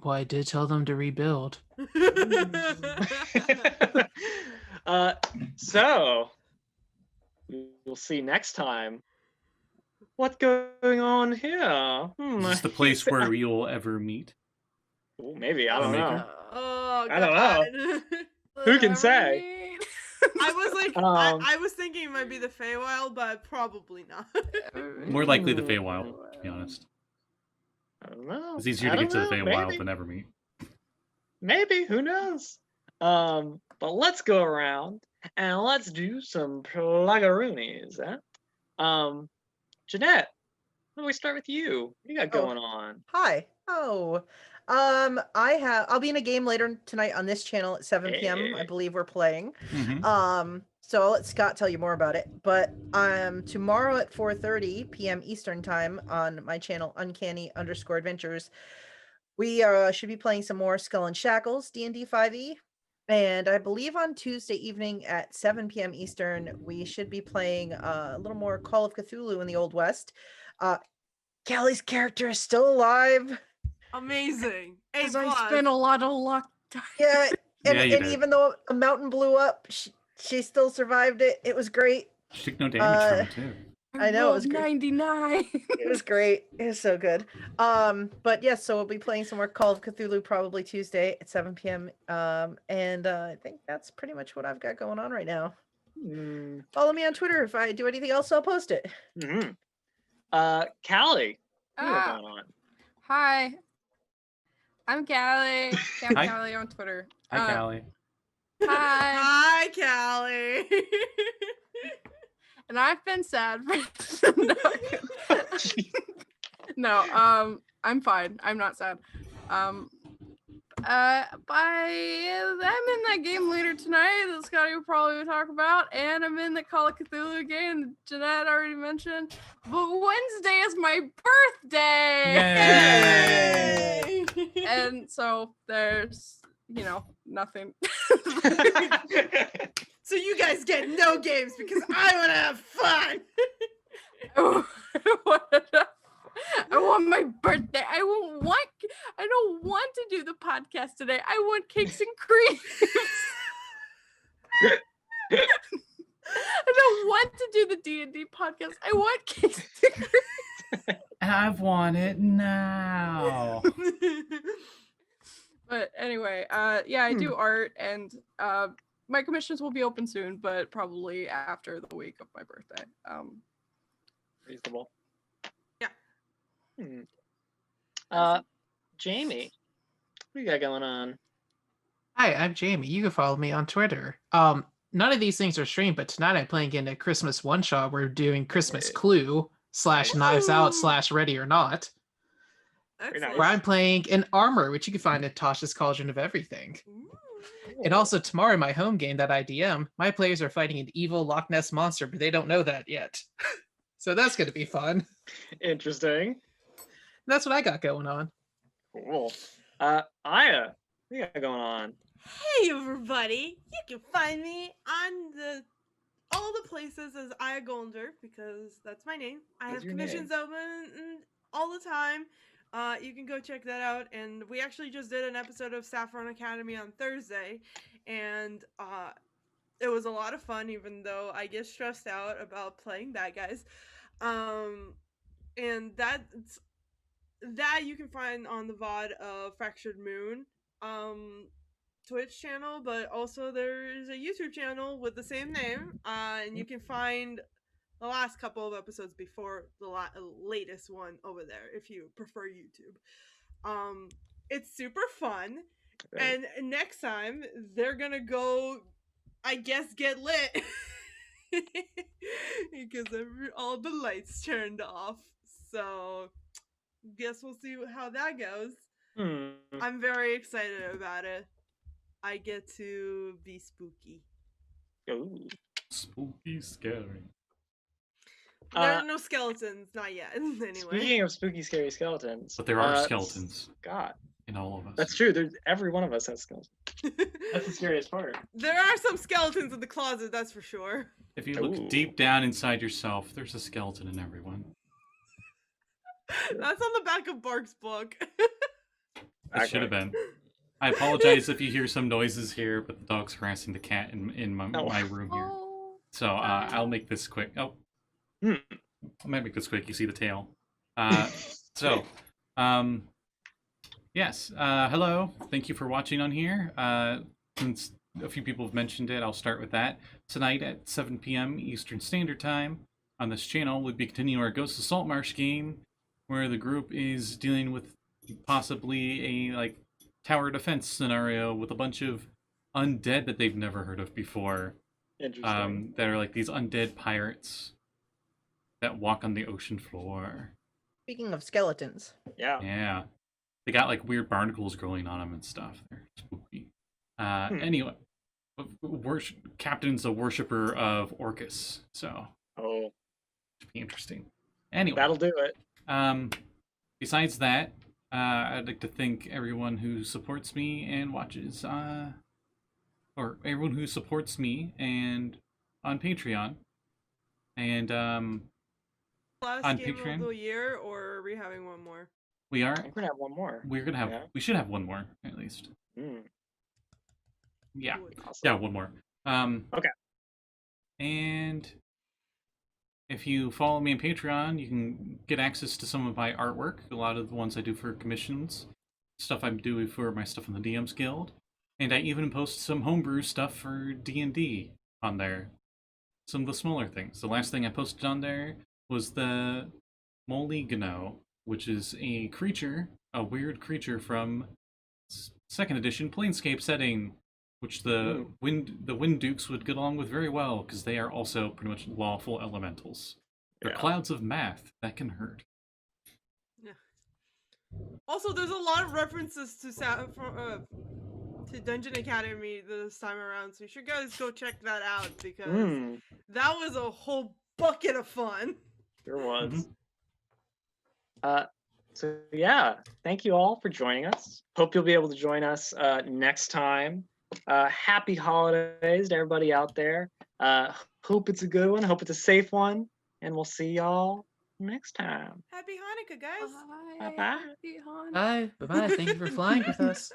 well, I did tell them to rebuild. So we'll see next time. What's going on here? Is this the place where we will ever meet? Ooh, maybe, I don't Maybe. know. Oh, I don't know. God. Who can say? I was like, I was thinking it might be the Feywild, but probably not. More likely the Feywild, to be honest. I don't know. It's easier I to get to don't the know, Feywild maybe. than ever meet. Maybe, who knows? But let's go around and let's do some pluggaroonies. Jeanette, why don't we start with you? What do you got Oh. going on? Hi. I'll be in a game later tonight on this channel at 7 p.m. I Hey. believe we're playing. Mhm. So I'll let Scott tell you more about it. But tomorrow at 4:30 p.m. Eastern time on my channel Uncanny_Adventures, we should be playing some more Skull and Shackles D&D 5e. And I believe on Tuesday evening at 7 p.m. Eastern, we should be playing a little more Call of Cthulhu in the Old West. Callie's character is still alive. Amazing. A Because I plus. spent a lot of luck. Yeah, and, Yeah, you and did. even though a mountain blew up, she still survived it. It was great. She took no damage from it, too. I know, it was rolled great. 99. It was great. It was so good. But yes, so we'll be playing some more Call of Cthulhu probably Tuesday at 7 p.m. And I think that's pretty much what I've got going on right now. Mm, Follow me on Twitter. If I do anything else, I'll post it. mhm. Callie, what do you got Ah, going on? hi. I'm Callie. I'm Hi. Callie on Twitter. Hi, Callie. Hi. Hi, Callie. And I've been sad for no, I'm fine. I'm not sad. I'm in that game later tonight that Scotty will probably talk about, and I'm in the Call of Cthulhu game that Jeanette already mentioned. But Wednesday is my birthday! Yay! And so there's, nothing. So you guys get no games because I want to have fun. I want my birthday. I don't want to do the podcast today. I want cakes and cream. I don't want to do the D&D podcast. I want cakes and cream. I want it now. But anyway, yeah, I do art, and my commissions will be open soon, but probably after the week of my birthday. Reasonable. Yeah. Jamey, what do you got going on? Hi, I'm Jamey. You can follow me on Twitter. None of these things are streamed, but tonight I'm playing in a Christmas one-shot. We're doing Christmas Clue / Knives Out / Ready or Not, Excellent. where I'm playing an armor, which you can find in Tasha's Cauldron of Everything. Ooh. And also tomorrow, my home game that I DM, my players are fighting an evil Loch Ness monster, but they don't know that yet. So that's going to be fun. Interesting. That's what I got going on. Cool. Aya, what do you got going on? Hey everybody! You can find me on all the places as Aya Golder because that's my name. I That's have your commissions open all the time. You can go check that out. And we actually just did an episode of Saffron Academy on Thursday, and it was a lot of fun, even though I get stressed out about playing bad guys. And that you can find on the VOD of Fractured Moon Twitch channel, but also there is a YouTube channel with the same name, and you can find the last couple of episodes before the latest one over there if you prefer YouTube. It's super fun, Right. and next time they're gonna go, I guess, get lit because all the lights turned off. So guess we'll see how that goes. I'm very excited about it. I get to be spooky. Ooh. Spooky, scary. There are no skeletons, not yet. Anyway, Speaking of spooky, scary skeletons. But there are skeletons God. in all of us. That's true. Every one of us has skeletons. That's the scariest part. there are some skeletons in the closet, that's for sure. If you look Ooh. deep down inside yourself, there's a skeleton in everyone. That's on the back of Bark's book. It should have been. I apologize if you hear some noises here, but the dog's harassing the cat in my room here. Oh, So I'll make this quick. Oh, Hmm. I might make this quick. You see the tail. So, yes. Hello. Thank you for watching on here. Since a few people have mentioned it, I'll start with that. Tonight at 7 p.m. Eastern Standard Time on this channel, we'll be continuing our Ghost of Saltmarsh game, where the group is dealing with possibly a tower defense scenario with a bunch of undead that they've never heard of before. Interesting. That are like these undead pirates that walk on the ocean floor. Speaking of skeletons, Yeah. Yeah. They got like weird barnacles growing on them and stuff. They're spooky. Anyway, Captain's a worshiper of Orcus, so Oh, should be interesting. Anyway, that'll do it. besides that, I'd like to thank everyone who supports me and watches or everyone who supports me and on Patreon. And Last on game Patreon? of the year, or are we having one more? we I are think we're gonna have one more. we're gonna have Yeah. we should have one more at least. Yeah. Good. Awesome. Yeah, one more. Okay. And if you follow me on Patreon, you can get access to some of my artwork. A lot of the ones I do for commissions, stuff I'm doing for my stuff in the DM's Guild, and I even post some homebrew stuff for D&D on there. Some of the smaller things. The last thing I posted on there was the Moligano, which is a creature, a weird creature from second edition Planescape setting, which the Wind Dukes would get along with very well because they are also pretty much lawful elementals. They're Yeah. clouds of math that can hurt. Also, there's a lot of references to Dungeon Academy this time around, so you should guys go check that out because that was a whole bucket of fun. Sure was. So yeah, thank you all for joining us. Hope you'll be able to join us next time. Happy holidays to everybody out there. Hope it's a good one. Hope it's a safe one. And we'll see y'all next time. Happy Hanukkah, guys. Bye-bye. Happy Hanukkah. Bye. Bye-bye. Thank you for flying with us.